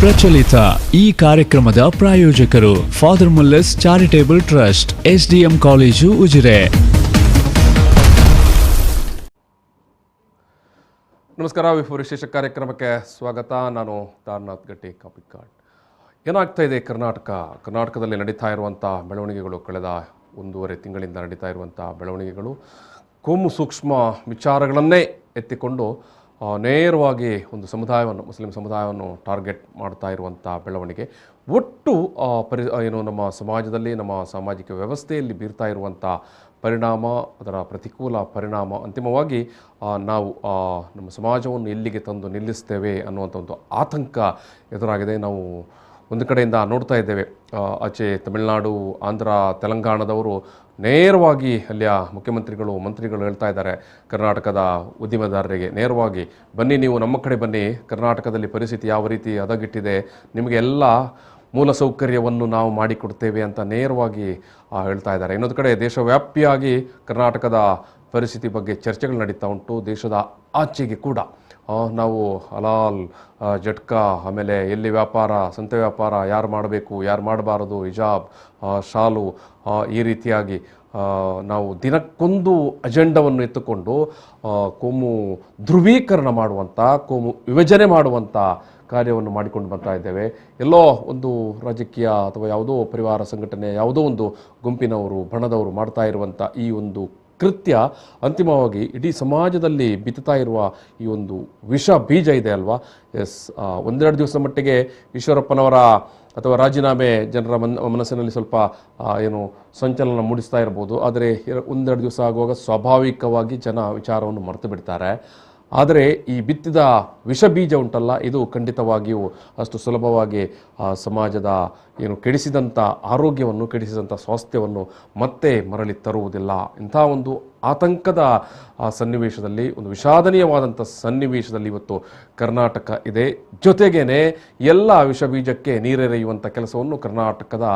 ಪ್ರಚಲಿತ ಈ ಕಾರ್ಯಕ್ರಮದ ಪ್ರಾಯೋಜಕರು Father Muller's Charitable trust, SDM college, Ujire. ನಮಸ್ಕಾರ. ವಿಶೇಷ ಕಾರ್ಯಕ್ರಮಕ್ಕೆ ಸ್ವಾಗತ. ನಾನು ತಾರನಾಥ್ ಗಟ್ಟಿ ಕಾಪಿಕಾಡ್. ಏನಾಗ್ತಾ ಇದೆ ಕರ್ನಾಟಕದಲ್ಲಿ ನಡೀತಾ ಇರುವಂಥ ಬೆಳವಣಿಗೆಗಳು, ಕಳೆದ 1.5 ತಿಂಗಳಿಂದ ನಡೀತಾ ಇರುವಂಥ ಬೆಳವಣಿಗೆಗಳು ಕೋಮು ಸೂಕ್ಷ್ಮ ವಿಚಾರಗಳನ್ನೇ ಎತ್ತಿಕೊಂಡು ನೇರವಾಗಿ ಒಂದು ಸಮುದಾಯವನ್ನು, ಮುಸ್ಲಿಂ ಸಮುದಾಯವನ್ನು ಟಾರ್ಗೆಟ್ ಮಾಡ್ತಾ ಇರುವಂಥ ಬೆಳವಣಿಗೆ ಒಟ್ಟು ನಮ್ಮ ಸಮಾಜದಲ್ಲಿ, ನಮ್ಮ ಸಾಮಾಜಿಕ ವ್ಯವಸ್ಥೆಯಲ್ಲಿ ಬೀರ್ತಾ ಇರುವಂಥ ಪರಿಣಾಮ, ಅದರ ಪ್ರತಿಕೂಲ ಪರಿಣಾಮ ಅಂತಿಮವಾಗಿ ನಾವು ನಮ್ಮ ಸಮಾಜವನ್ನು ಎಲ್ಲಿಗೆ ತಂದು ನಿಲ್ಲಿಸ್ತೇವೆ ಅನ್ನುವಂಥ ಒಂದು ಆತಂಕ ಎದುರಾಗಿದೆ. ನಾವು ಒಂದು ಕಡೆಯಿಂದ ನೋಡ್ತಾ ಇದ್ದೇವೆ, ಆಚೆ ತಮಿಳುನಾಡು, ಆಂಧ್ರ, ತೆಲಂಗಾಣದವರು ನೇರವಾಗಿ ಅಲ್ಲಿಯ ಮಂತ್ರಿಗಳು ಹೇಳ್ತಾ ಇದ್ದಾರೆ ಕರ್ನಾಟಕದ ಉದ್ಯಮದಾರರಿಗೆ ನೇರವಾಗಿ, ಬನ್ನಿ ನೀವು ನಮ್ಮ ಕಡೆ ಬನ್ನಿ, ಕರ್ನಾಟಕದಲ್ಲಿ ಪರಿಸ್ಥಿತಿ ಯಾವ ರೀತಿ ಹದಗೆಟ್ಟಿದೆ, ನಿಮಗೆ ಎಲ್ಲ ಮೂಲಸೌಕರ್ಯವನ್ನು ನಾವು ಮಾಡಿಕೊಡ್ತೇವೆ ಅಂತ ನೇರವಾಗಿ ಹೇಳ್ತಾ ಇದ್ದಾರೆ. ಇನ್ನೊಂದು ಕಡೆ ದೇಶವ್ಯಾಪಿಯಾಗಿ ಕರ್ನಾಟಕದ ಪರಿಸ್ಥಿತಿ ಬಗ್ಗೆ ಚರ್ಚೆಗಳು ನಡೀತಾ ಉಂಟು. ದೇಶದ ಆಚೆಗೆ ಕೂಡ ನಾವು ಹಲಾಲ್, ಜಟ್ಕಾ, ಆಮೇಲೆ ಎಲ್ಲಿ ವ್ಯಾಪಾರ, ಸಂತೆ ವ್ಯಾಪಾರ ಯಾರು ಮಾಡಬೇಕು, ಯಾರು ಮಾಡಬಾರದು, ಹಿಜಾಬ್, ಶಾಲು, ಈ ರೀತಿಯಾಗಿ ನಾವು ದಿನಕ್ಕೊಂದು ಅಜೆಂಡವನ್ನು ಎತ್ತುಕೊಂಡು ಕೋಮು ಧ್ರುವೀಕರಣ ಮಾಡುವಂಥ, ಕೋಮು ವಿಭಜನೆ ಮಾಡುವಂಥ ಕಾರ್ಯವನ್ನು ಮಾಡಿಕೊಂಡು ಬರ್ತಾ ಇದ್ದೇವೆ. ಎಲ್ಲೋ ಒಂದು ರಾಜಕೀಯ ಅಥವಾ ಯಾವುದೋ ಪರಿವಾರ ಸಂಘಟನೆ, ಯಾವುದೋ ಒಂದು ಗುಂಪಿನವರು, ಬಣದವರು ಮಾಡ್ತಾ ಇರುವಂಥ ಈ ಒಂದು ಕೃತ್ಯ ಅಂತಿಮವಾಗಿ ಇಡೀ ಸಮಾಜದಲ್ಲಿ ಬಿತ್ತುತ್ತಾ ಇರುವ ಈ ಒಂದು ವಿಷ ಬೀಜ ಇದೆ ಅಲ್ವಾ. ಒಂದೆರಡು ದಿವಸ ಮಟ್ಟಿಗೆ ಈಶ್ವರಪ್ಪನವರ ಅಥವಾ ರಾಜೀನಾಮೆ ಜನರ ಮನಸ್ಸಿನಲ್ಲಿ ಸ್ವಲ್ಪ ಸಂಚಲನ ಮೂಡಿಸ್ತಾ ಇರ್ಬೋದು. ಆದರೆ 1-2 ದಿವಸ ಆಗುವಾಗ ಸ್ವಾಭಾವಿಕವಾಗಿ ಜನ ವಿಚಾರವನ್ನು ಮರೆತು ಬಿಡ್ತಾರೆ. ಆದರೆ ಈ ಬಿತ್ತಿದ ವಿಷ ಬೀಜ ಉಂಟಲ್ಲ, ಇದು ಖಂಡಿತವಾಗಿಯೂ ಅಷ್ಟು ಸುಲಭವಾಗಿ ಸಮಾಜದ ಕೆಡಿಸಿದಂಥ ಆರೋಗ್ಯವನ್ನು, ಕೆಡಿಸಿದಂಥ ಸ್ವಾಸ್ಥ್ಯವನ್ನು ಮತ್ತೆ ಮರಳಿ ತರುವುದಿಲ್ಲ. ಇಂಥ ಒಂದು ಆತಂಕದ ಸನ್ನಿವೇಶದಲ್ಲಿ, ಒಂದು ವಿಷಾದನೀಯವಾದಂಥ ಸನ್ನಿವೇಶದಲ್ಲಿ ಇವತ್ತು ಕರ್ನಾಟಕ ಇದೆ. ಜೊತೆಗೇನೆ ಎಲ್ಲ ವಿಷ ಬೀಜಕ್ಕೆ ನೀರೆರೆಯುವಂಥ ಕೆಲಸವನ್ನು ಕರ್ನಾಟಕದ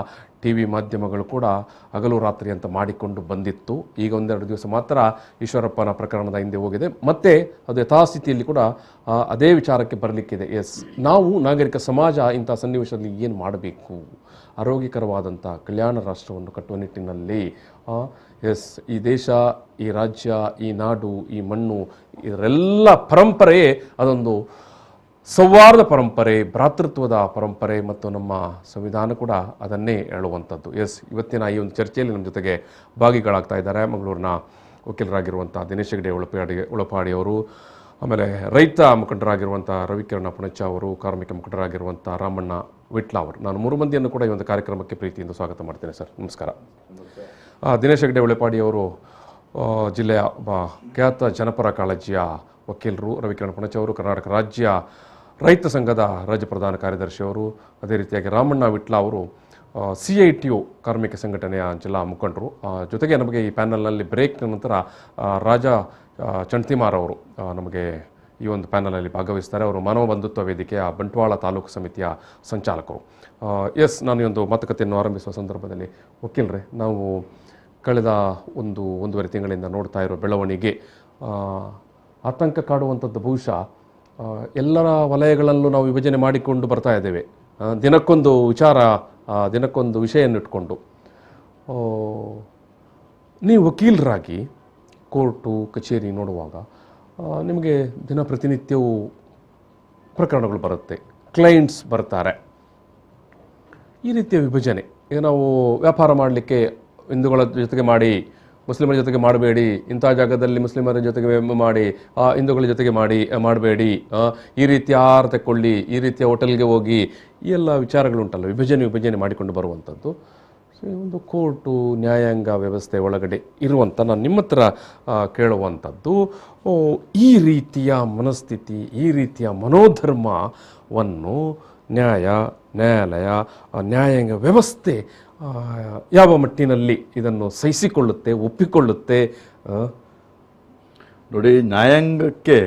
TV ಮಾಧ್ಯಮಗಳು ಕೂಡ ಹಗಲು ರಾತ್ರಿ ಅಂತ ಮಾಡಿಕೊಂಡು ಬಂದಿತ್ತು. ಈಗ 1-2 ದಿವಸ ಮಾತ್ರ ಈಶ್ವರಪ್ಪನ ಪ್ರಕರಣದ ಹಿಂದೆ ಹೋಗಿದೆ, ಮತ್ತೆ ಅದು ಯಥಾಸ್ಥಿತಿಯಲ್ಲಿ ಕೂಡ ಅದೇ ವಿಚಾರಕ್ಕೆ ಬರಲಿಕ್ಕಿದೆ. ನಾವು ನಾಗರಿಕ ಸಮಾಜ ಇಂಥ ಸನ್ನಿವೇಶದಲ್ಲಿ ಏನು ಮಾಡಬೇಕು, ಆರೋಗ್ಯಕರವಾದಂಥ ಕಲ್ಯಾಣ ರಾಷ್ಟ್ರವನ್ನು ಕಟ್ಟುವ ನಿಟ್ಟಿನಲ್ಲಿ ಈ ದೇಶ, ಈ ರಾಜ್ಯ, ಈ ನಾಡು, ಈ ಮಣ್ಣು, ಇದರೆಲ್ಲ ಪರಂಪರೆಯೇ ಅದೊಂದು ಸೌಹಾರ್ದ ಪರಂಪರೆ, ಭ್ರಾತೃತ್ವದ ಪರಂಪರೆ, ಮತ್ತು ನಮ್ಮ ಸಂವಿಧಾನ ಕೂಡ ಅದನ್ನೇ ಹೇಳುವಂಥದ್ದು. ಇವತ್ತಿನ ಈ ಒಂದು ಚರ್ಚೆಯಲ್ಲಿ ನಮ್ಮ ಜೊತೆಗೆ ಭಾಗಿಗಳಾಗ್ತಾ ಇದ್ದಾರೆ ಮಂಗಳೂರಿನ ವಕೀಲರಾಗಿರುವಂಥ ದಿನೇಶ್ ಹೆಗ್ಡೆ ಉಳಪಾಡಿಯವರು, ಆಮೇಲೆ ರೈತ ಮುಖಂಡರಾಗಿರುವಂಥ ರವಿಕಿರಣ ಪುಣಚ ಅವರು, ಕಾರ್ಮಿಕ ಮುಖಂಡರಾಗಿರುವಂಥ ರಾಮಣ್ಣ ವಿಟ್ಲ ಅವರು. ನಾನು 3 ಮಂದಿಯನ್ನು ಕೂಡ ಈ ಒಂದು ಕಾರ್ಯಕ್ರಮಕ್ಕೆ ಪ್ರೀತಿಯಿಂದ ಸ್ವಾಗತ ಮಾಡ್ತೇನೆ. ಸರ್ ನಮಸ್ಕಾರ. ದಿನೇಶ್ ಹೆಗ್ಡೆ ಉಳಪಾಡಿಯವರು ಜಿಲ್ಲೆಯ ಖ್ಯಾತ ಜನಪರ ಕಾಳಜಿಯ ವಕೀಲರು, ರವಿಕಿರಣ ಪುಣಚ ಅವರು ಕರ್ನಾಟಕ ರಾಜ್ಯ ರೈತ ಸಂಘದ ರಾಜ್ಯ ಪ್ರಧಾನ ಕಾರ್ಯದರ್ಶಿಯವರು, ಅದೇ ರೀತಿಯಾಗಿ ರಾಮಣ್ಣ ವಿಟ್ಲ ಅವರು CITU ಕಾರ್ಮಿಕ ಸಂಘಟನೆಯ ಜಿಲ್ಲಾ ಮುಖಂಡರು. ಜೊತೆಗೆ ನಮಗೆ ಈ ಪ್ಯಾನಲ್ನಲ್ಲಿ ಬ್ರೇಕ್ನ ನಂತರ ರಾಜಾ ಚಣ್ತಿಮಾರ್ ಅವರು ನಮಗೆ ಈ ಒಂದು ಪ್ಯಾನಲಲ್ಲಿ ಭಾಗವಹಿಸ್ತಾರೆ. ಅವರು ಮಾನವ ಬಂಧುತ್ವ ವೇದಿಕೆಯ ಬಂಟ್ವಾಳ ತಾಲೂಕು ಸಮಿತಿಯ ಸಂಚಾಲಕರು. ನಾನು ಈ ಒಂದು ಮಾತುಕತೆಯನ್ನು ಆರಂಭಿಸುವ ಸಂದರ್ಭದಲ್ಲಿ, ವಕೀಲರೇ, ನಾವು ಕಳೆದ 1.5 ತಿಂಗಳಿಂದ ನೋಡ್ತಾ ಇರೋ ಬೆಳವಣಿಗೆ ಆತಂಕ ಕಾಡುವಂಥದ್ದು ಬಹುಶಃ ಎಲ್ಲರ ವಲಯಗಳಲ್ಲೂ ನಾವು ವಿಭಜನೆ ಮಾಡಿಕೊಂಡು ಬರ್ತಾ ಇದ್ದೇವೆ. ದಿನಕ್ಕೊಂದು ವಿಚಾರ, ದಿನಕ್ಕೊಂದು ವಿಷಯನ್ನು ಇಟ್ಕೊಂಡು. ನೀವು ವಕೀಲರಾಗಿ ಕೋರ್ಟು ಕಚೇರಿ ನೋಡುವಾಗ ನಿಮಗೆ ದಿನಪ್ರತಿನಿತ್ಯವೂ ಪ್ರಕರಣಗಳು ಬರುತ್ತೆ, ಕ್ಲೈಂಟ್ಸ್ ಬರ್ತಾರೆ. ಈ ರೀತಿಯ ವಿಭಜನೆ, ಈಗ ನಾವು ವ್ಯಾಪಾರ ಮಾಡಲಿಕ್ಕೆ ಹಿಂದೂಗಳ ಜೊತೆಗೆ ಮಾಡಿ, ಮುಸ್ಲಿಮರ ಜೊತೆಗೆ ಮಾಡಬೇಡಿ, ಇಂಥ ಜಾಗದಲ್ಲಿ ಮುಸ್ಲಿಮರ ಜೊತೆಗೆ ಮಾಡಿ, ಹಿಂದೂಗಳ ಜೊತೆಗೆ ಮಾಡಬೇಡಿ, ಈ ರೀತಿಯ ಆಹಾರ ತಗೊಳ್ಳಿ, ಈ ರೀತಿಯ ಹೋಟೆಲ್ಗೆ ಹೋಗಿ, ಈ ಎಲ್ಲ ವಿಚಾರಗಳುಂಟಲ್ಲ, ವಿಭಜನೆ ಮಾಡಿಕೊಂಡು ಬರುವಂಥದ್ದು. ಒಂದು ಕೋರ್ಟು, ನ್ಯಾಯಾಂಗ ವ್ಯವಸ್ಥೆ ಒಳಗಡೆ ಇರುವಂಥ ನಾನು ನಿಮ್ಮ ಹತ್ರ ಕೇಳುವಂಥದ್ದು, ಈ ರೀತಿಯ ಮನಸ್ಥಿತಿ, ಈ ರೀತಿಯ ಮನೋಧರ್ಮವನ್ನು ನ್ಯಾಯಾಲಯ, ನ್ಯಾಯಾಂಗ ವ್ಯವಸ್ಥೆ ಯಾವ ಮಟ್ಟಿನಲ್ಲಿ ಇದನ್ನು ಸಹಿಸಿಕೊಳ್ಳುತ್ತೆ, ಒಪ್ಪಿಕೊಳ್ಳುತ್ತೆ? ನೋಡಿ, ನ್ಯಾಯಾಂಗಕ್ಕೆ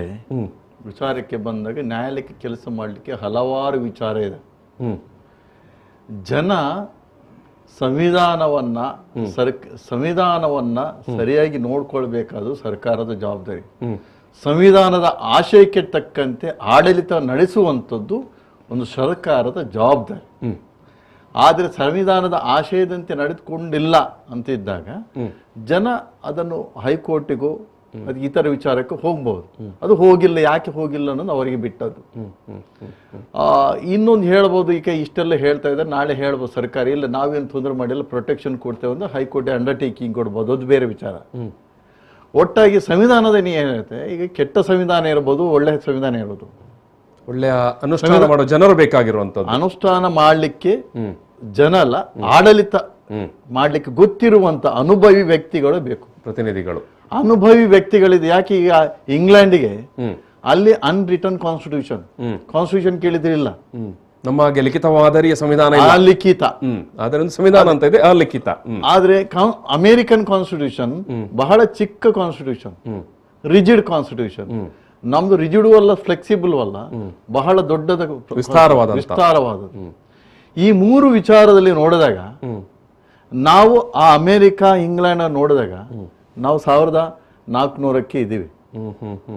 ವಿಚಾರಕ್ಕೆ ಬಂದಾಗ ನ್ಯಾಯಾಲಯಕ್ಕೆ ಕೆಲಸ ಮಾಡಲಿಕ್ಕೆ ಹಲವಾರು ವಿಚಾರ ಇದೆ. ಜನ ಸಂವಿಧಾನವನ್ನ ಸರಿಯಾಗಿ ನೋಡ್ಕೊಳ್ಬೇಕಾದ್ರು ಸರ್ಕಾರದ ಜವಾಬ್ದಾರಿ. ಸಂವಿಧಾನದ ಆಶಯಕ್ಕೆ ತಕ್ಕಂತೆ ಆಡಳಿತ ನಡೆಸುವಂಥದ್ದು ಒಂದು ಸರ್ಕಾರದ ಜವಾಬ್ದಾರಿ. ಆದರೆ ಸಂವಿಧಾನದ ಆಶಯದಂತೆ ನಡೆದುಕೊಂಡಿಲ್ಲ ಅಂತಿದ್ದಾಗ ಜನ ಅದನ್ನು ಹೈಕೋರ್ಟಿಗೂ ಅದು ಇತರ ವಿಚಾರಕ್ಕೆ ಹೋಗ್ಬೋದು. ಅದು ಹೋಗಿಲ್ಲ, ಯಾಕೆ ಹೋಗಿಲ್ಲ ಅನ್ನೋದು ಅವರಿಗೆ ಬಿಟ್ಟದ್ದು. ಇನ್ನೊಂದು ಹೇಳ್ಬೋದು, ಈಗ ಇಷ್ಟೆಲ್ಲ ಹೇಳ್ತಾ ಇದ್ದಾರೆ, ನಾಳೆ ಹೇಳ್ಬೋದು ಸರ್ಕಾರ ಇಲ್ಲ ನಾವೇನು ತೊಂದರೆ ಮಾಡಿಲ್ಲ ಪ್ರೊಟೆಕ್ಷನ್ ಕೊಡ್ತೇವೆ ಅಂದ್ರೆ ಹೈಕೋರ್ಟ್ ಅಂಡರ್ಟೇಕಿಂಗ್ ಕೊಡ್ಬೋದು, ಅದು ಬೇರೆ ವಿಚಾರ. ಒಟ್ಟಾಗಿ ಸಂವಿಧಾನದ ಏನಿರುತ್ತೆ, ಈಗ ಕೆಟ್ಟ ಸಂವಿಧಾನ ಇರ್ಬೋದು, ಒಳ್ಳೆಯ ಸಂವಿಧಾನ ಇರ್ಬೋದು, ಒಳ್ಳೆಯ ಅನುಷ್ಠಾನ ಮಾಡೋ ಜನರು ಬೇಕಾಗಿರುವಂತದ್ದು. ಅನುಷ್ಠಾನ ಮಾಡಲಿಕ್ಕೆ ಜನ ಅಲ್ಲ, ಆಡಳಿತ ಮಾಡ್ಲಿಕ್ಕೆ ಗೊತ್ತಿರುವಂತ ಅನುಭವಿ ವ್ಯಕ್ತಿಗಳು ಬೇಕು, ಪ್ರತಿನಿಧಿಗಳು. ಅನುಭವಿ ವ್ಯಕ್ತಿಗಳಿದೆ. ಯಾಕೆ ಈಗ ಇಂಗ್ಲೆಂಡಿಗೆ ಅಲ್ಲಿ ಅನ್ರಿಟನ್ ಕಾನ್ಸ್ಟಿಟ್ಯೂಷನ್ ಕೇಳಿದ್ರಿಲ್ಲ, ನಮ್ಮ ಹಾಗೆ ಲಿಖಿತವಾದರಿಯ ಸಂವಿಧಾನ ಇಲ್ಲ. ಅಲಿಖಿತ, ಅದರಿಂದ ಸಂವಿಧಾನ ಅಂತ ಇದೆ, ಅಲಿಖಿತ. ಆದ್ರೆ ಅಮೆರಿಕನ್ ಕಾನ್ಸ್ಟಿಟ್ಯೂಷನ್ ಬಹಳ ಚಿಕ್ಕ ಕಾನ್ಸ್ಟಿಟ್ಯೂಷನ್, ರಿಜಿಡ್ ಕಾನ್ಸ್ಟಿಟ್ಯೂಷನ್. ನಮ್ದು ರಿಜಿಡ್ ಅಲ್ಲ, ಫ್ಲೆಕ್ಸಿಬಲ್ ಅಲ್ಲ, ಬಹಳ ದೊಡ್ಡದ ವಿಸ್ತಾರವಾದದ್ದು. ಈ ಮೂರು ವಿಚಾರದಲ್ಲಿ ನೋಡಿದಾಗ ನಾವು ಆ ಅಮೆರಿಕ ಇಂಗ್ಲೆಂಡ್ ನೋಡಿದಾಗ ನಾವು 1400ಕ್ಕೆ ಇದ್ದೀವಿ,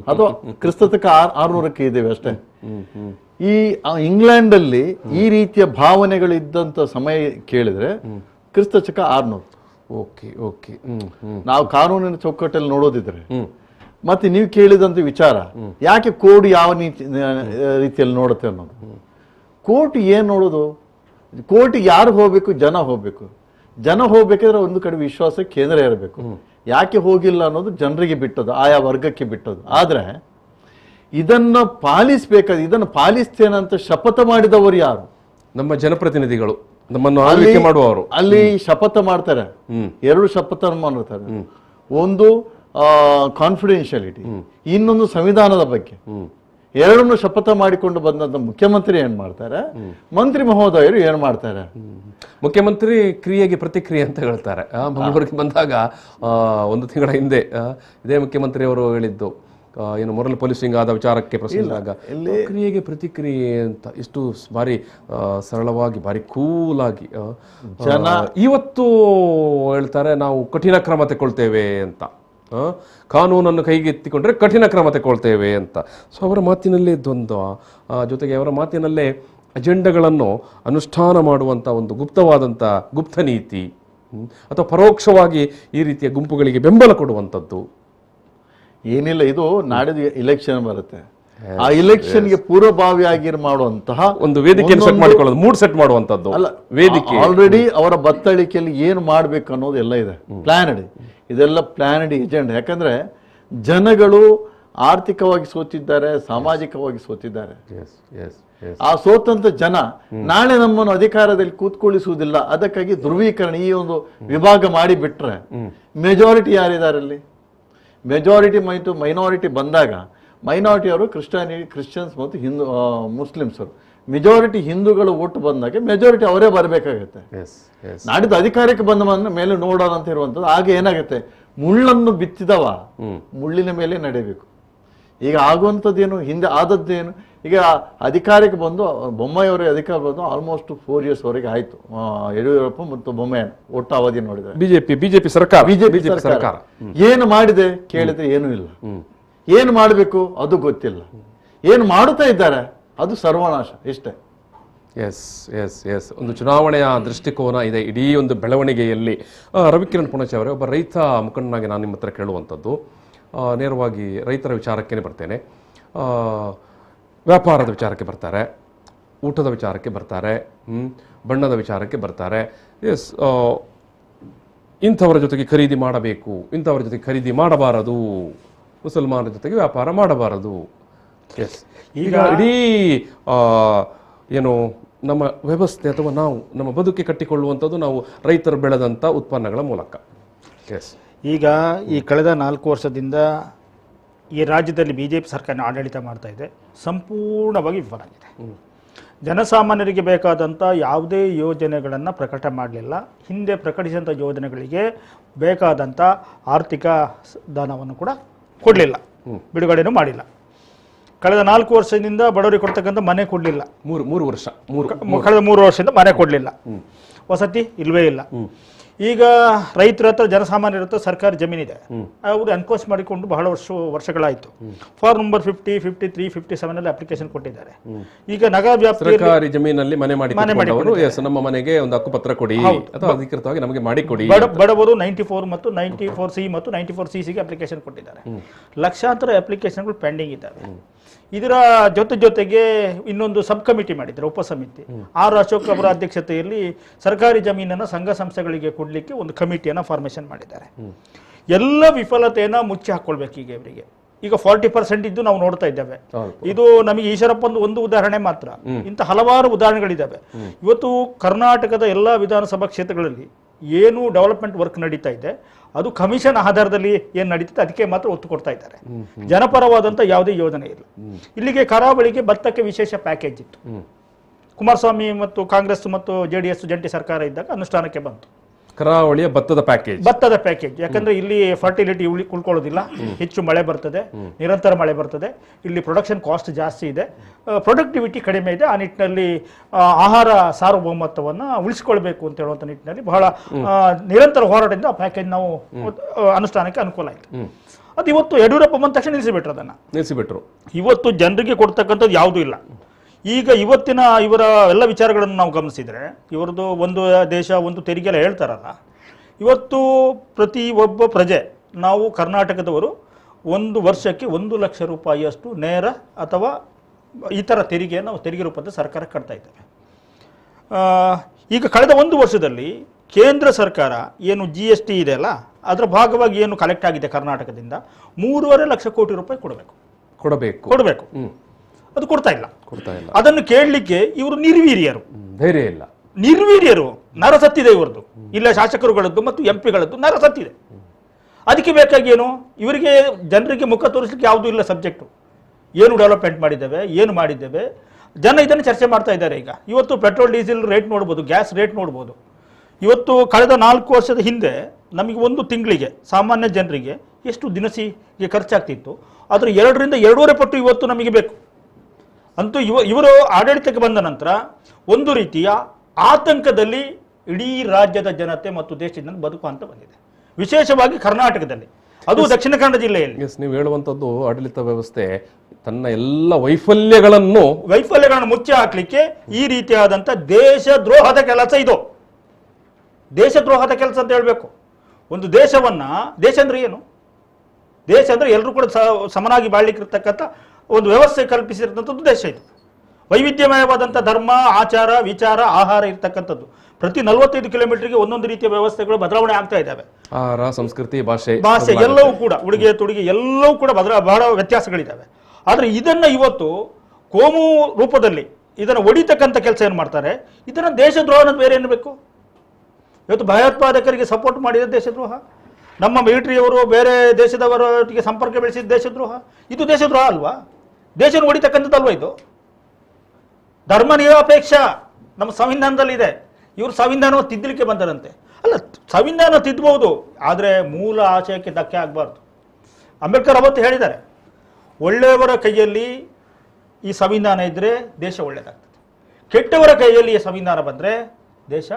ಅಥವಾ ಕ್ರಿಸ್ತಕ 600ಕ್ಕೆ ಇದ್ದೀವಿ ಅಷ್ಟೇ. ಈ ಇಂಗ್ಲೆಂಡ್ ಅಲ್ಲಿ ಈ ರೀತಿಯ ಭಾವನೆಗಳು ಇದ್ದಂತ ಸಮಯ ಕೇಳಿದ್ರೆ ಕ್ರಿಸ್ತಶಕ 600. ನಾವು ಕಾನೂನಿನ ಚೌಕಟ್ಟಲ್ಲಿ ನೋಡೋದಿದ್ರೆ, ಮತ್ತೆ ನೀವು ಕೇಳಿದಂತ ವಿಚಾರ ಯಾಕೆ ಕೋರ್ಟ್ ಯಾವ ರೀತಿಯಲ್ಲಿ ನೋಡುತ್ತೆ ಅನ್ನೋದು. ಕೋರ್ಟ್ ಏನ್ ನೋಡೋದು, ಕೋರ್ಟ್ ಯಾರು ಹೋಗ್ಬೇಕು, ಜನ ಹೋಗ್ಬೇಕು. ಜನ ಹೋಗ್ಬೇಕಾದ್ರೆ ಒಂದು ಕಡೆ ವಿಶ್ವಾಸ ಕೇಂದ್ರ ಇರಬೇಕು. ಯಾಕೆ ಹೋಗಿಲ್ಲ ಅನ್ನೋದು ಜನರಿಗೆ ಬಿಟ್ಟದ್ದು, ಆಯಾ ವರ್ಗಕ್ಕೆ ಬಿಟ್ಟದ್ದು. ಆದ್ರೆ ಇದನ್ನ ಪಾಲಿಸಬೇಕಾದ, ಇದನ್ನು ಪಾಲಿಸ್ತೇನಂತ ಶಪಥ ಮಾಡಿದವರು ಯಾರು? ನಮ್ಮ ಜನಪ್ರತಿನಿಧಿಗಳು, ನಮ್ಮನ್ನು ಆಳ್ವಿಕೆ ಮಾಡುವವರು. ಅಲ್ಲಿ ಶಪಥ ಮಾಡ್ತಾರೆ, 2 ಶಪಥ ಮಾಡ್ತಾರೆ. ಒಂದು ಕಾನ್ಫಿಡೆನ್ಶಿಯಾಲಿಟಿ, ಇನ್ನೊಂದು ಸಂವಿಧಾನದ ಬಗ್ಗೆ. ಎರಡನ್ನು ಶಪಥ ಮಾಡಿಕೊಂಡು ಬಂದಂತ ಮುಖ್ಯಮಂತ್ರಿ ಏನ್ ಮಾಡ್ತಾರೆ, ಮಂತ್ರಿ ಮಹೋದಯರು ಏನ್ ಮಾಡ್ತಾರೆ? ಮುಖ್ಯಮಂತ್ರಿ ಕ್ರಿಯೆಗೆ ಪ್ರತಿಕ್ರಿಯೆ ಅಂತ ಹೇಳ್ತಾರೆ. ಮಂಗಳೂರಿಗೆ ಬಂದಾಗ 1 ತಿಂಗಳ ಹಿಂದೆ ಇದೇ ಮುಖ್ಯಮಂತ್ರಿ ಅವರು ಹೇಳಿದ್ದು, ಏನು ಮೊರಲ್ ಪೊಲೀಸಿಂಗ್ ಆದ ವಿಚಾರಕ್ಕೆ ಪ್ರಶ್ನೆಯಾಗ ಕ್ರಿಯೆಗೆ ಪ್ರತಿಕ್ರಿಯೆ ಅಂತ ಎಷ್ಟು ಬಾರಿ ಸರಳವಾಗಿ, ಬಾರಿ ಕೂಲಾಗಿ ಇವತ್ತು ಹೇಳ್ತಾರೆ, ನಾವು ಕಠಿಣ ಕ್ರಮ ತಗೊಳ್ತೇವೆ ಅಂತ. ಕಾನೂನನ್ನು ಕೈಗೆತ್ತಿಕೊಂಡ್ರೆ ಕಠಿಣ ಕ್ರಮ ತಗೊಳ್ತೇವೆ ಅಂತ. ಸೊ ಅವರ ಮಾತಿನಲ್ಲೇ ದ್ವಂದ್ವ, ಜೊತೆಗೆ ಅವರ ಮಾತಿನಲ್ಲೇ ಅಜೆಂಡಗಳನ್ನು ಅನುಷ್ಠಾನ ಮಾಡುವಂಥ ಒಂದು ಗುಪ್ತವಾದಂಥ ಗುಪ್ತ ನೀತಿ, ಅಥವಾ ಪರೋಕ್ಷವಾಗಿ ಈ ರೀತಿಯ ಗುಂಪುಗಳಿಗೆ ಬೆಂಬಲ ಕೊಡುವಂಥದ್ದು ಏನಿಲ್ಲ. ಇದು ನಾಡಿದ್ದು ಎಲೆಕ್ಷನ್ ಬರುತ್ತೆ, ಆ ಎಲೆಕ್ಷನ್ಗೆ ಪೂರ್ವಭಾವಿಯಾಗಿ ಮಾಡುವಂತಹ ಒಂದು ವೇದಿಕೆಯನ್ನು ಸೆಟ್ ಮಾಡಿಕೊಳ್ಳೋದು, ಮೂಡ್ ಸೆಟ್ ಮಾಡುವಂಥದ್ದು. ಅಲ್ಲ, ವೇದಿಕೆ ಆಲ್ರೆಡಿ ಅವರ ಬತ್ತಳಿಕೆಯಲ್ಲಿ ಏನು ಮಾಡ್ಬೇಕು ಅನ್ನೋದು ಎಲ್ಲ ಇದೆ, ಪ್ಲಾನಡ್. ಇದೆಲ್ಲ ಪ್ಲಾನಡ್ ಏಜೆಂಡ್. ಯಾಕಂದ್ರೆ ಜನಗಳು ಆರ್ಥಿಕವಾಗಿ ಸೋತಿದ್ದಾರೆ, ಸಾಮಾಜಿಕವಾಗಿ ಸೋತಿದ್ದಾರೆ. ಆ ಸೋತಂತ ಜನ ನಾಳೆ ನಮ್ಮನ್ನು ಅಧಿಕಾರದಲ್ಲಿ ಕೂತ್ಕೊಳ್ಳಿಸುವುದಿಲ್ಲ. ಅದಕ್ಕಾಗಿ ಧ್ರುವೀಕರಣ, ಈ ಒಂದು ವಿಭಾಗ ಮಾಡಿ ಬಿಟ್ರೆ ಮೆಜಾರಿಟಿ ಯಾರಿದ್ದಾರೆ ಅಲ್ಲಿ? ಮೆಜಾರಿಟಿ ಮೈನಾರಿಟಿ ಬಂದಾಗ ಮೈನಾರಿಟಿ ಅವರು ಕ್ರಿಶ್ಚಿಯನ್ಸ್ ಮತ್ತು ಮುಸ್ಲಿಮ್ಸ್ ಅವರು, ಮೆಜಾರಿಟಿ ಹಿಂದೂಗಳು ಓಟ್ ಬಂದಾಗ ಮೆಜಾರಿಟಿ ಅವರೇ ಬರಬೇಕಾಗತ್ತೆ. ನಾಡಿದ್ದು ಅಧಿಕಾರಕ್ಕೆ ಬಂದ ಮೇಲೆ ನೋಡೋಣ ಅಂತ ಇರುವಂಥದ್ದು. ಆಗ ಏನಾಗುತ್ತೆ, ಮುಳ್ಳನ್ನು ಬಿತ್ತಿದವ ಮುಳ್ಳಿನ ಮೇಲೆ ನಡೆಯಬೇಕು. ಈಗ ಆಗುವಂಥದ್ದೇನು, ಹಿಂದೆ ಆದದ್ದೇನು? ಈಗ ಅಧಿಕಾರಕ್ಕೆ ಬಂದು ಬೊಮ್ಮಾಯಿಯವರಿಗೆ ಅಧಿಕಾರ ಬಂದು ಆಲ್ಮೋಸ್ಟ್ 4 years ವರೆಗೆ ಆಯ್ತು. ಯಡಿಯೂರಪ್ಪ ಮತ್ತು ಬೊಮ್ಮಾಯಿ ಒಟ್ಟು ಅವಧಿ ನೋಡಿದ್ರೆ ಬಿಜೆಪಿ ಸರ್ಕಾರ ಏನು ಮಾಡಿದೆ ಕೇಳಿದ್ರೆ ಏನೂ ಇಲ್ಲ. ಏನು ಮಾಡಬೇಕು ಅದು ಗೊತ್ತಿಲ್ಲ. ಏನು ಮಾಡುತ್ತಾ ಇದ್ದಾರೆ ಅದು ಸರ್ವನಾಶ. ಇಷ್ಟೇ. ಎಸ್ ಒಂದು ಚುನಾವಣೆಯ ದೃಷ್ಟಿಕೋನ ಇದೆ ಇಡೀ ಒಂದು ಬೆಳವಣಿಗೆಯಲ್ಲಿ. ರವಿಕಿರಣ್ ಪುಣಚ ಅವರೇ, ಒಬ್ಬ ರೈತ ಮುಖಂಡನಾಗಿ ನಾನು ನಿಮ್ಮ ಹತ್ರ ಕೇಳುವಂಥದ್ದು, ನೇರವಾಗಿ ರೈತರ ವಿಚಾರಕ್ಕೇ ಬರ್ತೇನೆ. ವ್ಯಾಪಾರದ ವಿಚಾರಕ್ಕೆ ಬರ್ತಾರೆ, ಊಟದ ವಿಚಾರಕ್ಕೆ ಬರ್ತಾರೆ, ಬಣ್ಣದ ವಿಚಾರಕ್ಕೆ ಬರ್ತಾರೆ. ಇಂಥವರ ಜೊತೆಗೆ ಖರೀದಿ ಮಾಡಬೇಕು, ಇಂಥವರ ಜೊತೆಗೆ ಖರೀದಿ ಮಾಡಬಾರದು, ಮುಸಲ್ಮಾನರ ಜೊತೆಗೆ ವ್ಯಾಪಾರ ಮಾಡಬಾರದು. ಈಗ ಇಡೀ ಏನು ನಮ್ಮ ವ್ಯವಸ್ಥೆ ಅಥವಾ ನಾವು ನಮ್ಮ ಬದುಕಿ ಕಟ್ಟಿಕೊಳ್ಳುವಂಥದ್ದು ನಾವು ರೈತರು ಬೆಳೆದಂಥ ಉತ್ಪನ್ನಗಳ ಮೂಲಕ. ಈಗ ಈ ಕಳೆದ 4 ವರ್ಷದಿಂದ ಈ ರಾಜ್ಯದಲ್ಲಿ ಬಿಜೆಪಿ ಸರ್ಕಾರ ಆಡಳಿತ ಮಾಡ್ತಾ ಇದೆ, ಸಂಪೂರ್ಣವಾಗಿ ವಿಫಲ ಆಗಿದೆ. ಜನಸಾಮಾನ್ಯರಿಗೆ ಬೇಕಾದಂಥ ಯಾವುದೇ ಯೋಜನೆಗಳನ್ನು ಪ್ರಕಟ ಮಾಡಲಿಲ್ಲ. ಹಿಂದೆ ಪ್ರಕಟಿಸಿದಂಥ ಯೋಜನೆಗಳಿಗೆ ಬೇಕಾದಂಥ ಆರ್ಥಿಕ ದಾನವನ್ನು ಕೂಡ ಕೊಡಲಿಲ್ಲ, ಬಿಡುಗಡೆನೂ ಮಾಡಿಲ್ಲ. ಕಳೆದ 4 ವರ್ಷದಿಂದ ಬಡವರಿಗೆ ಕೊಡ್ತಕ್ಕಂಥ ಮನೆ ಕೊಡಲಿಲ್ಲ. ಮೂರು ವರ್ಷ ಕಳೆದ 3 ವರ್ಷದಿಂದ ಮನೆ ಕೊಡಲಿಲ್ಲ. ವಸತಿ ಇಲ್ವೇ ಇಲ್ಲ. ಈಗ ರೈತರ ಹತ್ರ ಜನಸಾಮಾನ್ಯರ ಹತ್ರ ಸರ್ಕಾರಿ ಜಮೀನಿದೆ, ಅವರು ಎನ್ಕ್ವೈಸ್ ಮಾಡಿಕೊಂಡು ಬಹಳ ವರ್ಷಗಳಾಯಿತು. ಫಾರ್ಮ್ ನಂಬರ್ 50, 53, 57 ಅಲ್ಲಿ ಅಪ್ಲಿಕೇಶನ್ ಕೊಟ್ಟಿದ್ದಾರೆ. ಈಗ ನಗರ ವ್ಯಾಪ್ತಿಯಲ್ಲಿ ಸರ್ಕಾರಿ ಜಮೀನಲ್ಲಿ ಮನೆ ಮಾಡಿಕೊಂಡವರು ನಮ್ಮ ಮನೆಗೆ ಒಂದು ಹಕ್ಕುಪತ್ರ ಕೊಡಿ ಅಥವಾ ಅಧಿಕೃತವಾಗಿ ನಮಗೆ ಮಾಡಿಕೊಡಿ. ಬಡವರು 94 ಮತ್ತು 94C ಮತ್ತು 94CCಗೆ ಅಪ್ಲಿಕೇಶನ್ ಕೊಟ್ಟಿದ್ದಾರೆ. ಲಕ್ಷಾಂತರ ಅಪ್ಲಿಕೇಶನ್ಗಳು ಪೆಂಡಿಂಗ್ ಇದ್ದಾವೆ. ಇದರ ಜೊತೆಗೆ ಇನ್ನೊಂದು ಸಬ್ ಕಮಿಟಿ ಮಾಡಿದ್ದಾರೆ, ಉಪಸಮಿತಿ. ಆರ್ ಅಶೋಕ್ ಅವರ ಅಧ್ಯಕ್ಷತೆಯಲ್ಲಿ ಸರ್ಕಾರಿ ಜಮೀನನ್ನು ಸಂಘ ಸಂಸ್ಥೆಗಳಿಗೆ ಕೊಡಲಿಕ್ಕೆ ಒಂದು ಕಮಿಟಿಯನ್ನು ಫಾರ್ಮೇಷನ್ ಮಾಡಿದ್ದಾರೆ. ಎಲ್ಲ ವಿಫಲತೆಯನ್ನ ಮುಚ್ಚಿ ಹಾಕೊಳ್ಬೇಕು ಈಗ ಇವರಿಗೆ. ಈಗ 40% ಇದ್ದು ನಾವು ನೋಡ್ತಾ ಇದ್ದೇವೆ. ಇದು ನಮಗೆ ಈಶ್ವರಪ್ಪ ಒಂದು ಉದಾಹರಣೆ ಮಾತ್ರ, ಇಂಥ ಹಲವಾರು ಉದಾಹರಣೆಗಳಿದ್ದಾವೆ. ಇವತ್ತು ಕರ್ನಾಟಕದ ಎಲ್ಲ ವಿಧಾನಸಭಾ ಕ್ಷೇತ್ರಗಳಲ್ಲಿ ಏನು ಡೆವಲಪ್ಮೆಂಟ್ ವರ್ಕ್ ನಡೀತಾ ಇದೆ ಅದು ಕಮಿಷನ್ ಆಧಾರದಲ್ಲಿ ಏನು ನಡೀತದೆ ಅದಕ್ಕೆ ಮಾತ್ರ ಒತ್ತು ಕೊಡ್ತಾ ಇದ್ದಾರೆ. ಜನಪರವಾದಂಥ ಯಾವುದೇ ಯೋಜನೆ ಇಲ್ಲ. ಇಲ್ಲಿಗೆ ಕರಾವಳಿಗೆ ಭತ್ತಕ್ಕೆ ವಿಶೇಷ ಪ್ಯಾಕೇಜ್ ಇತ್ತು. ಕುಮಾರಸ್ವಾಮಿ ಮತ್ತು ಕಾಂಗ್ರೆಸ್ ಮತ್ತು JDS ಜಂಟಿ ಸರ್ಕಾರ ಇದ್ದಾಗ ಅನುಷ್ಠಾನಕ್ಕೆ ಬಂತು ಕರಾವಳಿಯ ಭತ್ತದ ಪ್ಯಾಕೇಜ್. ಯಾಕಂದ್ರೆ ಇಲ್ಲಿ ಫರ್ಟಿಲಿಟಿ ಉಳ್ಕೊಳ್ಳೋದಿಲ್ಲ, ಹೆಚ್ಚು ಮಳೆ ಬರ್ತದೆ, ನಿರಂತರ ಮಳೆ ಬರ್ತದೆ. ಇಲ್ಲಿ ಪ್ರೊಡಕ್ಷನ್ ಕಾಸ್ಟ್ ಜಾಸ್ತಿ ಇದೆ, ಪ್ರೊಡಕ್ಟಿವಿಟಿ ಕಡಿಮೆ ಇದೆ. ಆ ನಿಟ್ಟಿನಲ್ಲಿ ಆಹಾರ ಸಾರ್ವಭೌಮತ್ವವನ್ನು ಉಳಿಸಿಕೊಳ್ಬೇಕು ಅಂತ ಹೇಳುವಂಥ ನಿಟ್ಟಿನಲ್ಲಿ ಬಹಳ ನಿರಂತರ ಹೋರಾಟದಿಂದ ಆ ಪ್ಯಾಕೇಜ್ ನಾವು ಅನುಷ್ಠಾನಕ್ಕೆ ಅನುಕೂಲ ಆಯಿತು. ಅದು ಇವತ್ತು ಯಡಿಯೂರಪ್ಪ ಬಂದ ತಕ್ಷಣ ನಿಲ್ಲಿಸಿಬಿಟ್ರು. ಇವತ್ತು ಜನರಿಗೆ ಕೊಡ್ತಕ್ಕಂಥದ್ದು ಯಾವುದೂ ಇಲ್ಲ. ಈಗ ಇವತ್ತಿನ ಇವರ ಎಲ್ಲ ವಿಚಾರಗಳನ್ನು ನಾವು ಗಮನಿಸಿದರೆ, ಇವರದು ಒಂದು ದೇಶ ಒಂದು ತೆರಿಗೆ ಎಲ್ಲ ಹೇಳ್ತಾರಲ್ಲ, ಇವತ್ತು ಪ್ರತಿ ಒಬ್ಬ ಪ್ರಜೆ, ನಾವು ಕರ್ನಾಟಕದವರು ಒಂದು ವರ್ಷಕ್ಕೆ 1 ಲಕ್ಷ ರೂಪಾಯಿಯಷ್ಟು ನೇರ ಅಥವಾ ಇತರ ತೆರಿಗೆಯನ್ನು ನಾವು ತೆರಿಗೆ ರೂಪದ ಸರ್ಕಾರಕ್ಕೆ ಕಟ್ತಾ ಇದ್ದೇವೆ. ಈಗ ಕಳೆದ 1 ವರ್ಷದಲ್ಲಿ ಕೇಂದ್ರ ಸರ್ಕಾರ ಏನು GST ಇದೆ ಅಲ್ಲ, ಅದರ ಭಾಗವಾಗಿ ಏನು ಕಲೆಕ್ಟ್ ಆಗಿದೆ ಕರ್ನಾಟಕದಿಂದ 3.5 ಲಕ್ಷ ಕೋಟಿ ರೂಪಾಯಿ ಕೊಡಬೇಕು. ಅದು ಕೊಡ್ತಾ ಇಲ್ಲ. ಅದನ್ನು ಕೇಳಲಿಕ್ಕೆ ಇವರು ನಿರ್ವೀರ್ಯರು, ನರಸತ್ತಿದೆ ಇವರದು. ಇಲ್ಲ ಶಾಸಕರುಗಳದ್ದು ಮತ್ತು MP ಗಳದ್ದು ನರಸತ್ತಿದೆ. ಅದಕ್ಕೆ ಬೇಕಾಗಿ ಏನು, ಇವರಿಗೆ ಜನರಿಗೆ ಮುಖ ತೋರಿಸಲಿಕ್ಕೆ ಯಾವುದೂ ಇಲ್ಲ ಸಬ್ಜೆಕ್ಟು. ಏನು ಡೆವಲಪ್ಮೆಂಟ್ ಮಾಡಿದ್ದೇವೆ ಜನ ಇದನ್ನು ಚರ್ಚೆ ಮಾಡ್ತಾ ಇದ್ದಾರೆ. ಈಗ ಇವತ್ತು ಪೆಟ್ರೋಲ್ ಡೀಸೆಲ್ ರೇಟ್ ನೋಡ್ಬೋದು, ಗ್ಯಾಸ್ ರೇಟ್ ನೋಡ್ಬೋದು. ಇವತ್ತು ಕಳೆದ 4 ವರ್ಷದ ಹಿಂದೆ ನಮಗೆ ಒಂದು ತಿಂಗಳಿಗೆ ಸಾಮಾನ್ಯ ಜನರಿಗೆ ಎಷ್ಟು ದಿನಸಿಗೆ ಖರ್ಚಾಗ್ತಿತ್ತು, ಅದರ 2ರಿಂದ 2.5 ಪಟ್ಟು ಇವತ್ತು ನಮಗೆ ಬೇಕು. ಅಂತೂ ಇವರು ಆಡಳಿತಕ್ಕೆ ಬಂದ ನಂತರ ಒಂದು ರೀತಿಯ ಆತಂಕದಲ್ಲಿ ಇಡೀ ರಾಜ್ಯದ ಜನತೆ ಮತ್ತು ದೇಶದ ಜನ ಬದುಕುವಂತ ಬಂದಿದೆ, ವಿಶೇಷವಾಗಿ ಕರ್ನಾಟಕದಲ್ಲಿ, ಅದು ದಕ್ಷಿಣ ಕನ್ನಡ ಜಿಲ್ಲೆಯಲ್ಲಿ. ನೀವು ಹೇಳುವಂಥದ್ದು ಆಡಳಿತ ವ್ಯವಸ್ಥೆ ತನ್ನ ಎಲ್ಲ ವೈಫಲ್ಯಗಳನ್ನು ಮುಚ್ಚಿ ಹಾಕ್ಲಿಕ್ಕೆ ಈ ರೀತಿಯಾದಂಥ ದೇಶದ್ರೋಹದ ಕೆಲಸ ಇದು. ದೇಶದ್ರೋಹದ ಕೆಲಸ ಅಂತ ಹೇಳ್ಬೇಕು. ಒಂದು ದೇಶ ಅಂದ್ರೆ ಏನು? ದೇಶ ಅಂದ್ರೆ ಎಲ್ಲರೂ ಕೂಡ ಸಮನಾಗಿ ಬಾಳ್ಲಿಕ್ಕಿರ್ತಕ್ಕಂಥ ಒಂದು ವ್ಯವಸ್ಥೆ ಕಲ್ಪಿಸಿರ್ತಕ್ಕಂಥದ್ದು ದೇಶ ಇದು. ವೈವಿಧ್ಯಮಯವಾದಂಥ ಧರ್ಮ, ಆಚಾರ, ವಿಚಾರ, ಆಹಾರ ಇರ್ತಕ್ಕಂಥದ್ದು. ಪ್ರತಿ 45 ಕಿಲೋಮೀಟರ್ಗೆ ಒಂದೊಂದು ರೀತಿಯ ವ್ಯವಸ್ಥೆಗಳು ಬದಲಾವಣೆ ಆಗ್ತಾ ಇದ್ದಾವೆ. ಆಹಾರ, ಸಂಸ್ಕೃತಿ, ಭಾಷೆ ಎಲ್ಲವೂ ಕೂಡ, ಉಡುಗೆ ತೊಡುಗೆ ಎಲ್ಲವೂ ಕೂಡ ಬಹಳ ವ್ಯತ್ಯಾಸಗಳಿದ್ದಾವೆ. ಆದರೆ ಇದನ್ನ ಇವತ್ತು ಕೋಮು ರೂಪದಲ್ಲಿ ಇದನ್ನು ಒಡಿತಕ್ಕಂಥ ಕೆಲಸ ಏನು ಮಾಡ್ತಾರೆ, ಇದನ್ನ ದೇಶದ್ರೋಹ ಅನ್ನೋದು ಬೇರೆ ಏನು ಬೇಕು? ಇವತ್ತು ಭಯೋತ್ಪಾದಕರಿಗೆ ಸಪೋರ್ಟ್ ಮಾಡಿದ ದೇಶದ್ರೋಹ, ನಮ್ಮ ಮಿಲಿಟರಿಯವರು ಬೇರೆ ದೇಶದವರೊಟ್ಟಿಗೆ ಸಂಪರ್ಕ ಬೆಳೆಸಿದ ದೇಶದ್ರೋಹ. ಇದು ದೇಶದ್ರೋಹ ಅಲ್ವಾ? ದೇಶ ಹೊಡಿತಕ್ಕಂಥದ್ದಲ್ವಾ ಇದು? ಧರ್ಮ ನಿರಪೇಕ್ಷ ನಮ್ಮ ಸಂವಿಧಾನದಲ್ಲಿ ಇದೆ. ಇವರು ಸಂವಿಧಾನವನ್ನು ತಿದ್ದಲಿಕ್ಕೆ ಬಂದರಂತೆ. ಅಲ್ಲ, ಸಂವಿಧಾನ ತಿದ್ದಬಹುದು, ಆದರೆ ಮೂಲ ಆಶಯಕ್ಕೆ ಧಕ್ಕೆ ಆಗಬಾರ್ದು. ಅಂಬೇಡ್ಕರ್ ಅವತ್ತು ಹೇಳಿದ್ದಾರೆ, ಒಳ್ಳೆಯವರ ಕೈಯಲ್ಲಿ ಈ ಸಂವಿಧಾನ ಇದ್ದರೆ ದೇಶ ಒಳ್ಳೆಯದಾಗ್ತದೆ, ಕೆಟ್ಟವರ ಕೈಯಲ್ಲಿ ಈ ಸಂವಿಧಾನ ಬಂದರೆ ದೇಶ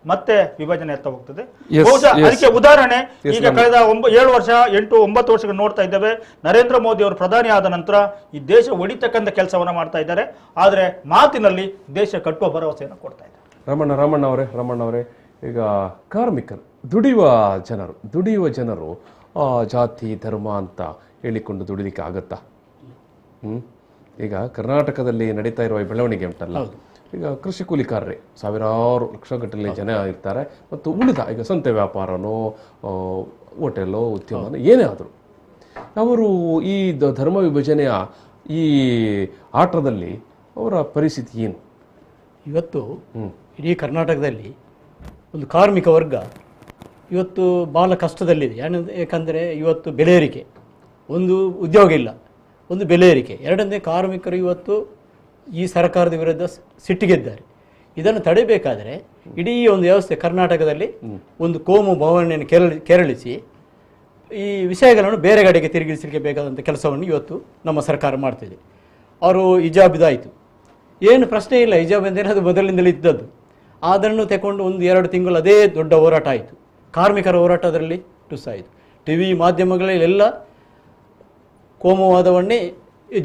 ಮತ್ತೆ ವಿಭಜನೆ ಎತ್ತ ಹೋಗ್ತದೆ. ಅದಕ್ಕೆ ಉದಾಹರಣೆ ಈಗ ಕಳೆದ 7 ವರ್ಷ 8-9 ವರ್ಷಗಳು ನೋಡ್ತಾ ಇದ್ದೇವೆ. ನರೇಂದ್ರ ಮೋದಿ ಅವರು ಪ್ರಧಾನಿ ಆದ ನಂತರ ಈ ದೇಶ ಒಡಿತಕ್ಕಂಥ ಕೆಲಸವನ್ನ ಮಾಡ್ತಾ ಇದ್ದಾರೆ, ಆದರೆ ಮಾತಿನಲ್ಲಿ ದೇಶ ಕಟ್ಟುವ ಭರವಸೆಯನ್ನು ಕೊಡ್ತಾ ಇದ್ದಾರೆ. ರಮಣ್ಣ ಅವರೇ, ಈಗ ಕಾರ್ಮಿಕರು, ದುಡಿಯುವ ಜನರು ಜಾತಿ ಧರ್ಮ ಅಂತ ಹೇಳಿಕೊಂಡು ದುಡಿಲಿಕ್ಕೆ ಆಗತ್ತಾ? ಈಗ ಕರ್ನಾಟಕದಲ್ಲಿ ನಡೀತಾ ಇರುವ ಬೆಳವಣಿಗೆ ಉಂಟಲ್ಲ, ಈಗ ಕೃಷಿ ಕೂಲಿಕಾರರೇ ಸಾವಿರಾರು ಲಕ್ಷಗಟ್ಟಲೆ ಜನ ಇರ್ತಾರೆ. ಮತ್ತು ಉಳಿದ ಈಗ ಸಂತೆ ವ್ಯಾಪಾರನೋ, ಹೋಟೆಲೋ, ಉದ್ಯಮನೋ ಏನೇ ಆದರೂ ಅವರು ಈ ಧರ್ಮ ವಿಭಜನೆಯ ಈ ಆಟದಲ್ಲಿ ಅವರ ಪರಿಸ್ಥಿತಿ ಏನು? ಇವತ್ತು ಇಡೀ ಕರ್ನಾಟಕದಲ್ಲಿ ಒಂದು ಕಾರ್ಮಿಕ ವರ್ಗ ಇವತ್ತು ಭಾಳ ಕಷ್ಟದಲ್ಲಿದೆ. ಯಾಕಂದರೆ ಇವತ್ತು ಬೆಲೆ ಏರಿಕೆ, ಒಂದು ಉದ್ಯೋಗ ಇಲ್ಲ, ಒಂದು ಬೆಲೆ ಏರಿಕೆ. ಎರಡನೇ, ಕಾರ್ಮಿಕರು ಇವತ್ತು ಈ ಸರ್ಕಾರದ ವಿರುದ್ಧ ಸಿಟ್ಟಿಗೆದ್ದಾರೆ. ಇದನ್ನು ತಡೆಯಬೇಕಾದರೆ ಇಡೀ ಒಂದು ವ್ಯವಸ್ಥೆ ಕರ್ನಾಟಕದಲ್ಲಿ ಒಂದು ಕೋಮು ಭಾವನೆಯನ್ನು ಕೆರಳಿಸಿ ಈ ವಿಷಯಗಳನ್ನು ಬೇರೆ ಕಡೆಗೆ ತಿರುಗಿಸಲಿಕ್ಕೆ ಬೇಕಾದಂಥ ಕೆಲಸವನ್ನು ಇವತ್ತು ನಮ್ಮ ಸರ್ಕಾರ ಮಾಡ್ತಿದೆ. ಅವರು ಹಿಜಾಬ್ ಇದಾಯಿತು, ಏನು ಪ್ರಶ್ನೆ ಇಲ್ಲ, ಹಿಜಾಬ್ ಅಂದರೆ ಅದು ಮೊದಲಿನಿಂದಲೇ ಇದ್ದದ್ದು. ಅದನ್ನು ತಗೊಂಡು 1-2 ತಿಂಗಳು ಅದೇ ದೊಡ್ಡ ಹೋರಾಟ ಆಯಿತು. ಕಾರ್ಮಿಕರ ಹೋರಾಟ ಅದರಲ್ಲಿ ಟುಸ್ಸಾಯಿತು. ಟಿವಿ ಮಾಧ್ಯಮಗಳಲ್ಲೆಲ್ಲ ಕೋಮುವಾದವನ್ನೇ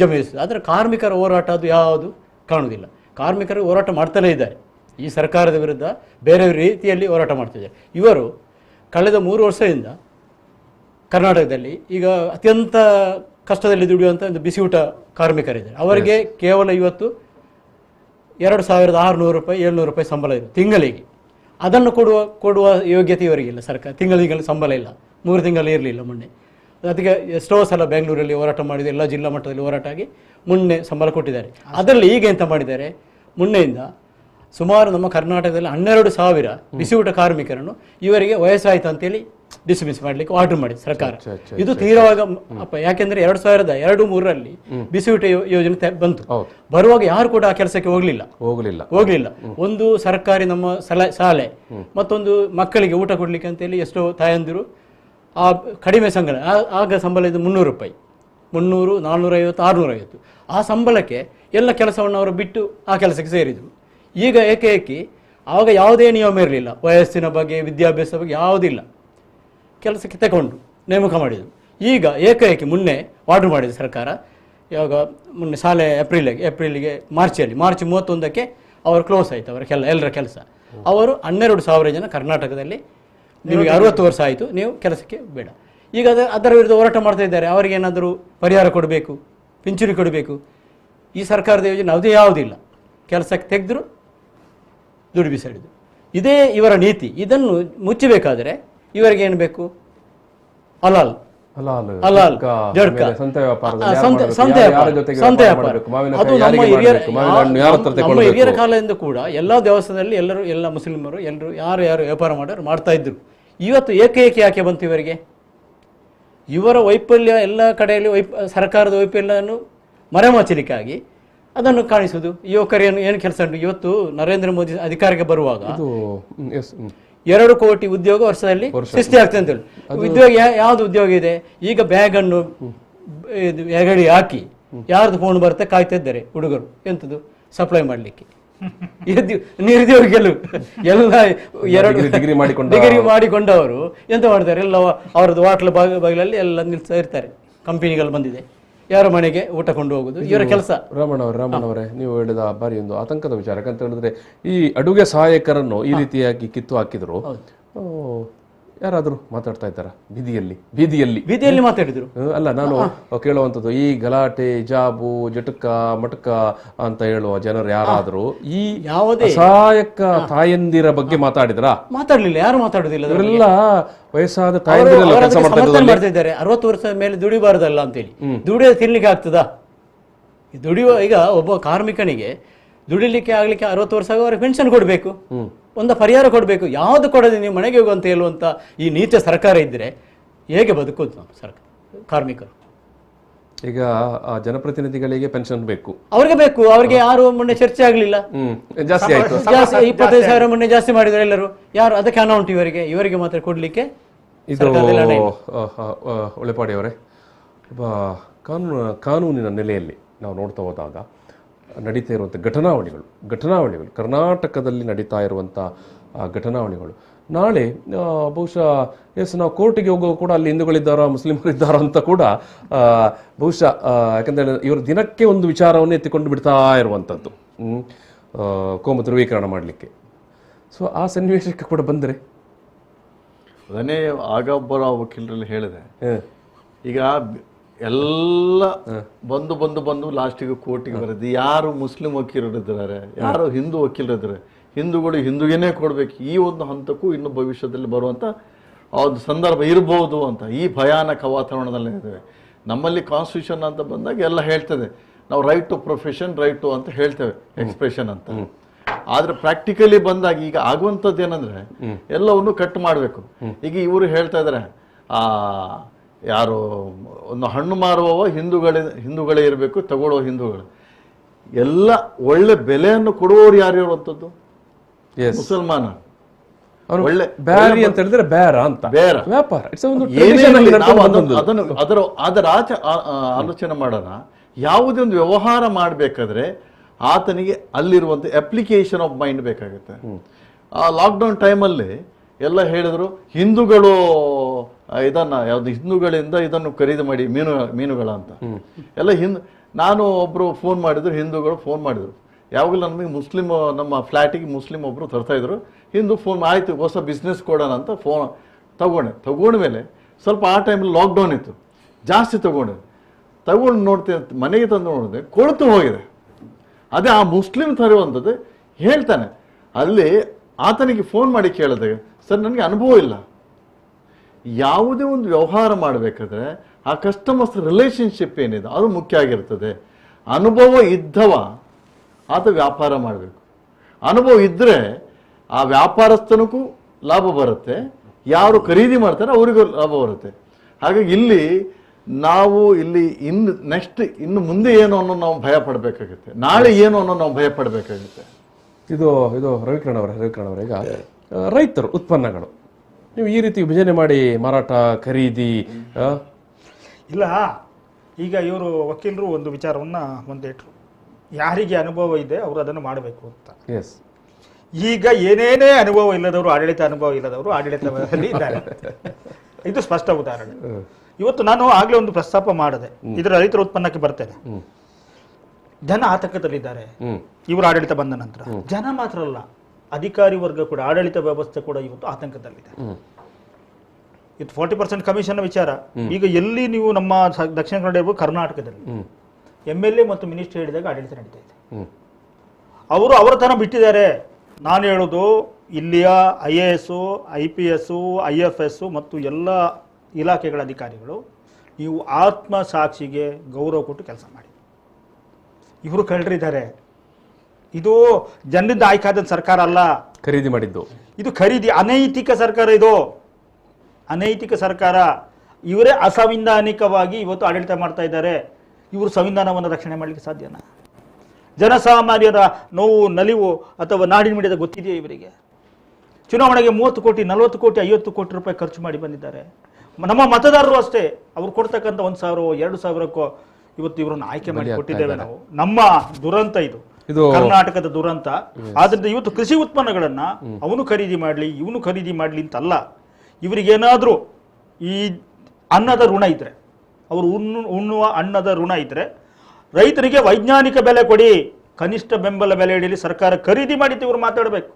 ಜಮಿಸಿದೆ. ಆದರೆ ಕಾರ್ಮಿಕರ ಹೋರಾಟ ಅದು ಯಾವುದು ಕಾಣುವುದಿಲ್ಲ. ಕಾರ್ಮಿಕರು ಹೋರಾಟ ಮಾಡ್ತಲೇ ಇದ್ದಾರೆ. ಈ ಸರ್ಕಾರದ ವಿರುದ್ಧ ಬೇರೆ ರೀತಿಯಲ್ಲಿ ಹೋರಾಟ ಮಾಡ್ತಿದ್ದಾರೆ. ಇವರು ಕಳೆದ 3 ವರ್ಷದಿಂದ ಕರ್ನಾಟಕದಲ್ಲಿ ಈಗ ಅತ್ಯಂತ ಕಷ್ಟದಲ್ಲಿ ದುಡಿಯುವಂಥ ಒಂದು ಬಿಸಿಯೂಟ ಕಾರ್ಮಿಕರಿದ್ದಾರೆ. ಅವರಿಗೆ ಕೇವಲ ಇವತ್ತು 2,600 ರೂಪಾಯಿ 700 ರೂಪಾಯಿ ಸಂಬಳ ಇದೆ ತಿಂಗಳಿಗೆ. ಅದನ್ನು ಕೊಡುವ ಯೋಗ್ಯತೆ ಇವರಿಗಿಲ್ಲ. ಸರ್ಕಾರ ತಿಂಗಳಿಗೆ ಸಂಬಳ ಇಲ್ಲ. 3 ತಿಂಗಳು ಇರಲಿಲ್ಲ ಮೊನ್ನೆ. ಅದಕ್ಕೆ ಎಷ್ಟೋ ಸಲ ಬೆಂಗಳೂರಲ್ಲಿ ಹೋರಾಟ ಮಾಡಿದ ಎಲ್ಲ ಜಿಲ್ಲಾ ಮಟ್ಟದಲ್ಲಿ ಹೋರಾಟ ಆಗಿ ಮೊನ್ನೆ ಸಂಬಳ ಕೊಟ್ಟಿದ್ದಾರೆ. ಅದರಲ್ಲಿ ಈಗ ಎಂತ ಮಾಡಿದ್ದಾರೆ, ಮೊನ್ನೆಯಿಂದ ಸುಮಾರು ನಮ್ಮ ಕರ್ನಾಟಕದಲ್ಲಿ 12,000 ಬಿಸಿಯೂಟ ಕಾರ್ಮಿಕರನ್ನು ಇವರಿಗೆ ವಯಸ್ಸಾಯಿತು ಅಂತೇಳಿ ಡಿಸ್ಮಿಸ್ ಮಾಡಲಿಕ್ಕೆ ಆರ್ಡರ್ ಮಾಡಿದೆ ಸರ್ಕಾರ. ಇದು ತೀರವಾಗ ಯಾಕೆಂದ್ರೆ 2002-3ರಲ್ಲಿ ಬಿಸಿಯೂಟ ಯೋಜನೆ ಬಂತು. ಬರುವಾಗ ಯಾರು ಕೂಡ ಆ ಕೆಲಸಕ್ಕೆ ಹೋಗ್ಲಿಲ್ಲ. ಒಂದು ಸರ್ಕಾರಿ ನಮ್ಮ ಶಾಲೆ ಮತ್ತೊಂದು ಮಕ್ಕಳಿಗೆ ಊಟ ಕೊಡ್ಲಿಕ್ಕೆ ಅಂತೇಳಿ ಎಷ್ಟೋ ತಾಯಂದಿರು ಆ ಕಡಿಮೆ ಸಂಬಳ, ಆಗ ಸಂಬಳ ಇದು 300 ರೂಪಾಯಿ, 300, 450, 650. ಆ ಸಂಬಳಕ್ಕೆ ಎಲ್ಲ ಕೆಲಸವನ್ನು ಅವರು ಬಿಟ್ಟು ಆ ಕೆಲಸಕ್ಕೆ ಸೇರಿದರು. ಈಗ ಏಕೇಕಿ ಆವಾಗ ಯಾವುದೇ ನಿಯಮ ಇರಲಿಲ್ಲ, ವಯಸ್ಸಿನ ಬಗ್ಗೆ ವಿದ್ಯಾಭ್ಯಾಸ ಬಗ್ಗೆ ಯಾವುದಿಲ್ಲ, ಕೆಲಸಕ್ಕೆ ತಗೊಂಡು ನೇಮಕ ಮಾಡಿದರು. ಈಗ ಏಕೈಕಿ ಮೊನ್ನೆ ಆರ್ಡರ್ ಮಾಡಿದೆ ಸರ್ಕಾರ. ಯಾವಾಗ ಮೊನ್ನೆ ಶಾಲೆ ಏಪ್ರಿಲಿಗೆ ಮಾರ್ಚ್ 31ಕ್ಕೆ ಅವರು ಕ್ಲೋಸ್ ಆಯಿತು ಅವರ ಎಲ್ಲರ ಕೆಲಸ. ಅವರು 12,000 ಜನ ಕರ್ನಾಟಕದಲ್ಲಿ ನಿಮಗೆ 60 ವರ್ಷ ಆಯಿತು, ನೀವು ಕೆಲಸಕ್ಕೆ ಬೇಡ. ಈಗ ಅದರ ವಿರುದ್ಧ ಹೋರಾಟ ಮಾಡ್ತಾ ಇದ್ದಾರೆ. ಅವರಿಗೆ ಏನಾದರೂ ಪರಿಹಾರ ಕೊಡಬೇಕು, ಪಿಂಚಣಿ ಕೊಡಬೇಕು. ಈ ಸರ್ಕಾರದ ಯೋಜನೆ ಅದೇ ಯಾವುದಿಲ್ಲ. ಕೆಲಸಕ್ಕೆ ತೆಗೆದ್ರು ದುಡ್ಡು ಬಿಸಾಡಿದ್ರು. ಇದೇ ಇವರ ನೀತಿ. ಇದನ್ನು ಮುಚ್ಚಬೇಕಾದರೆ ಇವರಿಗೆ ಏನು ಬೇಕು? ಹಲಾಲ್, ಜಡ್ಕ, ಸಂತೆ ವ್ಯಾಪಾರ. ಅದು ನಮ್ಮ ಹಿರಿಯರ ಕಾಲದಿಂದ ಕೂಡ ಎಲ್ಲ ದೇವಸ್ಥಾನದಲ್ಲಿ ಎಲ್ಲ ಮುಸ್ಲಿಮರು ಎಲ್ಲರೂ ಯಾರು ವ್ಯಾಪಾರ ಮಾಡೋರು ಮಾಡ್ತಾ ಇದ್ರು. ಇವತ್ತು ಏಕೈಕಿ ಯಾಕೆ ಬಂತು ಇವರಿಗೆ? ಇವರ ವೈಫಲ್ಯ ಎಲ್ಲ ಕಡೆಯಲ್ಲಿ ಸರ್ಕಾರದ ವೈಫಲ್ಯವನ್ನು ಮರೆಮಾಚಲಿಕ್ಕಾಗಿ ಅದನ್ನು ಕಾಣಿಸುವುದು. ಯುವಕರೇನು ಏನು ಕೆಲಸ ಉಂಟು? ಇವತ್ತು ನರೇಂದ್ರ ಮೋದಿ ಅಧಿಕಾರಕ್ಕೆ ಬರುವಾಗ 2 ಕೋಟಿ ಉದ್ಯೋಗ ವರ್ಷದಲ್ಲಿ ಸೃಷ್ಟಿ ಆಗ್ತದೆ ಅಂತ ಹೇಳಿ. ಉದ್ಯೋಗ ಯಾವ್ದು ಉದ್ಯೋಗ ಇದೆ? ಈಗ ಬ್ಯಾಗ್ ಅನ್ನು ಹೆಗಡಿ ಹಾಕಿ ಯಾರ್ದು ಫೋನ್ ಬರುತ್ತೆ ಕಾಯ್ತಾ ಇದ್ದಾರೆ ಹುಡುಗರು. ಎಂತದ್ದು ಸಪ್ಲೈ ಮಾಡ್ಲಿಕ್ಕೆ. ನಿರುದ್ಯೋಗಿಗಳು ಎಲ್ಲ 2 ಡಿಗ್ರಿ ಮಾಡಿಕೊಂಡವರು ಎಂತ ಮಾಡ್ತಾರೆ? ಎಲ್ಲ ಅವರದ್ದು ಹೋಟ್ಲ ಬಾಗಿಲಲ್ಲಿ ಎಲ್ಲ ನಿಲ್ಸ್ತಾ ಇರ್ತಾರೆ. ಕಂಪನಿಗಳು ಬಂದಿದೆ, ಯಾರ ಮನೆಗೆ ಊಟ ಕೊಂಡು ಹೋಗುದು ಇವರ ಕೆಲಸ. ರಾಮಣ್ಣ ಅವರೇ, ನೀವು ಹೇಳಿದ ಬಾರಿ ಒಂದು ಆತಂಕದ ವಿಚಾರ. ಯಾಕಂತ ಹೇಳಿದ್ರೆ ಈ ಅಡುಗೆ ಸಹಾಯಕರನ್ನು ಈ ರೀತಿಯಾಗಿ ಕಿತ್ತು ಹಾಕಿದ್ರು. ಯಾರಾದರೂ ಮಾತಾಡ್ತಾ ಇದ್ದಾರ ಬೀದಿಯಲ್ಲಿ ಮಾತಾಡಿದ್ರು? ಅಲ್ಲ, ನಾನು ಕೇಳುವಂಥದ್ದು ಈ ಗಲಾಟೆ, ಜಾಬು, ಜಟಕ, ಮಟಕ ಅಂತ ಹೇಳುವ ಜನರು ಯಾರಾದರೂ ಈ ಯಾವುದೇ ಸಹಾಯಕ ತಾಯಂದಿರ ಬಗ್ಗೆ ಮಾತಾಡ್ಲಿಲ್ಲ. ಯಾರು ಮಾತಾಡುದಿಲ್ಲ. ಇವರೆಲ್ಲ ವಯಸ್ಸಾದ ತಾಯಂದಿರೆಲ್ಲ ಕೆಲಸ ಮಾಡ್ತಾ ಇದ್ದಾರೆ. 60 ವರ್ಷದ ಮೇಲೆ ದುಡಿಬಾರ್ದಲ್ಲ ಅಂತೇಳಿ. ದುಡಿಯೋದು ತಿನ್ಲಿಕ್ಕೆ ಆಗ್ತದಾ? ದುಡಿಯುವ ಈಗ ಒಬ್ಬ ಕಾರ್ಮಿಕನಿಗೆ ದುಡಿಲಿಕ್ಕೆ ಆಗ್ಲಿಕ್ಕೆ 60 ವರ್ಷ ಅವ್ರಿಗೆ ಪೆನ್ಷನ್ ಕೊಡಬೇಕು, ಒಂದು ಪರಿಹಾರ ಕೊಡಬೇಕು. ಯಾವುದು ಕೊಡದೆ ನೀವು ಮನೆಗೆ ಹೋಗುವಂತ ಹೇಳುವಂತ ಈ ನೀಚ ಸರ್ಕಾರ ಇದ್ರೆ ಹೇಗೆ ಬದುಕೋದು ನಾವು ಸರ್ಕಾರ? ಕಾರ್ಮಿಕರು ಈಗ ಜನಪ್ರತಿನಿಧಿಗಳಿಗೆ ಪೆನ್ಷನ್ ಬೇಕು, ಅವ್ರಿಗೆ ಯಾರು ಮೊನ್ನೆ ಚರ್ಚೆ ಆಗ್ಲಿಲ್ಲ. ಜಾಸ್ತಿ ಆಯ್ತು, 25,000 ಮೊನ್ನೆ ಜಾಸ್ತಿ ಮಾಡಿದ್ರು ಎಲ್ಲರೂ. ಯಾರು ಅದಕ್ಕೆ ಅನೌಂಟ್ ಇವರಿಗೆ ಮಾತ್ರ ಕೊಡ್ಲಿಕ್ಕೆ. ಇದು ಒಳೆಪಾಡಿ ಅವರೇ, ಕಾನೂನಿನ ನೆಲೆಯಲ್ಲಿ ನಾವು ನೋಡ್ತಾ ಹೋದಾಗ ನಡೀತಾ ಇರುವಂಥ ಘಟನಾವಳಿಗಳು ಕರ್ನಾಟಕದಲ್ಲಿ ನಡೀತಾ ಇರುವಂಥ ಘಟನಾವಳಿಗಳು ನಾಳೆ ಬಹುಶಃ ನಾವು ಕೋರ್ಟಿಗೆ ಹೋಗೋ ಕೂಡ ಅಲ್ಲಿ ಹಿಂದೂಗಳಿದ್ದಾರಾ ಮುಸ್ಲಿಮರಿದ್ದಾರಾ ಅಂತ ಕೂಡ ಬಹುಶಃ, ಯಾಕಂದರೆ ಇವರು ದಿನಕ್ಕೆ ಒಂದು ವಿಚಾರವನ್ನು ಎತ್ತಿಕೊಂಡು ಬಿಡ್ತಾ ಇರುವಂಥದ್ದು ಕೋಮು ಧ್ರುವೀಕರಣ ಮಾಡಲಿಕ್ಕೆ. ಸೊ ಆ ಸನ್ನಿವೇಶಕ್ಕೆ ಕೂಡ ಬಂದರೆ ಅದನ್ನೇ ಆಗ ಒಬ್ಬರ ವಕೀಲರಲ್ಲಿ ಹೇಳಿದೆ. ಈಗ ಎಲ್ಲ ಬಂದು ಲಾಸ್ಟಿಗೆ ಕೋರ್ಟಿಗೆ ಬರೋದು. ಯಾರು ಮುಸ್ಲಿಂ ವಕೀಲರಿದ್ದಾರೆ, ಯಾರು ಹಿಂದೂ ವಕೀಲರಿದ್ದಾರೆ, ಹಿಂದೂಗಳು ಹಿಂದೂಗೇನೆ ಕೊಡಬೇಕು. ಈ ಒಂದು ಹಂತಕ್ಕೂ ಇನ್ನು ಭವಿಷ್ಯದಲ್ಲಿ ಬರುವಂಥ ಒಂದು ಸಂದರ್ಭ ಇರ್ಬೋದು ಅಂತ ಈ ಭಯಾನಕ ವಾತಾವರಣದಲ್ಲಿ ಇದ್ದೇವೆ. ನಮ್ಮಲ್ಲಿ ಕಾನ್ಸ್ಟಿಟ್ಯೂಷನ್ ಅಂತ ಬಂದಾಗ ಎಲ್ಲ ಹೇಳ್ತದೆ, ನಾವು right to profession, right to ಅಂತ ಹೇಳ್ತೇವೆ, ಎಕ್ಸ್ಪ್ರೆಷನ್ ಅಂತ. ಆದರೆ ಪ್ರಾಕ್ಟಿಕಲಿ ಬಂದಾಗ ಈಗ ಆಗುವಂಥದ್ದು ಏನಂದ್ರೆ ಎಲ್ಲವನ್ನು ಕಟ್ ಮಾಡಬೇಕು. ಈಗ ಇವರು ಹೇಳ್ತಾ ಇದ್ದಾರೆ, ಯಾರು ಒಂದು ಹಣ್ಣು ಮಾರುವವ ಹಿಂದೂಗಳೇ ಇರಬೇಕು, ತಗೊಳ್ಳೋ ಹಿಂದೂಗಳು. ಎಲ್ಲ ಒಳ್ಳೆ ಬೆಲೆಯನ್ನು ಕೊಡುವವರು ಯಾರು ಇರುವಂಥದ್ದು? ಮುಸಲ್ಮಾನ. ಒಳ್ಳೆ ಬ್ಯಾರಿ ಅಂತ ಹೇಳಿದ್ರೆ ಬೇರ ವ್ಯಾಪಾರ. ಅದರ ಆಲೋಚನೆ ಮಾಡೋಣ. ಯಾವುದೇ ಒಂದು ವ್ಯವಹಾರ ಮಾಡಬೇಕಾದ್ರೆ ಆತನಿಗೆ ಅಲ್ಲಿರುವಂಥ ಅಪ್ಲಿಕೇಶನ್ ಆಫ್ ಮೈಂಡ್ ಬೇಕಾಗುತ್ತೆ. ಆ ಲಾಕ್ಡೌನ್ ಟೈಮಲ್ಲಿ ಎಲ್ಲ ಹೇಳಿದರು ಹಿಂದೂಗಳು ಇದನ್ನು ಯಾವುದು ಹಿಂದೂಗಳಿಂದ ಇದನ್ನು ಖರೀದಿ ಮಾಡಿ ಮೀನುಗಳ ಅಂತ ಎಲ್ಲ ನಾನು ಒಬ್ಬರು ಫೋನ್ ಮಾಡಿದ್ರು, ಹಿಂದೂಗಳು ಫೋನ್ ಮಾಡಿದರು. ಯಾವಾಗಲೂ ನಮಗೆ ಮುಸ್ಲಿಮ್ ನಮ್ಮ ಫ್ಲ್ಯಾಟಿಗೆ ಮುಸ್ಲಿಮ್ ಒಬ್ಬರು ತರ್ತಾಯಿದ್ರು. ಹಿಂದೂ ಫೋನ್ ಆಯಿತು ಹೊಸ ಬಿಸ್ನೆಸ್ ಕೊಡೋಣ ಅಂತ ಫೋನ್ ತಗೊಂಡ್ಮೇಲೆ ಸ್ವಲ್ಪ ಆ ಟೈಮಲ್ಲಿ ಲಾಕ್ಡೌನ್ ಇತ್ತು, ಜಾಸ್ತಿ ತಗೊಂಡು ನೋಡ್ತೇನೆ, ಮನೆಗೆ ತಂದು ನೋಡಿದೆ ಕೊಳ್ತು ಹೋಗಿದೆ. ಅದೇ ಆ ಮುಸ್ಲಿಮ್ ತರುವಂಥದ್ದು ಹೇಳ್ತಾನೆ. ಅಲ್ಲಿ ಆತನಿಗೆ ಫೋನ್ ಮಾಡಿ ಕೇಳಿದಾಗ, ಸರ್ ನನಗೆ ಅನುಭವ ಇಲ್ಲ, ಯಾವುದೇ ಒಂದು ವ್ಯವಹಾರ ಮಾಡಬೇಕಾದ್ರೆ ಆ ಕಸ್ಟಮರ್ಸ್ ರಿಲೇಷನ್ಶಿಪ್ ಏನಿದೆ ಅದು ಮುಖ್ಯ ಆಗಿರ್ತದೆ. ಅನುಭವ ಇದ್ದವ ಆತ ವ್ಯಾಪಾರ ಮಾಡಬೇಕು. ಅನುಭವ ಇದ್ದರೆ ಆ ವ್ಯಾಪಾರಸ್ಥನಿಗೂ ಲಾಭ ಬರುತ್ತೆ, ಯಾರು ಖರೀದಿ ಮಾಡ್ತಾರೆ ಅವರಿಗೂ ಲಾಭ ಬರುತ್ತೆ. ಹಾಗಾಗಿ ಇಲ್ಲಿ ಇನ್ನು ಮುಂದೆ ಏನು ಅನ್ನೋ ನಾವು ಭಯ ಪಡಬೇಕಾಗುತ್ತೆ, ನಾಳೆ ಏನು ಅನ್ನೋ ನಾವು ಭಯ ಪಡಬೇಕಾಗುತ್ತೆ. ಇದು ರವಿಕಿರಣ್ ಅವರೇ, ಈಗ ರೈತರು ಉತ್ಪನ್ನಗಳು ನೀವು ಈ ರೀತಿ ವಿಭಜನೆ ಮಾಡಿ ಮಾರಾಟ ಖರೀದಿ ಇಲ್ಲ. ಈಗ ಇವರು ವಕೀಲರು ಒಂದು ವಿಚಾರವನ್ನು ಮುಂದಿಟ್ಟರು, ಯಾರಿಗೆ ಅನುಭವ ಇದೆ ಅವರು ಅದನ್ನು ಮಾಡಬೇಕು ಅಂತ. ಎಸ್, ಈಗ ಏನೇನೇ ಅನುಭವ ಇಲ್ಲದವರು, ಆಡಳಿತ ಅನುಭವ ಇಲ್ಲದವರು ಆಡಳಿತದಲ್ಲಿ ಇದ್ದಾರೆ. ಇದು ಸ್ಪಷ್ಟ ಉದಾಹರಣೆ. ಇವತ್ತು ನಾನು ಆಗ್ಲೇ ಒಂದು ಪ್ರಸ್ತಾಪ ಮಾಡಿದೆ, ಇದರ ರೈತರ ಉತ್ಪನ್ನಕ್ಕೆ ಬರ್ತೇನೆ. ಜನ ಆತಂಕದಲ್ಲಿದ್ದಾರೆ ಇವರು ಆಡಳಿತ ಬಂದ ನಂತರ. ಜನ ಮಾತ್ರ ಅಲ್ಲ, ಅಧಿಕಾರಿ ವರ್ಗ ಕೂಡ, ಆಡಳಿತ ವ್ಯವಸ್ಥೆ ಕೂಡ ಇವತ್ತು ಆತಂಕದಲ್ಲಿದೆ. ಇದು 40% ಕಮಿಷನ್ ವಿಚಾರ. ಈಗ ಎಲ್ಲಿ ನೀವು ನಮ್ಮ ದಕ್ಷಿಣ ಕನ್ನಡ ಇರ್ಬೋದು, ಕರ್ನಾಟಕದಲ್ಲಿ MLA ಮತ್ತು ಮಿನಿಸ್ಟರ್ ಹೇಳಿದಾಗ ಆಡಳಿತ ನಡೀತಾ ಇದೆ. ಅವರು ಅವರ ತನ ಬಿಟ್ಟಿದ್ದಾರೆ. ನಾನು ಹೇಳೋದು ಇಲ್ಲಿಯ IAS, IPS, IFS ಮತ್ತು ಎಲ್ಲ ಇಲಾಖೆಗಳ ಅಧಿಕಾರಿಗಳು, ನೀವು ಆತ್ಮಸಾಕ್ಷಿಗೆ ಗೌರವ ಕೊಟ್ಟು ಕೆಲಸ ಮಾಡಿ. ಇವರು ಕಳ್ಳರಿದ್ದಾರೆ. ಇದು ಜನರಿಂದ ಆಯ್ಕಾದ ಸರ್ಕಾರ ಅಲ್ಲ, ಖರೀದಿ ಮಾಡಿದ್ದು ಇದು ಅನೈತಿಕ ಸರ್ಕಾರ. ಇದು ಅನೈತಿಕ ಸರ್ಕಾರ. ಇವರೇ ಅಸಂವಿಧಾನಿಕವಾಗಿ ಇವತ್ತು ಆಡಳಿತ ಮಾಡ್ತಾ ಇದ್ದಾರೆ. ಇವರು ಸಂವಿಧಾನವನ್ನು ರಕ್ಷಣೆ ಮಾಡಲಿಕ್ಕೆ ಸಾಧ್ಯನಾ? ಜನಸಾಮಾನ್ಯರ ನೋವು, ನಲಿವು ಅಥವಾ ನಾಡಿನ ಮಿಡಿದ ಗೊತ್ತಿದೆಯೇ ಇವರಿಗೆ? ಚುನಾವಣೆಗೆ 30 ಕೋಟಿ, 40 ಕೋಟಿ, 50 ಕೋಟಿ ರೂಪಾಯಿ ಖರ್ಚು ಮಾಡಿ ಬಂದಿದ್ದಾರೆ. ನಮ್ಮ ಮತದಾರರು ಅಷ್ಟೇ, ಅವ್ರು ಕೊಡ್ತಕ್ಕಂಥ 1,000 2,000 ಇವತ್ತು ಇವರನ್ನು ಆಯ್ಕೆ ಮಾಡಿ ಕೊಟ್ಟಿದ್ದೇವೆ ನಾವು. ನಮ್ಮ ದುರಂತ ಇದು ಕರ್ನಾಟಕದ ದುರಂತ. ಆದ್ರಿಂದ ಇವತ್ತು ಕೃಷಿ ಉತ್ಪನ್ನಗಳನ್ನ ಅವನು ಖರೀದಿ ಮಾಡ್ಲಿ, ಇವನು ಖರೀದಿ ಮಾಡ್ಲಿ ಅಂತಲ್ಲ. ಇವರಿಗೇನಾದ್ರೂ ಈ ಅನ್ನದ ಋಣ ಇದ್ರೆ, ಅವರು ಉಣ್ಣುವ ಅನ್ನದ ಋಣ ಇದ್ರೆ, ರೈತರಿಗೆ ವೈಜ್ಞಾನಿಕ ಬೆಲೆ ಕೊಡಿ, ಕನಿಷ್ಠ ಬೆಂಬಲ ಬೆಲೆ ಇಡಲಿ, ಸರ್ಕಾರ ಖರೀದಿ ಮಾಡಿದ್ದು ಇವರು ಮಾತಾಡಬೇಕು.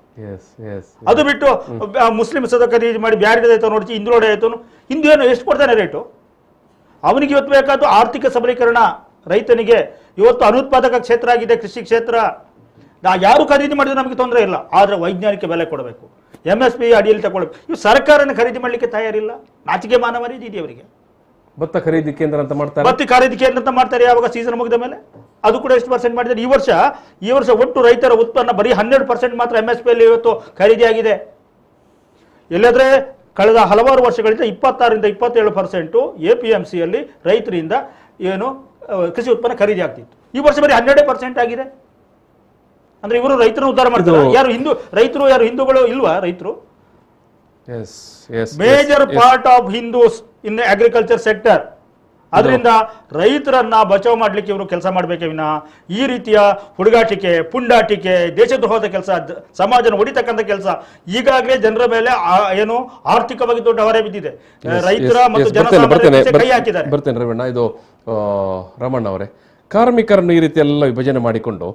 ಅದು ಬಿಟ್ಟು ಮುಸ್ಲಿಂ ಸದ ಖರೀದಿ ಮಾಡಿ ಬ್ಯಾರಿಡ ಆಯ್ತು ನೋಡಿ, ಹಿಂದುಳೋಡೆ ಆಯ್ತು, ಹಿಂದೂ ಏನು ಎಷ್ಟು ಕೊಡ್ತಾನೆ ರೇಟು? ಅವನಿಗೆ ಇವತ್ತು ಬೇಕಾದ್ದು ಆರ್ಥಿಕ ಸಬಲೀಕರಣ. ರೈತನಿಗೆ ಇವತ್ತು ಅನುತ್ಪಾದಕ ಕ್ಷೇತ್ರ ಆಗಿದೆ ಕೃಷಿ ಕ್ಷೇತ್ರ. ಯಾರು ಖರೀದಿ ಮಾಡಿದ್ರೆ ನಮಗೆ ತೊಂದರೆ ಇಲ್ಲ, ಆದ್ರೆ ವೈಜ್ಞಾನಿಕ ಬೆಲೆ ಕೊಡಬೇಕು, MSP ಅಡಿಯಲ್ಲಿ ತಗೊಳ್ಬೇಕು. ಇವು ಸರ್ಕಾರನ ಖರೀದಿ ಮಾಡಲಿಕ್ಕೆ ತಯಾರಿಲ್ಲ. ನಾಚಿಕೆ ಮಾನವರಿ ಇದೆ ಅವರಿಗೆ. ಭತ್ತ ಖರೀದಿ ಕೇಂದ್ರ ಅಂತ ಮಾಡ್ತಾರೆ, ಭತ್ತ ಖರೀದಿ ಕೇಂದ್ರ ಅಂತ ಮಾಡ್ತಾರೆ. ಯಾವಾಗ ಸೀಸನ್ ಮುಗಿದ ಮೇಲೆ ಅದು ಕೂಡ ಎಷ್ಟು % ಮಾಡಿದ್ದಾರೆ? ಈ ವರ್ಷ ಒಟ್ಟು ರೈತರ ಉತ್ಪನ್ನ ಬರೀ 12% ಮಾತ್ರ MSP ಅಲ್ಲಿ ಇವತ್ತು ಖರೀದಿ ಆಗಿದೆ. ಎಲ್ಲಾದ್ರೆ ಕಳೆದ ಹಲವಾರು ವರ್ಷಗಳಿಂದ 26ರಿಂದ 27% APMCಯಲ್ಲಿ ರೈತರಿಂದ ಏನು ಕೃಷಿ ಉತ್ಪನ್ನ ಖರೀದಿ ಆಗ್ತಿತ್ತು. ಈ ವರ್ಷ ಬರೀ 12% ಆಗಿದೆ. ಅಂದ್ರೆ ಇವರು ರೈತರನ್ನು ಉದ್ಧಾರ ಮಾಡ್ತಾರೆ. ಯಾರು ಹಿಂದೂಗಳು ಇಲ್ವಾ ರೈತರು? Major part of Hindus in agriculture sector. ಅದರಿಂದ ರೈತರನ್ನ ಬಚಾವ್ ಮಾಡ್ಲಿಕ್ಕೆ ಇವರು ಕೆಲಸ ಮಾಡಬೇಕೆ ವಿನ ಈ ರೀತಿಯ ಹುಡುಗಾಟಿಕೆ, ಪುಂಡಾಟಿಕೆ, ದೇಶದ್ರೋಹದ ಕೆಲಸ, ಸಮಾಜನ ಹೊಡಿತಕ್ಕಂಥ ಕೆಲಸ ಈಗಾಗಲೇ ಜನರ ಮೇಲೆ ಏನು ಆರ್ಥಿಕವಾಗಿ ದೊಡ್ಡ ಹೊರೆ ಬಿದ್ದಿದೆ. ರೈತರ ಮತ್ತು ಜನಸಾಮಾನ್ಯರ ಕೈ ಹಾಕಿದ್ದಾರೆ. ಬರ್ತೇನೆ ರಮಣ್ಣ. ಇದು ರಮಣ್ಣ ಅವರೇ, ಕಾರ್ಮಿಕರನ್ನು ಈ ರೀತಿ ಎಲ್ಲ ವಿಭಜನೆ ಮಾಡಿಕೊಂಡು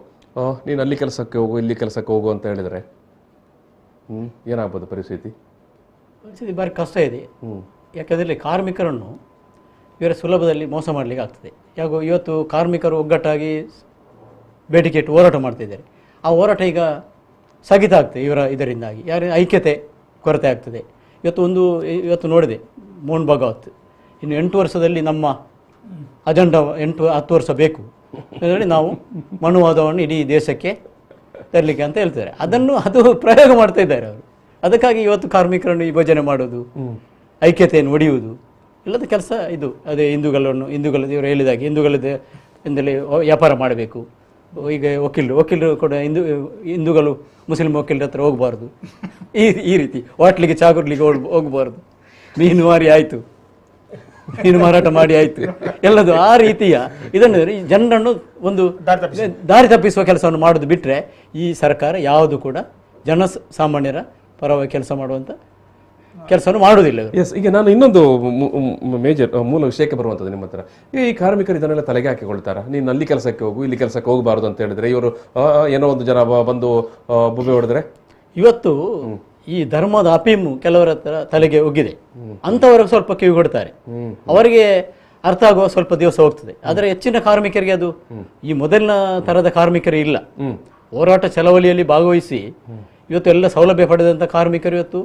ನೀನು ಅಲ್ಲಿ ಕೆಲಸಕ್ಕೆ ಹೋಗು, ಇಲ್ಲಿ ಕೆಲಸಕ್ಕೆ ಹೋಗು ಅಂತ ಹೇಳಿದ್ರೆ ಏನಾಗ್ಬೋದು ಪರಿಸ್ಥಿತಿ? ಭಾರಿ ಕಷ್ಟ ಇದೆ. ಯಾಕಂದರೆ ಕಾರ್ಮಿಕರನ್ನು ಇವರ ಸುಲಭದಲ್ಲಿ ಮೋಸ ಮಾಡಲಿಕ್ಕೆ ಆಗ್ತದೆ. ಇವತ್ತು ಕಾರ್ಮಿಕರು ಒಗ್ಗಟ್ಟಾಗಿ ಬೇಡಿಕೆ ಇಟ್ಟು ಹೋರಾಟ ಮಾಡ್ತಿದ್ದಾರೆ. ಆ ಹೋರಾಟ ಈಗ ಸ್ಥಗಿತ ಆಗ್ತದೆ ಇದರಿಂದಾಗಿ. ಐಕ್ಯತೆ ಕೊರತೆ ಆಗ್ತದೆ. ಇವತ್ತು ನೋಡಿದೆ ಮೋಹನ್ ಭಾಗವತ್, ಇನ್ನು 8 ವರ್ಷದಲ್ಲಿ ನಮ್ಮ ಅಜೆಂಡಾ 8-10 ವರ್ಷ ಬೇಕು ಅದರಲ್ಲಿ ನಾವು ಮನುವಾದವನ್ನು ಇಡೀ ದೇಶಕ್ಕೆ ತರಲಿಕ್ಕೆ ಅಂತ ಹೇಳ್ತಾರೆ. ಅದು ಪ್ರಯೋಗ ಮಾಡ್ತಾ ಇದ್ದಾರೆ ಅವರು. ಅದಕ್ಕಾಗಿ ಇವತ್ತು ಕಾರ್ಮಿಕರನ್ನು ವಿಭಜನೆ ಮಾಡೋದು, ಐಕ್ಯತೆಯನ್ನು ಒಡೆಯುವುದು ಇಲ್ಲದ ಕೆಲಸ ಇದು. ಅದೇ ಹಿಂದೂಗಳು ಇವರು ಹೇಳಿದಾಗೆ ಹಿಂದೂಗಳಿಂದಲೇ ವ್ಯಾಪಾರ ಮಾಡಬೇಕು. ಈಗ ವಕೀಲರು ಕೂಡ ಹಿಂದೂಗಳು ಮುಸ್ಲಿಂ ವಕೀಲರ ಹತ್ರ ಹೋಗಬಾರ್ದು. ಈ ರೀತಿ ಹೋಟ್ಲಿಗೆ ಚಾಗುರ್ಲಿಗೆ ಹೋಗಬಾರ್ದು. ಮೀನು ಮಾರಿ ಆಯಿತು, ಮೀನು ಮಾರಾಟ ಮಾಡಿ ಆಯಿತು, ಎಲ್ಲದು ಆ ರೀತಿಯ ಇದನ್ನು ಜನರನ್ನು ಒಂದು ದಾರಿ ತಪ್ಪಿಸುವ ಕೆಲಸವನ್ನು ಮಾಡೋದು ಬಿಟ್ಟರೆ ಈ ಸರ್ಕಾರ ಯಾವುದು ಕೂಡ ಸಾಮಾನ್ಯರ ಪರವಾಗಿ ಕೆಲಸ ಮಾಡುವಂಥ ಕೆಲಸವನ್ನು ಮಾಡುವುದಿಲ್ಲ. ಎಸ್, ಈಗ ನಾನು ಇನ್ನೊಂದು ಮೇಜರ್ ಮೂಲ ವಿಷಯಕ್ಕೆ ಬರುವಂಥದ್ದು ನಿಮ್ಮ ಹತ್ರ. ಈ ಕಾರ್ಮಿಕರು ಇದನ್ನೆಲ್ಲ ತಲೆಗೆ ಹಾಕಿಕೊಳ್ತಾರ, ನೀನು ಅಲ್ಲಿ ಕೆಲಸಕ್ಕೆ ಹೋಗು, ಇಲ್ಲಿ ಕೆಲಸಕ್ಕೆ ಹೋಗಬಾರ್ದು ಅಂತ ಹೇಳಿದ್ರೆ ಇವರು ಏನೋ ಒಂದು ಜನ ಬಂದು ಬುಬೆ ಹೊಡೆದ್ರೆ. ಇವತ್ತು ಈ ಧರ್ಮದ ಅಪೀಮು ಕೆಲವರ ಹತ್ರ ತಲೆಗೆ ಹೋಗಿದೆ, ಅಂಥವ್ರಿಗೆ ಸ್ವಲ್ಪ ಕಿವಿ ಕೊಡ್ತಾರೆ, ಅವರಿಗೆ ಅರ್ಥ ಆಗುವ ಸ್ವಲ್ಪ ದಿವಸ ಹೋಗ್ತದೆ. ಆದರೆ ಹೆಚ್ಚಿನ ಕಾರ್ಮಿಕರಿಗೆ ಅದು ಈ ಮೊದಲಿನ ಥರದ ಕಾರ್ಮಿಕರು ಇಲ್ಲ. ಹೋರಾಟ ಚಳವಳಿಯಲ್ಲಿ ಭಾಗವಹಿಸಿ ಇವತ್ತು ಎಲ್ಲ ಸೌಲಭ್ಯ ಪಡೆದಂಥ ಕಾರ್ಮಿಕರು ಇವತ್ತು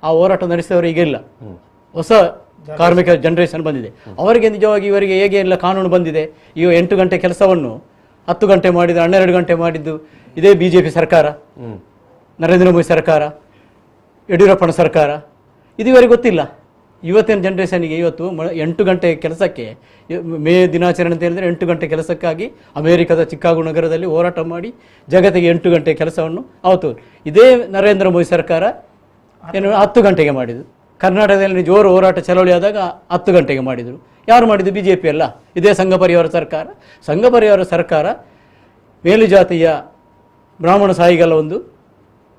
ಆ ಹೋರಾಟ ನಡೆಸಿದವರು ಈಗ ಇಲ್ಲ. ಹೊಸ ಕಾರ್ಮಿಕ ಜನರೇಷನ್ ಬಂದಿದೆ, ಅವರಿಗೆ ನಿಜವಾಗಿ ಇವರಿಗೆ ಹೇಗೆ ಎಲ್ಲ ಕಾನೂನು ಬಂದಿದೆ. ಈಗ 8 ಗಂಟೆ ಕೆಲಸವನ್ನು 10 ಗಂಟೆ ಮಾಡಿದ್ದು, 12 ಗಂಟೆ ಮಾಡಿದ್ದು ಇದೇ BJP ಸರ್ಕಾರ, ನರೇಂದ್ರ ಮೋದಿ ಸರ್ಕಾರ, ಯಡಿಯೂರಪ್ಪನ ಸರ್ಕಾರ. ಇದು ಇವರಿಗೆ ಗೊತ್ತಿಲ್ಲ. ಇವತ್ತಿನ ಜನ್ರೇಷನ್ಗೆ ಇವತ್ತು 8 ಗಂಟೆ ಕೆಲಸಕ್ಕೆ ಮೇ ದಿನಾಚರಣೆ ಅಂತ ಹೇಳಿದರೆ 8 ಗಂಟೆ ಕೆಲಸಕ್ಕಾಗಿ ಅಮೆರಿಕದ ಚಿಕಾಗೋ ನಗರದಲ್ಲಿ ಹೋರಾಟ ಮಾಡಿ ಜಗತ್ತಿಗೆ 8 ಗಂಟೆ ಕೆಲಸವನ್ನು ಅವತ್ತು ಇದೇ ನರೇಂದ್ರ ಮೋದಿ ಸರ್ಕಾರ ಏನು 10 ಗಂಟೆಗೆ ಮಾಡಿದ್ದು. ಕರ್ನಾಟಕದಲ್ಲಿ ಜೋರು ಹೋರಾಟ ಚಳವಳಿ ಆದಾಗ 10 ಗಂಟೆಗೆ ಮಾಡಿದರು. ಯಾರು ಮಾಡಿದ್ದು? BJP ಅಲ್ಲ, ಇದೇ ಸಂಘ ಪರಿವಾರ ಸರ್ಕಾರ. ಸಂಘ ಪರಿವಾರ ಸರ್ಕಾರ ಮೇಲುಜಾತಿಯ ಬ್ರಾಹ್ಮಣ ಸಾಯಿಗಳ ಒಂದು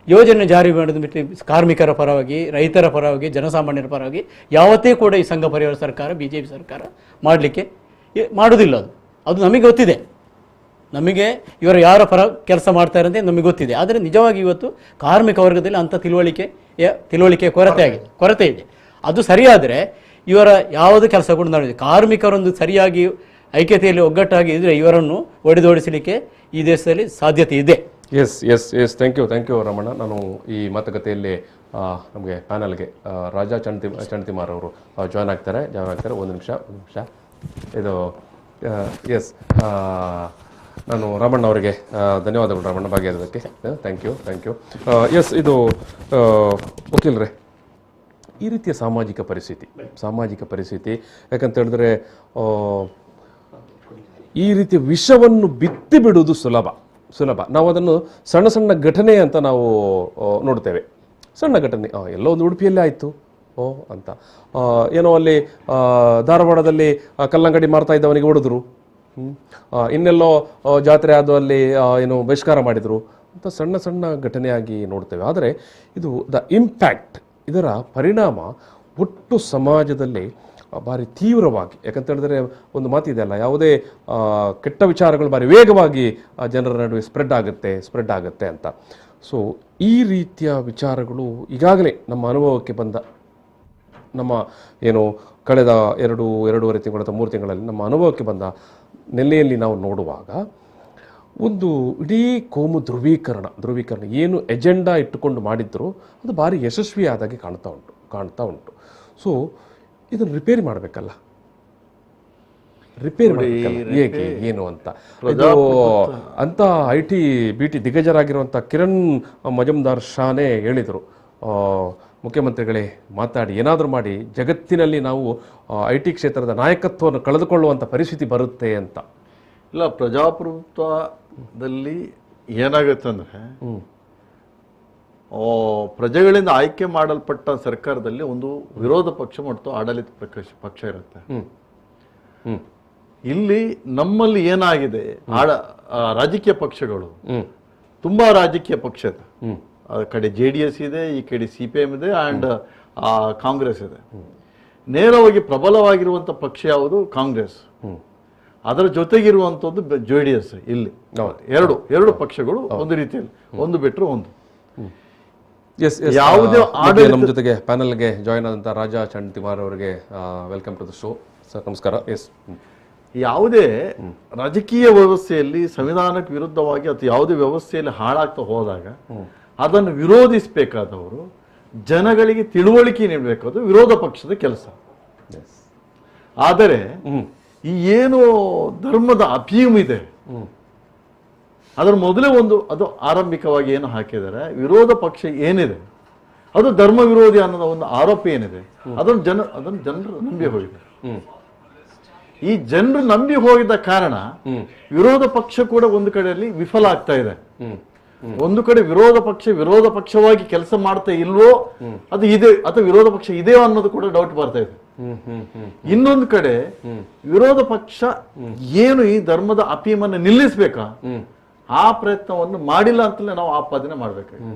ಯೋಜನೆ ಜಾರಿ ಮಾಡಿದ ಬಿಟ್ಟು ಕಾರ್ಮಿಕರ ಪರವಾಗಿ, ರೈತರ ಪರವಾಗಿ, ಜನಸಾಮಾನ್ಯರ ಪರವಾಗಿ ಯಾವತ್ತೇ ಕೂಡ ಈ ಸಂಘ ಪರಿವಾರ ಸರ್ಕಾರ, BJP ಸರ್ಕಾರ ಮಾಡಲಿಕ್ಕೆ ಮಾಡುವುದಿಲ್ಲ. ಅದು ನಮಗೆ ಗೊತ್ತಿದೆ. ನಮಗೆ ಇವರು ಯಾರ ಪರ ಕೆಲಸ ಮಾಡ್ತಾರೆ ಅಂತ ನಮಗೆ ಗೊತ್ತಿದೆ. ಆದರೆ ನಿಜವಾಗಿ ಇವತ್ತು ಕಾರ್ಮಿಕ ವರ್ಗದಲ್ಲಿ ಅಂಥ ತಿಳುವಳಿಕೆ ಕೊರತೆ ಇದೆ. ಅದು ಸರಿಯಾದರೆ ಇವರ ಯಾವುದು ಕೆಲಸ ಕೂಡ ನಡೆದಿದೆ. ಕಾರ್ಮಿಕರೊಂದು ಸರಿಯಾಗಿ ಐಕ್ಯತೆಯಲ್ಲಿ ಒಗ್ಗಟ್ಟಾಗಿ ಇದ್ದರೆ ಇವರನ್ನು ಒಡೆದೋಡಿಸಲಿಕ್ಕೆ ಈ ದೇಶದಲ್ಲಿ ಸಾಧ್ಯತೆ ಇದೆ. Yes yes yes thank you Ramana. ನಾನು ಈ ಮಾತುಕತೆಯಲ್ಲಿ ನಮಗೆ ಪ್ಯಾನಲ್ಗೆ ರಾಜಾ ಚಂಟಿಮಾರ್ ಅವರು ಜಾಯ್ನ್ ಆಗ್ತಾರೆ. ಒಂದು ನಿಮಿಷ ಇದು ಎಸ್, ನಾನು ರಾಮಣ್ಣ ಅವರಿಗೆ ಧನ್ಯವಾದಗಳು ರಾಮಣ್ಣ ಭಾಗಿಯಾದಕ್ಕೆ. Thank you. ಎಸ್, ಇದು ವಕೀಲರೇ, ಈ ರೀತಿಯ ಸಾಮಾಜಿಕ ಪರಿಸ್ಥಿತಿ ಯಾಕಂತ ಹೇಳಿದ್ರೆ ಈ ರೀತಿಯ ವಿಷವನ್ನು ಬಿತ್ತಿ ಬಿಡುವುದು ಸುಲಭ. ನಾವು ಅದನ್ನು ಸಣ್ಣ ಘಟನೆ ಅಂತ ನಾವು ನೋಡ್ತೇವೆ. ಸಣ್ಣ ಘಟನೆ, ಎಲ್ಲೋ ಒಂದು ಉಡುಪಿಯಲ್ಲೇ ಆಯಿತು ಅಂತ, ಏನೋ ಅಲ್ಲಿ ಧಾರವಾಡದಲ್ಲಿ ಕಲ್ಲಂಗಡಿ ಮಾರ್ತಾ ಇದ್ದವನಿಗೆ ಹೊಡೆದ್ರು, ಇನ್ನೆಲ್ಲೋ ಜಾತ್ರೆ ಆದ ಅಲ್ಲಿ ಏನು ಬಹಿಷ್ಕಾರ ಮಾಡಿದರು ಅಂತ ಸಣ್ಣ ಘಟನೆಯಾಗಿ ನೋಡ್ತೇವೆ. ಆದರೆ ಇದು ಇಂಪ್ಯಾಕ್ಟ್, ಇದರ ಪರಿಣಾಮ ಒಟ್ಟು ಸಮಾಜದಲ್ಲಿ ಭಾರಿ ತೀವ್ರವಾಗಿ, ಯಾಕಂತ ಹೇಳಿದ್ರೆ ಒಂದು ಮಾತಿದೆ ಅಲ್ಲ, ಯಾವುದೇ ಕೆಟ್ಟ ವಿಚಾರಗಳು ಭಾರಿ ವೇಗವಾಗಿ ಜನರ ನಡುವೆ ಸ್ಪ್ರೆಡ್ ಆಗುತ್ತೆ ಅಂತ. ಸೊ ಈ ರೀತಿಯ ವಿಚಾರಗಳು ಈಗಾಗಲೇ ನಮ್ಮ ಅನುಭವಕ್ಕೆ ಬಂದ, ನಮ್ಮ ಏನು ಕಳೆದ 2.5 ತಿಂಗಳು ಅಥವಾ 3 ತಿಂಗಳಲ್ಲಿ ನಮ್ಮ ಅನುಭವಕ್ಕೆ ಬಂದ ನೆಲೆಯಲ್ಲಿ ನಾವು ನೋಡುವಾಗ ಒಂದು ಇಡೀ ಕೋಮು ಧ್ರುವೀಕರಣ ಏನು ಎಜೆಂಡಾ ಇಟ್ಟುಕೊಂಡು ಮಾಡಿದ್ರು ಅದು ಭಾರಿ ಯಶಸ್ವಿಯಾದಾಗೆ ಕಾಣ್ತಾ ಉಂಟು. ಸೊ ಇದನ್ನು ರಿಪೇರಿ ಮಾಡಬೇಕಲ್ಲ, ಹೇಗೆ ಏನು ಅಂತ. ಇದು ಅಂತ BT ದಿಗ್ಗಜರಾಗಿರುವಂಥ ಕಿರಣ್ ಮಜುಮ್ದಾರ್ ಶಾನೇ ಹೇಳಿದರು, ಮುಖ್ಯಮಂತ್ರಿಗಳೇ ಮಾತಾಡಿ ಏನಾದರೂ ಮಾಡಿ, ಜಗತ್ತಿನಲ್ಲಿ ನಾವು IT ಕ್ಷೇತ್ರದ ನಾಯಕತ್ವವನ್ನು ಕಳೆದುಕೊಳ್ಳುವಂಥ ಪರಿಸ್ಥಿತಿ ಬರುತ್ತೆ ಅಂತ. ಇಲ್ಲ, ಪ್ರಜಾಪ್ರಭುತ್ವದಲ್ಲಿ ಏನಾಗುತ್ತೆ ಅಂದರೆ, ಪ್ರಜೆಗಳಿಂದ ಆಯ್ಕೆ ಮಾಡಲ್ಪಟ್ಟ ಸರ್ಕಾರದಲ್ಲಿ ಒಂದು ವಿರೋಧ ಪಕ್ಷ ಮತ್ತು ಆಡಳಿತ ಪಕ್ಷ ಇರುತ್ತೆ. ಇಲ್ಲಿ ನಮ್ಮಲ್ಲಿ ಏನಾಗಿದೆ, ರಾಜಕೀಯ ಪಕ್ಷಗಳು ತುಂಬಾ ರಾಜಕೀಯ ಪಕ್ಷ ಇದೆ. ಆ ಕಡೆ JDS ಇದೆ, ಈ ಕಡೆ CPM ಇದೆ, ಅಂಡ್ ಕಾಂಗ್ರೆಸ್ ಇದೆ. ನೇರವಾಗಿ ಪ್ರಬಲವಾಗಿರುವಂತ ಪಕ್ಷ ಯಾವುದು? ಕಾಂಗ್ರೆಸ್. ಅದರ ಜೊತೆಗಿರುವಂತದ್ದು JDS. ಇಲ್ಲಿ ಎರಡು ಪಕ್ಷಗಳು ಒಂದು ರೀತಿಯಲ್ಲಿ, ಒಂದು ಬಿಟ್ಟರು ಒಂದು. ಯಾವುದೇ ನಮ್ಮ ಜೊತೆಗೆ ಪ್ಯಾನಲ್ಗೆ ಜಾಯ್ನ್ ಆದಂಥ ರಾಜಾ ಚಂಟಿಮಾರ್ ಅವರಿಗೆ welcome to the show sir, ನಮಸ್ಕಾರ. ಎಸ್, ಯಾವುದೇ ರಾಜಕೀಯ ವ್ಯವಸ್ಥೆಯಲ್ಲಿ ಸಂವಿಧಾನಕ್ಕೆ ವಿರುದ್ಧವಾಗಿ ಅಥವಾ ಯಾವುದೇ ವ್ಯವಸ್ಥೆಯಲ್ಲಿ ಹಾಳಾಗ್ತಾ ಹೋದಾಗ ಅದನ್ನು ವಿರೋಧಿಸಬೇಕಾದವರು ಜನಗಳಿಗೆ ತಿಳುವಳಿಕೆ ನೀಡಬೇಕಾದ ವಿರೋಧ ಪಕ್ಷದ ಕೆಲಸ. ಆದರೆ ಈ ಏನು ಧರ್ಮದ ಅಫೀಮ್ ಇದೆ, ಅದರ ಮೊದಲೇ ಅದು ಆರಂಭಿಕವಾಗಿ ಏನು ಹಾಕಿದ್ದಾರೆ, ವಿರೋಧ ಪಕ್ಷ ಏನಿದೆ ಅದು ಧರ್ಮ ವಿರೋಧಿ ಅನ್ನೋದ ಒಂದು ಆರೋಪ ಏನಿದೆ, ಅದನ್ನು ಜನರು ನಂಬಿ ಹೋಗಿದ್ದಾರೆ. ಈ ಜನರು ನಂಬಿ ಹೋಗಿದ್ದ ಕಾರಣ ವಿರೋಧ ಪಕ್ಷ ಕೂಡ ಒಂದು ಕಡೆಯಲ್ಲಿ ವಿಫಲ ಆಗ್ತಾ ಇದೆ. ಒಂದು ಕಡೆ ವಿರೋಧ ಪಕ್ಷವಾಗಿ ಕೆಲಸ ಮಾಡ್ತಾ ಇಲ್ವೋ, ಅದು ಇದೆ ಅಥವಾ ವಿರೋಧ ಪಕ್ಷ ಇದೆಯೋ ಅನ್ನೋದು ಕೂಡ ಡೌಟ್ ಬರ್ತಾ ಇದೆ. ಇನ್ನೊಂದು ಕಡೆ ವಿರೋಧ ಪಕ್ಷ ಏನು ಈ ಧರ್ಮದ ಅಫೀಮನ್ನು ನಿಲ್ಲಿಸ್ಬೇಕಾ ಆ ಪ್ರಯತ್ನವನ್ನು ಮಾಡಿಲ್ಲ ಅಂತಲೇ ನಾವು ಆಪಾದನೆ ಮಾಡಬೇಕಾಗಿದೆ.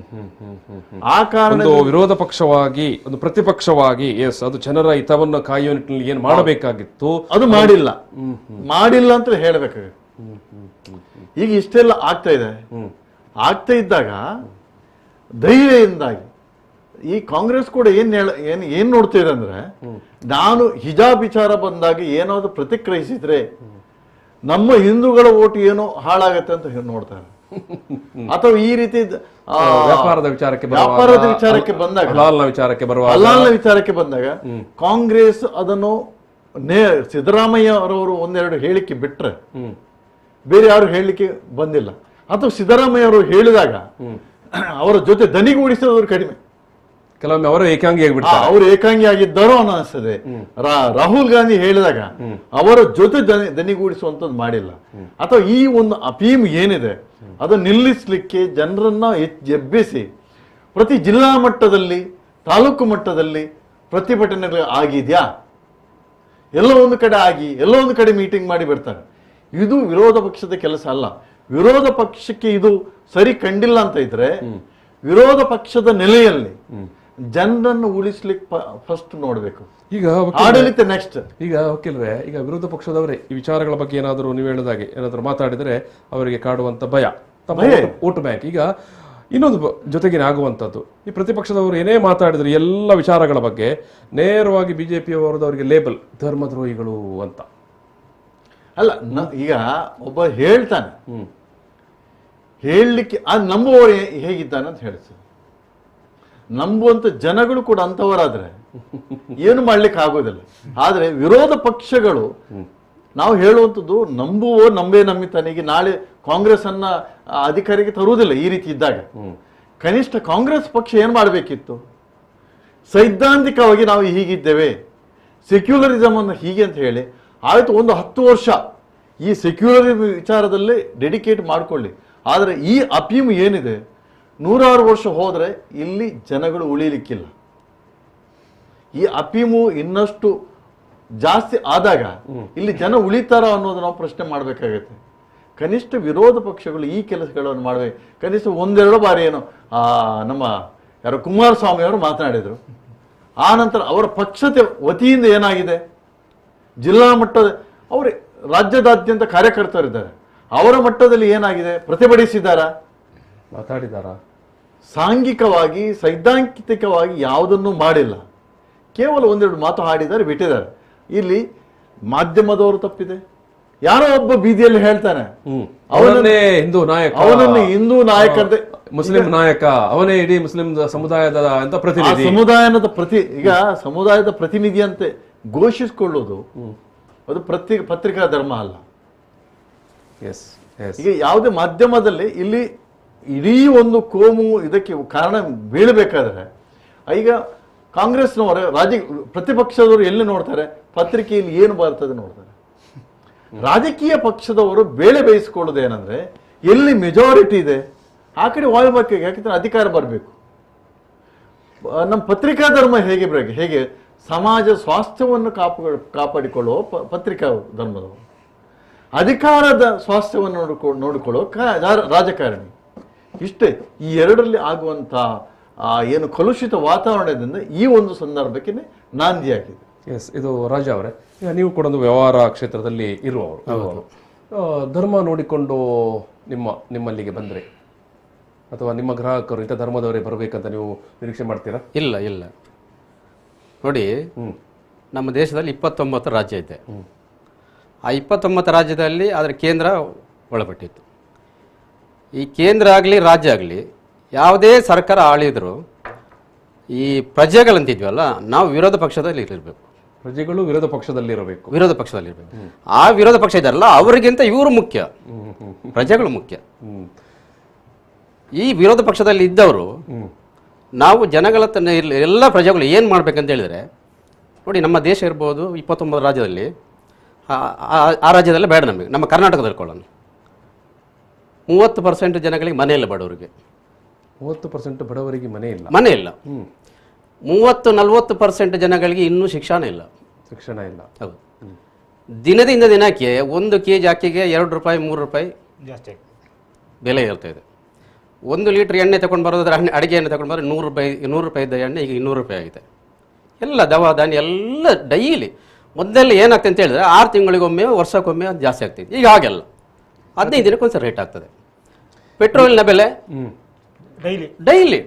ಆ ಕಾರಣ ಒಂದು ವಿರೋಧ ಪಕ್ಷವಾಗಿ, ಒಂದು ಪ್ರತಿಪಕ್ಷವಾಗಿ, ಎಸ್, ಅದು ಜನರ ಹಿತವನ್ನು ಕಾಯುವ ನಿಟ್ಟಿನಲ್ಲಿ ಏನ್ ಮಾಡಬೇಕಾಗಿತ್ತು ಅದು ಮಾಡಿಲ್ಲ ಅಂತ ಹೇಳಬೇಕಾಗುತ್ತೆ. ಈಗ ಇಷ್ಟೆಲ್ಲ ಆಗ್ತಾ ಇದೆ. ಆಗ್ತಾ ಇದ್ದಾಗ ಧೈರ್ಯದಿಂದಾಗಿ ಈ ಕಾಂಗ್ರೆಸ್ ಕೂಡ ಏನ್ ನೋಡ್ತಿದೆ ಅಂದ್ರೆ, ನಾನು ಹಿಜಾಬ್ ವಿಚಾರ ಬಂದಾಗ ಏನಾದ್ರು ಪ್ರತಿಕ್ರಿಯಿಸಿದ್ರೆ ನಮ್ಮ ಹಿಂದೂಗಳ ಓಟು ಏನೋ ಹಾಳಾಗತ್ತೆ ಅಂತ ನೋಡ್ತಾರೆ. ಅಥವಾ ಈ ರೀತಿ ವ್ಯಾಪಾರದ ವಿಚಾರಕ್ಕೆ ಬಂದಾಗ, ಹಲಾಲ್ನ ವಿಚಾರಕ್ಕೆ ಬಂದಾಗ ಕಾಂಗ್ರೆಸ್ ಅದನ್ನು ಸಿದ್ದರಾಮಯ್ಯ ಅವರವರು ಒಂದೆರಡು ಹೇಳಿಕೆ ಬಿಟ್ರೆ ಬೇರೆ ಯಾರು ಹೇಳಲಿಕ್ಕೆ ಬಂದಿಲ್ಲ. ಅಥವಾ ಸಿದ್ದರಾಮಯ್ಯ ಅವರು ಹೇಳಿದಾಗ ಅವರ ಜೊತೆ ದನಿಗೂಡಿಸೋದು ಕಡಿಮೆ. ಕೆಲವೊಮ್ಮೆ ಅವರು ಏಕಾಂಗಿ ಅವರು ಏಕಾಂಗಿ ಆಗಿದ್ದಾರೋ ಅನಿಸ್ತದೆ. ರಾಹುಲ್ ಗಾಂಧಿ ಹೇಳಿದಾಗ ಅವರ ಜೊತೆ ದನಿಗೂಡಿಸುವಂಥದ್ದು ಮಾಡಿಲ್ಲ. ಅಥವಾ ಈ ಒಂದು ಅಫೀಮ್ ಏನಿದೆ ಅದನ್ನು ನಿಲ್ಲಿಸಲಿಕ್ಕೆ ಜನರನ್ನ ಎಬ್ಬಿಸಿ ಪ್ರತಿ ಜಿಲ್ಲಾ ಮಟ್ಟದಲ್ಲಿ, ತಾಲೂಕು ಮಟ್ಟದಲ್ಲಿ ಪ್ರತಿಭಟನೆಗಳು ಆಗಿದ್ಯಾ? ಎಲ್ಲೋ ಒಂದು ಕಡೆ ಆಗಿ ಎಲ್ಲೋ ಒಂದು ಕಡೆ ಮೀಟಿಂಗ್ ಮಾಡಿ ಬಿಡ್ತಾರೆ. ಇದು ವಿರೋಧ ಪಕ್ಷದ ಕೆಲಸ ಅಲ್ಲ. ವಿರೋಧ ಪಕ್ಷಕ್ಕೆ ಇದು ಸರಿ ಕಂಡಿಲ್ಲ ಅಂತ ಇದ್ರೆ ವಿರೋಧ ಪಕ್ಷದ ನೆಲೆಯಲ್ಲಿ ಜನರನ್ನು ಉಳಿಸ್ಲಿಕ್ಕೆ ಫಸ್ಟ್ ನೋಡ್ಬೇಕು. ಈಗ ಆಡಳಿತ ನೆಕ್ಸ್ಟ್. ಈಗ ವಕೀಲರೇ, ಈಗ ವಿರೋಧ ಪಕ್ಷದವರೇ ಈ ವಿಚಾರಗಳ ಬಗ್ಗೆ ಏನಾದರೂ ನೀವು ಹೇಳಿದಾಗೆ ಏನಾದರೂ ಮಾತಾಡಿದರೆ ಅವರಿಗೆ ಕಾಡುವಂತ ಭಯ, ತಮ್ಮ ವೋಟ್ ಬ್ಯಾಂಕ್. ಈಗ ಇನ್ನೊಂದು ಜೊತೆಗೆ ಆಗುವಂಥದ್ದು, ಈ ಪ್ರತಿಪಕ್ಷದವರು ಏನೇ ಮಾತಾಡಿದ್ರು ಎಲ್ಲ ವಿಚಾರಗಳ ಬಗ್ಗೆ ನೇರವಾಗಿ ಬಿಜೆಪಿಯವರದವರಿಗೆ ಲೇಬಲ್ ಧರ್ಮದ್ರೋಹಿಗಳು ಅಂತ. ಅಲ್ಲ, ಈಗ ಒಬ್ಬ ಹೇಳ್ತಾನೆ, ಹೇಳಲಿಕ್ಕೆ ಅದು ನಂಬುವವರು ಹೇಗಿದ್ದಾನೆ ಅಂತ ಹೇಳ್ತಾರೆ. ನಂಬುವಂತ ಜನಗಳು ಕೂಡ ಅಂತವರಾದ್ರೆ ಏನು ಮಾಡ್ಲಿಕ್ಕೆ ಆಗೋದಿಲ್ಲ. ಆದ್ರೆ ವಿರೋಧ ಪಕ್ಷಗಳು ನಾವು ಹೇಳುವಂಥದ್ದು ನಂಬೇ ನಂಬಿತಾನೆಗೆ ನಾಳೆ ಕಾಂಗ್ರೆಸ್ ಅನ್ನ ಅಧಿಕಾರಿಗೆ ತರುವುದಿಲ್ಲ. ಈ ರೀತಿ ಇದ್ದಾಗ ಕನಿಷ್ಠ ಕಾಂಗ್ರೆಸ್ ಪಕ್ಷ ಏನ್ ಮಾಡಬೇಕಿತ್ತು? ಸೈದ್ಧಾಂತಿಕವಾಗಿ ನಾವು ಹೀಗಿದ್ದೇವೆ, ಸೆಕ್ಯುಲರಿಸಮ್ ಅನ್ನು ಹೀಗೆ ಅಂತ ಹೇಳಿ ಆಯ್ತು, ಒಂದು 10 ವರ್ಷ ಈ ಸೆಕ್ಯುಲರ್ ವಿಚಾರದಲ್ಲೇ ಡೆಡಿಕೇಟ್ ಮಾಡ್ಕೊಳ್ಳಿ. ಆದರೆ ಈ ಅಫೀಮ್ ಏನಿದೆ 100 ವರ್ಷ ಹೋದ್ರೆ ಇಲ್ಲಿ ಜನಗಳು ಉಳಿಲಿಕ್ಕಿಲ್ಲ. ಈ ಅಫೀಮು ಇನ್ನಷ್ಟು ಜಾಸ್ತಿ ಆದಾಗ ಇಲ್ಲಿ ಜನ ಉಳಿತಾರ ಅನ್ನೋದು ನಾವು ಪ್ರಶ್ನೆ ಮಾಡಬೇಕಾಗತ್ತೆ. ಕನಿಷ್ಠ ವಿರೋಧ ಪಕ್ಷಗಳು ಈ ಕೆಲಸಗಳನ್ನು ಮಾಡಬೇಕು. ಕನಿಷ್ಠ 1-2 ಬಾರಿ ಏನು ನಮ್ಮ ಯಾರು ಕುಮಾರಸ್ವಾಮಿ ಅವರು ಮಾತನಾಡಿದರು. ಆ ನಂತರ ಅವರ ಪಕ್ಷದ ವತಿಯಿಂದ ಏನಾಗಿದೆ, ಜಿಲ್ಲಾ ಮಟ್ಟದ ಅವರು ರಾಜ್ಯದಾದ್ಯಂತ ಕಾರ್ಯಕರ್ತರಿದ್ದಾರೆ, ಅವರ ಮಟ್ಟದಲ್ಲಿ ಏನಾಗಿದೆ, ಪ್ರತಿಭಟಿಸಿದಾರ, ಮಾತಾಡಿದಾರ? ಸಾಂಘಿಕವಾಗಿ ಸೈದ್ಧಾಂತಿಕವಾಗಿ ಯಾವುದನ್ನು ಮಾಡಿಲ್ಲ. ಕೇವಲ 1-2 ಮಾತು ಹಾಡಿದ್ದಾರೆ, ಬಿಟ್ಟಿದ್ದಾರೆ. ಇಲ್ಲಿ ಮಾಧ್ಯಮದವರು ತಪ್ಪಿದೆ. ಯಾರೋ ಒಬ್ಬ ಬೀದಿಯಲ್ಲಿ ಹೇಳ್ತಾನೆ ಅವನನ್ನೇ ಹಿಂದೂ ನಾಯಕ, ಅವನನ್ನು ಹಿಂದೂ ನಾಯಕರದೇ ಮುಸ್ಲಿಂ ನಾಯಕ, ಅವನೇ ಇಡೀ ಮುಸ್ಲಿಂ ಸಮುದಾಯದ ಅಂತ ಪ್ರತಿನಿಧಿ. ಈಗ ಸಮುದಾಯದ ಪ್ರತಿನಿಧಿ ಅಂತ ಘೋಷಿಸಿಕೊಳ್ಳೋದು ಅದು ಪತ್ರಿಕಾ ಧರ್ಮ ಅಲ್ಲ. ಈಗ ಯಾವುದೇ ಮಾಧ್ಯಮದಲ್ಲಿ ಇಲ್ಲಿ ಇಡೀ ಒಂದು ಕೋಮು ಇದಕ್ಕೆ ಕಾರಣ ಬೀಳಬೇಕಾದ್ರೆ ಈಗ ಕಾಂಗ್ರೆಸ್ನವರ ಪ್ರತಿಪಕ್ಷದವರು ಎಲ್ಲಿ ನೋಡ್ತಾರೆ, ಪತ್ರಿಕೆಯಲ್ಲಿ ಏನು ಬರ್ತದೆ ನೋಡ್ತಾರೆ. ರಾಜಕೀಯ ಪಕ್ಷದವರು ಬೇಳೆ ಬೇಯಿಸಿಕೊಳ್ಳೋದು ಏನಂದ್ರೆ ಎಲ್ಲಿ ಮೆಜಾರಿಟಿ ಇದೆ ಆ ಕಡೆ ವಾಯುಬೇಕು. ಯಾಕೆಂದ್ರೆ ಅಧಿಕಾರ ಬರಬೇಕು. ನಮ್ಮ ಪತ್ರಿಕಾ ಧರ್ಮ ಹೇಗೆ ಸಮಾಜ ಸ್ವಾಸ್ಥ್ಯವನ್ನು ಕಾಪಾಡಿಕೊಳ್ಳುವ ಪತ್ರಿಕಾ ಧರ್ಮದವರು, ಅಧಿಕಾರದ ಸ್ವಾಸ್ಥ್ಯವನ್ನು ನೋಡಿಕೊಳ್ಳುವ ರಾಜಕಾರಣಿ. ಇಷ್ಟೇ ಈ ಎರಡರಲ್ಲಿ ಆಗುವಂತ ಏನು ಕಲುಷಿತ ವಾತಾವರಣದಿಂದ ಈ ಒಂದು ಸಂದರ್ಭಕ್ಕೆ ನಾಂದಿಯಾಗಿದೆ. ಎಸ್, ಇದು ರಾಜಾ ಅವರೇ, ಈಗ ನೀವು ಕೂಡ ಒಂದು ವ್ಯವಹಾರ ಕ್ಷೇತ್ರದಲ್ಲಿ ಇರುವವರು, ಧರ್ಮ ನೋಡಿಕೊಂಡು ನಿಮ್ಮಲ್ಲಿಗೆ ಬಂದರೆ ಅಥವಾ ನಿಮ್ಮ ಗ್ರಾಹಕರು ಇಂಥ ಧರ್ಮದವರೇ ಬರಬೇಕಂತ ನೀವು ನಿರೀಕ್ಷೆ ಮಾಡ್ತೀರಾ? ಇಲ್ಲ ನೋಡಿ, ನಮ್ಮ ದೇಶದಲ್ಲಿ 29 ರಾಜ್ಯ ಇದೆ. ಆ 29 ರಾಜ್ಯದಲ್ಲಿ ಅದರ ಕೇಂದ್ರ ಒಳಪಟ್ಟಿತ್ತು. ಈ ಕೇಂದ್ರ ಆಗಲಿ ರಾಜ್ಯ ಆಗಲಿ ಯಾವುದೇ ಸರ್ಕಾರ ಆಳಿದ್ರು ಈ ಪ್ರಜೆಗಳಂತಿದ್ವಲ್ಲ, ನಾವು ವಿರೋಧ ಪಕ್ಷದಲ್ಲಿ ಇರಬೇಕು. ಪ್ರಜೆಗಳು ವಿರೋಧ ಪಕ್ಷದಲ್ಲಿರಬೇಕು. ಆ ವಿರೋಧ ಪಕ್ಷ ಇದಾರಲ್ಲ ಅವರಿಗಿಂತ ಇವರು ಮುಖ್ಯ, ಪ್ರಜೆಗಳು ಮುಖ್ಯ. ಈ ವಿರೋಧ ಪಕ್ಷದಲ್ಲಿ ಇದ್ದವರು ನಾವು ಜನಗಳ ಎಲ್ಲ ಪ್ರಜೆಗಳು ಏನು ಮಾಡ್ಬೇಕಂತ ಹೇಳಿದರೆ, ನೋಡಿ ನಮ್ಮ ದೇಶ ಇರ್ಬೋದು 29 ರಾಜ್ಯದಲ್ಲಿ, ಆ ರಾಜ್ಯದಲ್ಲೇ ಬೇಡ ನಮಗೆ, ನಮ್ಮ ಕರ್ನಾಟಕದಲ್ಲಿ ಕೊಳ್ಳೋಣ. 30% ಜನಗಳಿಗೆ ಮನೆ ಇಲ್ಲ, ಬಡವರಿಗೆ 30% ಬಡವರಿಗೆ ಮನೆ ಇಲ್ಲ. 30-40% ಜನಗಳಿಗೆ ಇನ್ನೂ ಶಿಕ್ಷಣ ಇಲ್ಲ. ಹೌದು. ದಿನದಿಂದ ದಿನಕ್ಕೆ 1 kg ಅಕ್ಕಿಗೆ 2 ರೂಪಾಯಿ 3 ರೂಪಾಯಿ ಜಾಸ್ತಿ. ಬೆಲೆ ಇರ್ತಾ ಇದೆ. 1 ಲೀಟ್ರ್ ಎಣ್ಣೆ ತಗೊಂಡು ಬರೋದಾದ್ರೆ ಅಡುಗೆ ಎಣ್ಣೆ ತಗೊಂಡು ಬರೋದು ₹100 ಇದ್ದ ಎಣ್ಣೆ ಈಗ ₹200 ಆಗಿದೆ. ಎಲ್ಲ ದವಾ ಧಾನ್ಯ ಎಲ್ಲ ಡೈಲಿ. ಮೊದಲೆಲ್ಲ ಏನಾಗ್ತದೆ ಅಂತ ಹೇಳಿದ್ರೆ 6 ತಿಂಗಳಿಗೊಮ್ಮೆ ವರ್ಷಕ್ಕೊಮ್ಮೆ ಅದು ಜಾಸ್ತಿ ಆಗ್ತಿದೆ. ಈಗ ಹಾಗೆಲ್ಲ 15 ದಿನಕ್ಕೊಂದ್ಸರಿ ರೇಟ್ ಆಗ್ತದೆ. ಪೆಟ್ರೋಲಿನ ಬೆಲೆ ಡೈಲಿ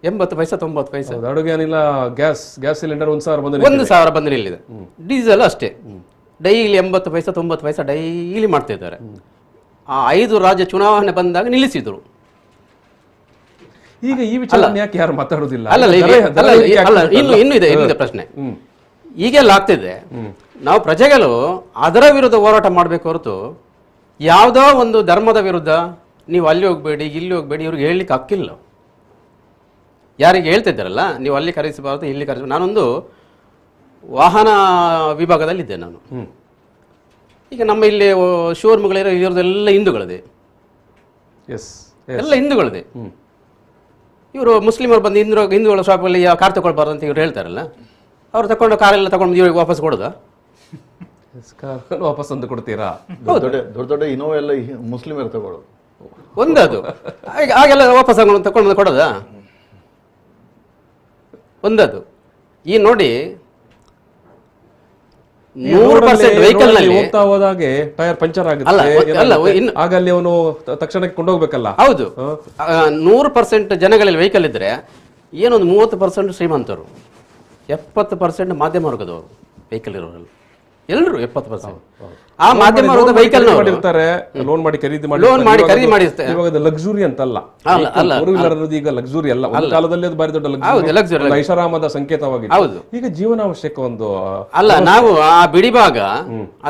80 ಪೈಸೆ 90 ಪೈಸೆ. ಅಡುಗೆ ಅನಿಲ ಗ್ಯಾಸ್ ಸಿಲಿಂಡರ್ 1,000 ಬಂದು ನಿಲ್ಲಿದೆ. ಡೀಸೆಲ್ ಅಷ್ಟೇ ಡೈಲಿ 80 ಪೈಸೆ 90 ಪೈಸೆ ಡೈಲಿ ಮಾಡ್ತಿದ್ದಾರೆ. ಆ 5 ರಾಜ್ಯ ಚುನಾವಣೆ ಬಂದಾಗ ನಿಲ್ಲಿಸಿದ್ರು. ಈಗ ಈ ವಿಚಾರ ಯಾಕೆ ಯಾರು ಮಾತಾಡೋದಿಲ್ಲ? ಇನ್ನು ಇದೆ ಪ್ರಶ್ನೆ. ಈಗೆಲ್ಲ ಆಗ್ತಿದೆ. ನಾವು ಪ್ರಜೆಗಳು ಅದರ ವಿರುದ್ಧ ಹೋರಾಟ ಮಾಡಬೇಕು ಹೊರತು ಯಾವುದೋ ಒಂದು ಧರ್ಮದ ವಿರುದ್ಧ ನೀವು ಅಲ್ಲಿ ಹೋಗ್ಬೇಡಿ ಇಲ್ಲಿ ಹೋಗ್ಬೇಡಿ ಇವ್ರಿಗೆ ಹೇಳಲಿಕ್ಕೆ ಹಕ್ಕಿಲ್ಲ. ಯಾರಿಗೆ ಹೇಳ್ತಿದ್ದಾರಲ್ಲ ನೀವು ಅಲ್ಲಿ ಕರೆಸಬಾರ್ದು ಇಲ್ಲಿ ಕರೆಸಬಾರ್ದು. ನಾನೊಂದು ವಾಹನ ವಿಭಾಗದಲ್ಲಿದ್ದೆ ನಾನು. ಈಗ ನಮ್ಮ ಇಲ್ಲಿ ಶೋರೂಮ್ಗಳಿರೋ ಇರೋದೆಲ್ಲ ಹಿಂದೂಗಳದೆ, ಎಲ್ಲ ಹಿಂದೂಗಳದೆ. ಇವರು ಮುಸ್ಲಿಮರು ಬಂದು ಹಿಂದೂಗಳ ಶಾಪಲ್ಲಿ ಕಾರ್ ತಗೊಳ್ಬಾರ್ದು ಅಂತ ಇವ್ರು ಹೇಳ್ತಾರಲ್ಲ, ಅವ್ರು ತಗೊಂಡು ಕಾರೆಲ್ಲ ತಗೊಂಡು ಇವ್ರಿಗೆ ವಾಪಸ್ ಕೊಡೋದಾ? ವಾಪಸ್ ತಂದು ಕೊಡ್ತೀರಾ? ದೊಡ್ಡ ಇನೋವಾ ಎಲ್ಲ ಮುಸ್ಲಿಮರು ತಗೊಳ್ಳೋದು ಒಂದದು. ಹಾಗೆಲ್ಲ ವಾಪಸ್ ತಗೊಂಡು ಕೊಡೋದಾ? ಒಂದದು. ಈ ನೋಡಿ 100% ವೆಹಿಕಲ್ ನಲ್ಲಿ ಹೋಗ್ತಾ ಹೋದಾಗೆ ಟೈರ್ ಪಂಚರ್ ಆಗುತ್ತೆ. ಆಗ ಅಲ್ಲಿ ಅವನು ತಕ್ಷಣಕ್ಕೆ ಕೊಂಡೋಗ್ಬೇಕಲ್ಲ. ಹೌದು, 100% ಜನಗಳಲ್ಲಿ ವೆಹಿಕಲ್ ಇದ್ರೆ ಏನೊಂದು 30% ಶ್ರೀಮಂತರು, 70% ಮಾಧ್ಯಮ ವರ್ಗದವರು ವೆಹಿಕಲ್ ಇರೋರು ಎಲ್ಲರೂ 70%. ಆ ಮಾಧ್ಯಮ ವರ್ಗದ ವೆಹಿಕಲ್ ಲೋನ್ ಮಾಡಿ ಖರೀದಿ ಮಾಡಿರ್ತಾರೆ. ಇವಾಗ ಲಕ್ಸುರಿ ಅಂತಲ್ಲ, ಈಗ ಲಕ್ಸುರಿ ಅಲ್ಲ. ಒಂದು ಕಾಲದಲ್ಲಿ ಅದು ಬಾರಿ ದೊಡ್ಡ ಲಕ್ಸುರಿ, ಐಷಾರಾಮದ ಸಂಕೇತವಾಗಿದೆ. ಈಗ ಜೀವನಾವಶ್ಯಕ ಒಂದು ಅಲ್ಲ. ನಾವು ಆ ಬಿಡಿಭಾಗ,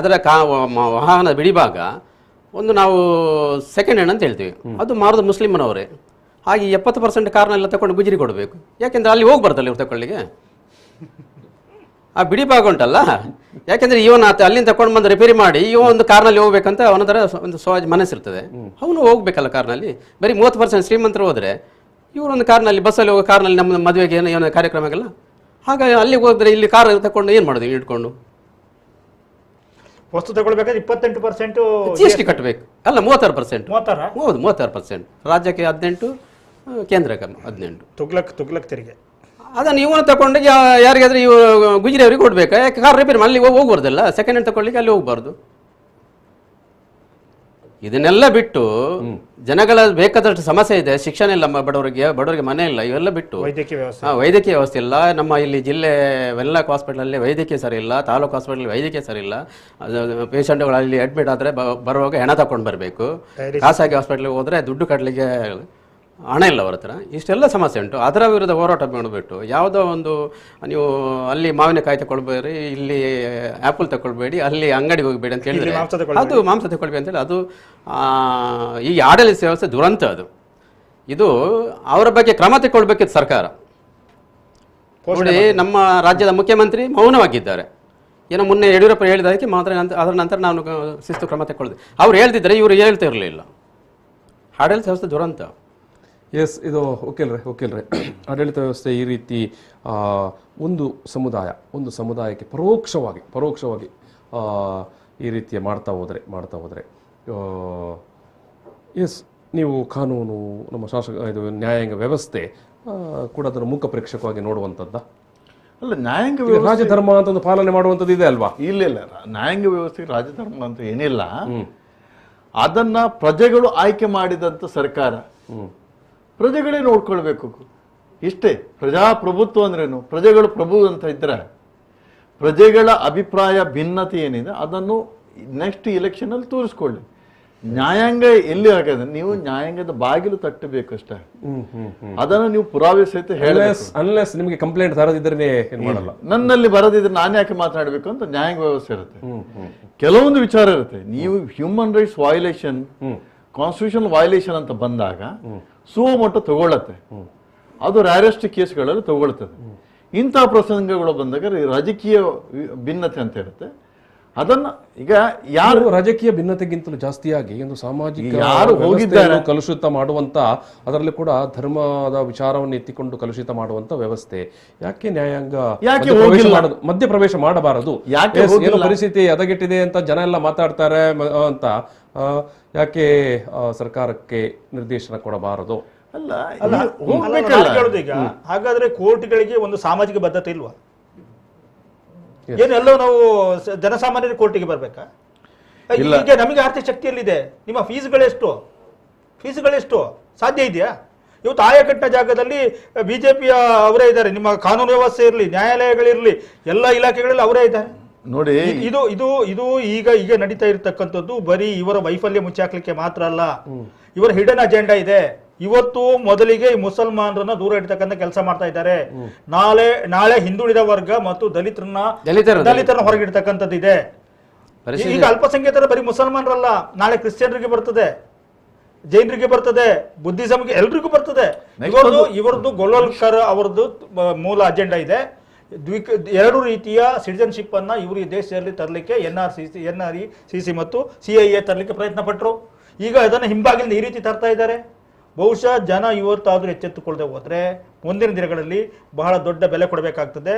ಅದರ ವಾಹನ ಬಿಡಿಭಾಗ ಒಂದು ನಾವು ಸೆಕೆಂಡ್ ಹ್ಯಾಂಡ್ ಅಂತ ಹೇಳ್ತೀವಿ, ಅದು ಮಾರೋದು ಮುಸ್ಲಿಮನವರೇ. ಹಾಗೆ 70% ಕಾರ್ನೆಲ್ಲ ತಗೊಂಡು ಗುಜರಿ ಕೊಡಬೇಕು. ಯಾಕೆಂದ್ರೆ ಅಲ್ಲಿ ಹೋಗ್ಬಾರ್ದಲ್ಲ ಇವ್ರು ತಗೊಳ್ಳಿಗೆ. ಆ ಬಿಡಿ ಭಾಗ ಉಂಟಲ್ಲ, ಯಾಕೆಂದ್ರೆ ಇವನ್ ಅಲ್ಲಿಂದ ತಗೊಂಡು ಬಂದು ರಿಪೇರಿ ಮಾಡಿ ಒಂದು ಕಾರ್ನಲ್ಲಿ ಹೋಗ್ಬೇಕಂತ ಅವನದರ ಒಂದು ಮನಸ್ಸಿರ್ತದೆ. ಅವನು ಹೋಗ್ಬೇಕಲ್ಲ ಕಾರ್ನಲ್ಲಿ. ಬರೀ 30% ಶ್ರೀಮಂತರು ಹೋದ್ರೆ ಇವರೊಂದು ಕಾರ್ನಲ್ಲಿ, ಬಸ್ಸಲ್ಲಿ ಹೋಗೋ ಕಾರ್ನಲ್ಲಿ ನಮ್ಮ ಮದುವೆಗೆ ಏನೋ ಕಾರ್ಯಕ್ರಮಕ್ಕೆಲ್ಲ, ಹಾಗಾಗಿ ಅಲ್ಲಿ ಹೋದ್ರೆ ಇಲ್ಲಿ ಕಾರ್ ತಗೊಂಡು ಏನು ಮಾಡೋದು? ಇಟ್ಕೊಂಡು ವಸ್ತು ತಗೊಳ್ಬೇಕಾದ್ರೆ 28% GST ಕಟ್ಟಬೇಕು. ಅಲ್ಲ 36%. ಹೌದು 36%. ರಾಜ್ಯಕ್ಕೆ 18, ಕೇಂದ್ರಕ್ಕೆ 18. ತುಗ್ಲಕ್ ತೆರಿಗೆ. ಅದನ್ನು ಇವನು ತಗೊಂಡು ಯಾರಿಗಾದ್ರೆ ಇವು ಗುಜರಿ ಅವರಿಗೆ ಕೊಡ್ಬೇಕಾ? ಯಾಕೆ ಕಾರ್ ರಿಪೇರಿ ಅಲ್ಲಿ ಹೋಗ್ಬಾರ್ದಲ್ಲ, ಸೆಕೆಂಡ್ ಹ್ಯಾಂಡ್ ತಗೊಳ್ಳಿಕ್ಕೆ ಅಲ್ಲಿ ಹೋಗ್ಬಾರ್ದು. ಇದನ್ನೆಲ್ಲ ಬಿಟ್ಟು ಜನಗಳ ಬೇಕಾದಷ್ಟು ಸಮಸ್ಯೆ ಇದೆ. ಶಿಕ್ಷಣ ಇಲ್ಲ ಬಡವರಿಗೆ ಮನೆ ಇಲ್ಲ, ಇವೆಲ್ಲ ಬಿಟ್ಟು ವೈದ್ಯಕೀಯ ವ್ಯವಸ್ಥೆ ಇಲ್ಲ. ನಮ್ಮ ಇಲ್ಲಿ ಜಿಲ್ಲೆ ವೆನ್ಲಾಕ್ ಹಾಸ್ಪಿಟಲಲ್ಲಿ ವೈದ್ಯಕೀಯ ಸರಿ ಇಲ್ಲ, ತಾಲೂಕು ಹಾಸ್ಪಿಟಲ್ ವೈದ್ಯಕೀಯ ಸರಿ ಇಲ್ಲ. ಪೇಷಂಟ್ಗಳು ಅಲ್ಲಿ ಅಡ್ಮಿಟ್ ಆದರೆ ಬರುವಾಗ ಹೆಣ ತಗೊಂಡು ಬರಬೇಕು. ಖಾಸಗಿ ಹಾಸ್ಪಿಟ್ಲಿಗೆ ಹೋದರೆ ದುಡ್ಡು ಕಟ್ಟಲಿಕ್ಕೆ ಹಣ ಇಲ್ಲ ಅವ್ರ ಹತ್ರ. ಇಷ್ಟೆಲ್ಲ ಸಮಸ್ಯೆ ಉಂಟು. ಅದರ ವಿರುದ್ಧ ಹೋರಾಟ ಮಾಡಿಬಿಟ್ಟು ಯಾವುದೋ ಒಂದು ನೀವು ಅಲ್ಲಿ ಮಾವಿನಕಾಯಿ ತಗೊಳ್ಬೇಡಿ, ಇಲ್ಲಿ ಆ್ಯಪಲ್ ತಗೊಳ್ಬೇಡಿ, ಅಲ್ಲಿ ಅಂಗಡಿಗೆ ಹೋಗಬೇಡಿ ಅಂತ ಹೇಳಿದ್ರೆ ಅದು ಮಾಂಸ ತಗೊಳ್ಬೇಡಿ ಅಂತೇಳಿ ಅದು ಈ ಆಡಳಿತ ವ್ಯವಸ್ಥೆ ದುರಂತ. ಇದು ಅವರ ಬಗ್ಗೆ ಕ್ರಮ ತಗೊಳ್ಬೇಕಿತ್ತು ಸರ್ಕಾರ. ನೋಡಿ, ನಮ್ಮ ರಾಜ್ಯದ ಮುಖ್ಯಮಂತ್ರಿ ಮೌನವಾಗಿದ್ದಾರೆ. ಏನೋ ಮೊನ್ನೆ ಯಡಿಯೂರಪ್ಪ ಹೇಳಿದಕ್ಕೆ ಮಾತ್ರ, ಅದರ ನಂತರ ನಾನು ಶಿಸ್ತು ಕ್ರಮ ತಗೊಳ್ಳಿದೆ. ಅವ್ರು ಹೇಳ್ತಿದ್ರೆ ಇವರು ಹೇಳ್ತಾ ಇರಲಿಲ್ಲ. ಆಡಳಿತ ವ್ಯವಸ್ಥೆ ದುರಂತ. ಇದು ವಕೀಲ್ರೆ ಆಡಳಿತ ವ್ಯವಸ್ಥೆ ಈ ರೀತಿ ಒಂದು ಸಮುದಾಯಕ್ಕೆ ಪರೋಕ್ಷವಾಗಿ ಈ ರೀತಿಯ ಮಾಡ್ತಾ ಹೋದರೆ ನೀವು ಕಾನೂನು, ನಮ್ಮ ಇದು ನ್ಯಾಯಾಂಗ ವ್ಯವಸ್ಥೆ ಕೂಡ ಅದನ್ನು ಮುಖ ಪ್ರೇಕ್ಷಕವಾಗಿ ನೋಡುವಂಥದ್ದು ಅಲ್ಲ. ನ್ಯಾಯಾಂಗ ವ್ಯವಸ್ಥೆ ರಾಜಧರ್ಮ ಅಂತ ಒಂದು ಪಾಲನೆ ಮಾಡುವಂಥದ್ದು ಇದೆ ಅಲ್ವಾ? ಇಲ್ಲ, ನ್ಯಾಯಾಂಗ ವ್ಯವಸ್ಥೆಗೆ ರಾಜಧರ್ಮ ಅಂತ ಏನಿಲ್ಲ. ಅದನ್ನ ಪ್ರಜೆಗಳು ಆಯ್ಕೆ ಮಾಡಿದಂಥ ಸರ್ಕಾರ, ಪ್ರಜೆಗಳೇ ನೋಡ್ಕೊಳ್ಬೇಕು. ಇಷ್ಟೇ ಪ್ರಜಾಪ್ರಭುತ್ವ ಅಂದ್ರೇನು. ಪ್ರಜೆಗಳು ಪ್ರಭು ಅಂತ ಇದ್ರೆ ಪ್ರಜೆಗಳ ಅಭಿಪ್ರಾಯ ಭಿನ್ನತೆ ಏನಿದೆ ಅದನ್ನು ನೆಕ್ಸ್ಟ್ ಎಲೆಕ್ಷನ್ ಅಲ್ಲಿ ತೋರಿಸ್ಕೊಳ್ಳಿ. ನ್ಯಾಯಾಂಗ ಎಲ್ಲಿ ಆಗದ, ನೀವು ನ್ಯಾಯಾಂಗದ ಬಾಗಿಲು ತಟ್ಟಬೇಕಷ್ಟೇ. ಅದನ್ನು ನೀವು ಪುರಾವೆ ಸಹಿತ ಅನ್ಲೆಸ್ ನಿಮಗೆ ಕಂಪ್ಲೇಂಟ್ ತರದಿದ್ರೆ ಏನ್ ಮಾಡಲ್ಲ. ನನ್ನಲ್ಲಿ ಬರದಿದ್ರೆ ನಾನು ಯಾಕೆ ಮಾತನಾಡಬೇಕು ಅಂತ ನ್ಯಾಯಾಂಗ ವ್ಯವಸ್ಥೆ ಇರುತ್ತೆ. ಕೆಲವೊಂದು ವಿಚಾರ ಇರುತ್ತೆ. ನೀವು human rights violation, constitution violation ಅಂತ ಬಂದಾಗ ಸುಮೋಟೋ ತಗೊಳ್ಳತ್ತೆ. ಅದು ರ್ಯಾರೆಸ್ಟ್ ಕೇಸ್ಗಳಲ್ಲಿ ತಗೊಳ್ತದೆ. ಇಂಥ ಪ್ರಸಂಗಗಳು ಬಂದಾಗ ರಾಜಕೀಯ ಭಿನ್ನತೆ ಅಂತ ಇರುತ್ತೆ. ಅದನ್ನ ಈಗ ಯಾರು ರಾಜಕೀಯ ಭಿನ್ನತೆಗಿಂತಲೂ ಜಾಸ್ತಿಯಾಗಿ ಒಂದು ಸಾಮಾಜಿಕ ಯಾರು ಹೋಗಿದ್ದಾರೆ ಕಲುಷಿತ ಮಾಡುವಂತ, ಅದರಲ್ಲಿ ಕೂಡ ಧರ್ಮದ ವಿಚಾರವನ್ನು ಎತ್ತಿಕೊಂಡು ಕಲುಷಿತ ಮಾಡುವಂತ ವ್ಯವಸ್ಥೆ ಯಾಕೆ ನ್ಯಾಯಾಂಗ ಮಧ್ಯಪ್ರವೇಶ ಮಾಡಬಾರದು? ಏನು ಪರಿಸ್ಥಿತಿ ಹದಗೆಟ್ಟಿದೆ ಅಂತ ಜನ ಎಲ್ಲ ಮಾತಾಡ್ತಾರೆ ಅಂತ ಯಾಕೆ ಸರ್ಕಾರಕ್ಕೆ ನಿರ್ದೇಶನ ಕೊಡಬಾರದು? ಅಲ್ಲ ಈಗ ಹಾಗಾದ್ರೆ ಕೋರ್ಟ್ಗಳಿಗೆ ಒಂದು ಸಾಮಾಜಿಕ ಬದ್ಧತೆ ಇಲ್ವಾ? ಏನೆಲ್ಲೋ ನಾವು ಜನಸಾಮಾನ್ಯರ ಕೋರ್ಟಿಗೆ ಬರ್ಬೇಕಾ? ಈಗ ನಮಗೆ ಆರ್ಥಿಕ ಶಕ್ತಿಯಲ್ಲಿದೆ, ನಿಮ್ಮ ಫೀಸ್ಗಳೆಷ್ಟು ಸಾಧ್ಯ ಇದೆಯಾ? ಇವತ್ತು ಆಯಕಟ್ಟಿನ ಜಾಗದಲ್ಲಿ ಬಿಜೆಪಿಯ ಅವರೇ ಇದ್ದಾರೆ, ನಿಮ್ಮ ಕಾನೂನು ವ್ಯವಸ್ಥೆ ಇರಲಿ, ನ್ಯಾಯಾಲಯಗಳಿರಲಿ, ಎಲ್ಲ ಇಲಾಖೆಗಳಲ್ಲಿ ಅವರೇ ಇದ್ದಾರೆ ನೋಡಿ. ಇದು ಇದು ಇದು ಈಗ ನಡೀತಾ ಇರತಕ್ಕಂಥದ್ದು ಬರೀ ಇವರ ವೈಫಲ್ಯ ಮುಚ್ಚಾಕ್ಲಿಕ್ಕೆ ಮಾತ್ರ ಅಲ್ಲ, ಇವರ ಹಿಡನ್ ಅಜೆಂಡಾ ಇದೆ. ಇವತ್ತು ಮೊದಲಿಗೆ ಈ ಮುಸಲ್ಮಾನರನ್ನ ದೂರ ಇಡ್ತಕ್ಕಂಥ ಕೆಲಸ ಮಾಡ್ತಾ ಇದ್ದಾರೆ. ನಾಳೆ ಹಿಂದುಳಿದ ವರ್ಗ ಮತ್ತು ದಲಿತರನ್ನ ಹೊರಗಿಡ್ತಕ್ಕಂಥದ್ದು ಇದೆ. ಈಗ ಅಲ್ಪಸಂಖ್ಯಾತರ ಬರೀ ಮುಸಲ್ಮಾನರಲ್ಲ, ನಾಳೆ ಕ್ರಿಶ್ಚಿಯನ್ರಿಗೆ ಬರ್ತದೆ, ಜೈನರಿಗೆ ಬರ್ತದೆ, ಬುದ್ಧಿಸಮ್ಗೆ ಎಲ್ರಿಗೂ ಬರ್ತದೆ. ಇವರದ್ದು ಗೋಲ್ವಲ್ಕರ್ ಅವರದ್ದು ಮೂಲ ಅಜೆಂಡಾ ಇದೆ. ಎರಡು ರೀತಿಯ ಸಿಟಿಜನ್ಶಿಪ್ ಅನ್ನ ಇವರು ಈ ದೇಶದಲ್ಲಿ ತರಲಿಕ್ಕೆ NRC ಮತ್ತು CIA ತರಲಿಕ್ಕೆ ಪ್ರಯತ್ನ ಪಟ್ಟರು. ಈಗ ಅದನ್ನು ಹಿಂಬಾಗಿಲಿಂದ ಈ ರೀತಿ ತರ್ತಾ ಇದ್ದಾರೆ. ಬಹುಶಃ ಜನ ಇವತ್ತಾದ್ರೂ ಎಚ್ಚೆತ್ತುಕೊಳ್ಳದೆ ಹೋದ್ರೆ ಮುಂದಿನ ದಿನಗಳಲ್ಲಿ ಬಹಳ ದೊಡ್ಡ ಬೆಲೆ ಕೊಡಬೇಕಾಗ್ತದೆ.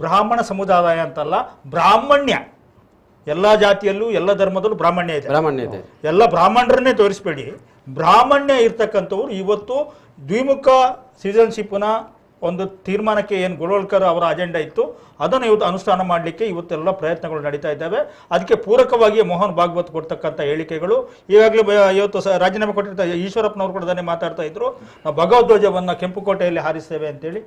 ಬ್ರಾಹ್ಮಣ ಸಮುದಾಯ ಅಂತಲ್ಲ, ಬ್ರಾಹ್ಮಣ್ಯ, ಎಲ್ಲಾ ಜಾತಿಯಲ್ಲೂ ಎಲ್ಲ ಧರ್ಮದಲ್ಲೂ ಬ್ರಾಹ್ಮಣ್ಯ ಇದೆ. ಎಲ್ಲ ಬ್ರಾಹ್ಮಣರನ್ನೇ ತೋರಿಸ್ಬೇಡಿ. ಬ್ರಾಹ್ಮಣ್ಯ ಇರ್ತಕ್ಕಂಥವ್ರು ಇವತ್ತು ದ್ವಿಮುಖ ಸಿಟಿಜನ್ಶಿಪ್ನ ಒಂದು ತೀರ್ಮಾನಕ್ಕೆ ಏನು ಗೋಲ್ವಲ್ಕರ್ ಅವರ ಅಜೆಂಡಾ ಇತ್ತು ಅದನ್ನು ಇವತ್ತು ಅನುಷ್ಠಾನ ಮಾಡಲಿಕ್ಕೆ ಇವತ್ತೆಲ್ಲ ಪ್ರಯತ್ನಗಳು ನಡೀತಾ ಇದ್ದಾವೆ. ಅದಕ್ಕೆ ಪೂರಕವಾಗಿ ಮೋಹನ್ ಭಾಗವತ್ ಕೊಡ್ತಕ್ಕಂಥ ಹೇಳಿಕೆಗಳು ಈಗಾಗಲೇ ಇವತ್ತು ರಾಜೀನಾಮೆ ಕೊಟ್ಟಿರ್ತಾರೆ. ಈಶ್ವರಪ್ಪನವರು ಕೂಡ ಅದನ್ನೇ ಮಾತಾಡ್ತಾ ಇದ್ರು, ನಾವು ಭಗವಧ್ವಜವನ್ನು ಕೆಂಪುಕೋಟೆಯಲ್ಲಿ ಹಾರಿಸ್ತೇವೆ ಅಂತೇಳಿ.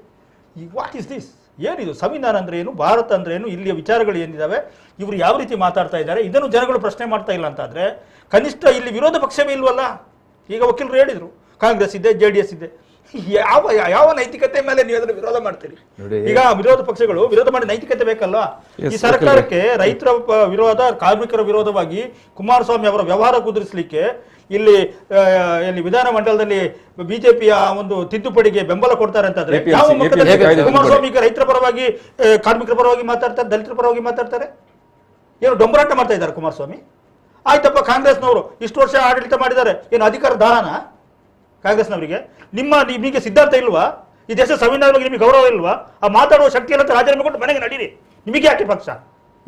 What is this? ಏನಿದು? ಸಂವಿಧಾನ ಅಂದ್ರೆ ಏನು, ಭಾರತ ಅಂದ್ರೆ ಏನು, ಇಲ್ಲಿಯ ವಿಚಾರಗಳು ಏನಿದಾವೆ, ಇವರು ಯಾವ ರೀತಿ ಮಾತಾಡ್ತಾ ಇದ್ದಾರೆ, ಇದನ್ನು ಜನಗಳು ಪ್ರಶ್ನೆ ಮಾಡ್ತಾ ಇಲ್ಲ ಅಂತಾದ್ರೆ ಕನಿಷ್ಠ ಇಲ್ಲಿ ವಿರೋಧ ಪಕ್ಷವೇ ಇಲ್ವಲ್ಲ. ಈಗ ವಕೀಲರು ಹೇಳಿದ್ರು, ಕಾಂಗ್ರೆಸ್ ಇದೆ, JDS ಇದೆ. ಯಾವ ನೈತಿಕತೆ ಮೇಲೆ ನೀವು ಅದನ್ನು ವಿರೋಧ ಮಾಡ್ತೀರಿ? ಈಗ ವಿರೋಧ ಪಕ್ಷಗಳು ವಿರೋಧ ಮಾಡಿ ನೈತಿಕತೆ ಬೇಕಲ್ಲ. ಈ ಸರ್ಕಾರಕ್ಕೆ ರೈತರ ವಿರೋಧ, ಕಾರ್ಮಿಕರ ವಿರೋಧವಾಗಿ ಕುಮಾರಸ್ವಾಮಿ ಅವರ ವ್ಯವಹಾರ ಕುದುರಿಸಲಿಕ್ಕೆ ಇಲ್ಲಿ ವಿಧಾನಮಂಡಲದಲ್ಲಿ ಬಿಜೆಪಿಯ ಒಂದು ತಿದ್ದುಪಡಿಗೆ ಬೆಂಬಲ ಕೊಡ್ತಾರೆ ಅಂತಂದ್ರೆ ಯಾವ ಮುಖದಲ್ಲಿ ಕುಮಾರಸ್ವಾಮಿ ರೈತರ ಪರವಾಗಿ, ಕಾರ್ಮಿಕರ ಪರವಾಗಿ ಮಾತಾಡ್ತಾರೆ, ದಲಿತರ ಪರವಾಗಿ ಮಾತಾಡ್ತಾರೆ? ಏನು ಡೊಂಬರಾಟ ಮಾಡ್ತಾ ಇದ್ದಾರೆ ಕುಮಾರಸ್ವಾಮಿ? ಆಯ್ತಪ್ಪ, ಕಾಂಗ್ರೆಸ್ನವರು ಇಷ್ಟು ವರ್ಷ ಆಡಳಿತ ಮಾಡಿದ್ದಾರೆ, ಏನು ಅಧಿಕಾರ ದಾನ ಕಾಂಗ್ರೆಸ್ನವರಿಗೆ? ನಿಮಗೆ ಸಿದ್ಧಾಂತ ಇಲ್ವಾ? ಈ ದೇಶ ಸಂವಿಧಾನ ಬಗ್ಗೆ ನಿಮಗೆ ಗೌರವ ಇಲ್ವಾ? ಆ ಮಾತಾಡುವ ಶಕ್ತಿ ಎಲ್ಲ ರಾಜೀನಾಮೆ ಕೊಟ್ಟು ಮನೆಗೆ ನಡೀರಿ. ನಿಮಗೆ ಯಾಕೆ ಪಕ್ಷ?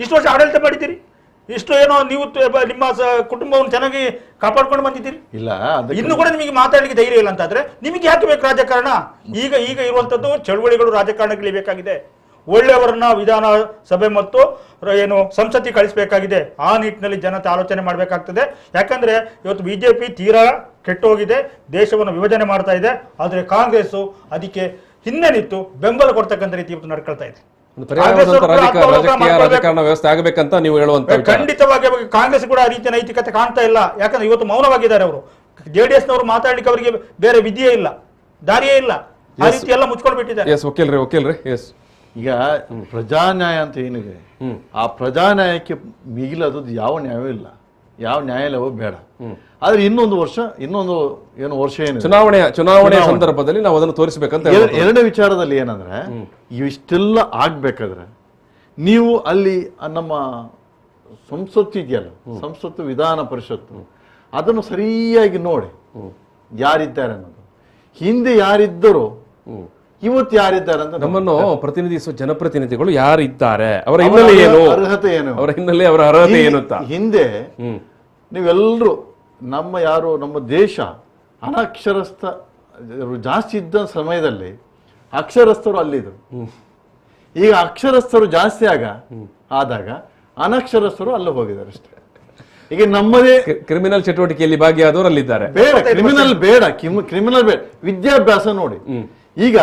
ಇಷ್ಟು ವರ್ಷ ಆಡಳಿತ ಮಾಡಿದ್ದೀರಿ, ಇಷ್ಟು ಏನೋ ನೀವು ನಿಮ್ಮ ಕುಟುಂಬವನ್ನು ಚೆನ್ನಾಗಿ ಕಾಪಾಡ್ಕೊಂಡು ಬಂದಿದ್ದೀರಿ. ಇಲ್ಲ, ಇನ್ನು ಕೂಡ ನಿಮಗೆ ಮಾತಾಡಲಿಕ್ಕೆ ಧೈರ್ಯ ಇಲ್ಲ ಅಂತಾದ್ರೆ ನಿಮಗೆ ಯಾಕೆ ಬೇಕು ರಾಜಕಾರಣ? ಈಗ ಇರುವಂತದ್ದು ಚಳುವಳಿಗಳು, ರಾಜಕಾರಣಗಳಿಗೆ ಬೇಕಾಗಿದೆ. ಒಳ್ಳೆಯವರನ್ನ ವಿಧಾನಸಭೆ ಮತ್ತು ಏನು ಸಂಸತ್ತಿಗೆ ಕಳಿಸಬೇಕಾಗಿದೆ. ಆ ನಿಟ್ಟಿನಲ್ಲಿ ಜನತೆ ಆಲೋಚನೆ ಮಾಡಬೇಕಾಗ್ತದೆ. ಯಾಕಂದ್ರೆ ಇವತ್ತು ಬಿಜೆಪಿ ತೀರಾ ಕೆಟ್ಟೋಗಿದೆ, ದೇಶವನ್ನು ವಿಭಜನೆ ಮಾಡ್ತಾ ಇದೆ. ಆದರೆ ಕಾಂಗ್ರೆಸ್ ಅದಕ್ಕೆ ಹಿಂದೆ ನಿಂತು ಬೆಂಬಲ ಕೊಡ್ತಕ್ಕಂಥ ರೀತಿ ಇವತ್ತು ನಡ್ಕೊಳ್ತಾ ಇದೆ. ರಾಜಕಾರಣ ವ್ಯವಸ್ಥೆ ಆಗಬೇಕಂತ ನೀವು ಹೇಳುವಂತ ಖಂಡಿತವಾಗಿ ಕಾಂಗ್ರೆಸ್ ಕೂಡ ಆ ರೀತಿಯ ನೈತಿಕತೆ ಕಾಣ್ತಾ ಇಲ್ಲ. ಯಾಕಂದ್ರೆ ಇವತ್ತು ಮೌನವಾಗಿದ್ದಾರೆ ಅವರು. JDS ನವರು ಮಾತಾಡ್ಲಿಕ್ಕೆ ಅವರಿಗೆ ಬೇರೆ ವಿಧಿಯೇ ಇಲ್ಲ, ದಾರಿಯೇ ಇಲ್ಲ. ಆ ರೀತಿ ಎಲ್ಲ ಮುಚ್ಕೊಂಡು ಬಿಟ್ಟಿದ್ದಾರೆ. ಈಗ ಪ್ರಜಾನ್ಯಾಯ ಅಂತ ಏನಿದೆ, ಆ ಪ್ರಜಾನ್ಯಾಯಕ್ಕೆ ಮಿಗಿಲದು ಯಾವ ನ್ಯಾಯವೂ ಇಲ್ಲ, ಯಾವ ನ್ಯಾಯಾಲಯವೂ ಬೇಡ. ಆದ್ರೆ ಇನ್ನೊಂದು ವರ್ಷ ಏನು ಚುನಾವಣೆ ಸಂದರ್ಭದಲ್ಲಿ ನಾವು ಅದನ್ನು ತೋರಿಸಬೇಕಂತ. ಎರಡನೇ ವಿಚಾರದಲ್ಲಿ ಏನಂದ್ರೆ, ಇಷ್ಟೆಲ್ಲ ಆಗ್ಬೇಕಾದ್ರೆ ನೀವು ಅಲ್ಲಿ ನಮ್ಮ ಸಂಸತ್ತು ಇದೆಯಲ್ಲ, ಸಂಸತ್ತು ವಿಧಾನ ಪರಿಷತ್ತು, ಅದನ್ನು ಸರಿಯಾಗಿ ನೋಡಿ ಯಾರಿದ್ದಾರೆ ಅನ್ನೋದು. ಹಿಂದೆ ಯಾರಿದ್ದರು, ಇವತ್ತು ಯಾರಿದ್ದಾರೆ ಅಂತ ನಮ್ಮನ್ನು ಪ್ರತಿನಿಧಿಸುವ ಜನಪ್ರತಿನಿಧಿಗಳು ಯಾರಿದ್ದಾರೆ, ಅವರ ಹಿನ್ನೆಲೆ ಏನು, ಅರ್ಹತೆ ಏನು, ಅವರ ಹಿನ್ನೆಲೆ, ಅವರ ಅರ್ಹತೆ ಏನು ಅಂತ. ಹಿಂದೆ ನೀವೆಲ್ಲರೂ ನಮ್ಮ ದೇಶ ಅನಕ್ಷರಸ್ಥ ಜಾಸ್ತಿ ಇದ್ದ ಸಮಯದಲ್ಲಿ ಅಕ್ಷರಸ್ಥರು ಅಲ್ಲಿದ್ರು. ಈಗ ಅಕ್ಷರಸ್ಥರು ಜಾಸ್ತಿ ಆದಾಗ ಅನಕ್ಷರಸ್ಥರು ಅಲ್ಲಿ ಹೋಗಿದ್ದಾರೆ ಅಷ್ಟೇ. ಈಗ ನಮ್ಮದೇ ಕ್ರಿಮಿನಲ್ ಚಟುವಟಿಕೆಯಲ್ಲಿ ಭಾಗಿಯಾದವರು ಅಲ್ಲಿದ್ದಾರೆ. ಬೇಡ, ಕ್ರಿಮಿನಲ್ ಬೇಡ, ವಿದ್ಯಾಭ್ಯಾಸ ನೋಡಿ. ಈಗ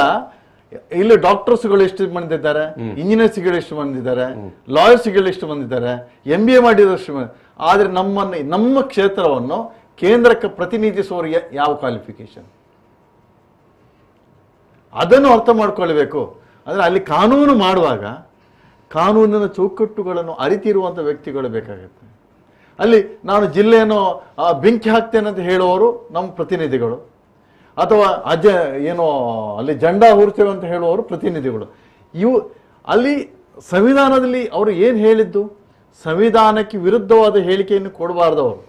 ಇಲ್ಲಿ ಡಾಕ್ಟರ್ಸ್ಗಳು ಎಷ್ಟು ಮಂದಿ ಇದ್ದಾರೆ, ಇಂಜಿನಿಯರ್ಸ್ಗಳು ಎಷ್ಟು ಮಂದಿ ಇದ್ದಾರೆ, ಲಾಯರ್ಸ್ಗಳು ಎಷ್ಟು ಮಂದಿ ಇದ್ದಾರೆ, MBA ಮಾಡಿದಷ್ಟು ಮಂದಿ. ಆದ್ರೆ ನಮ್ಮ ಕ್ಷೇತ್ರವನ್ನು ಕೇಂದ್ರಕ್ಕೆ ಪ್ರತಿನಿಧಿಸುವವರಿಗೆ ಯಾವ ಕ್ವಾಲಿಫಿಕೇಶನ್, ಅದನ್ನು ಅರ್ಥ ಮಾಡ್ಕೊಳ್ಬೇಕು. ಅಂದ್ರೆ ಅಲ್ಲಿ ಕಾನೂನು ಮಾಡುವಾಗ ಕಾನೂನಿನ ಚೌಕಟ್ಟುಗಳನ್ನು ಅರಿತಿರುವಂತ ವ್ಯಕ್ತಿಗಳು ಬೇಕಾಗುತ್ತೆ. ಅಲ್ಲಿ ನಾನು ಜಿಲ್ಲೆಯನ್ನು ಬೆಂಕಿ ಹಾಕ್ತೇನೆ ಅಂತ ಹೇಳುವವರು ನಮ್ಮ ಪ್ರತಿನಿಧಿಗಳು, ಅಥವಾ ಅಲ್ಲಿ ಜೆಂಡಾ ಹೂರ್ತೇವೆ ಅಂತ ಹೇಳುವವರು ಪ್ರತಿನಿಧಿಗಳು. ಅಲ್ಲಿ ಸಂವಿಧಾನದಲ್ಲಿ ಅವರು ಏನು ಹೇಳಿದ್ದು, ಸಂವಿಧಾನಕ್ಕೆ ವಿರುದ್ಧವಾದ ಹೇಳಿಕೆಯನ್ನು ಕೊಡಬಾರ್ದು. ಅವರು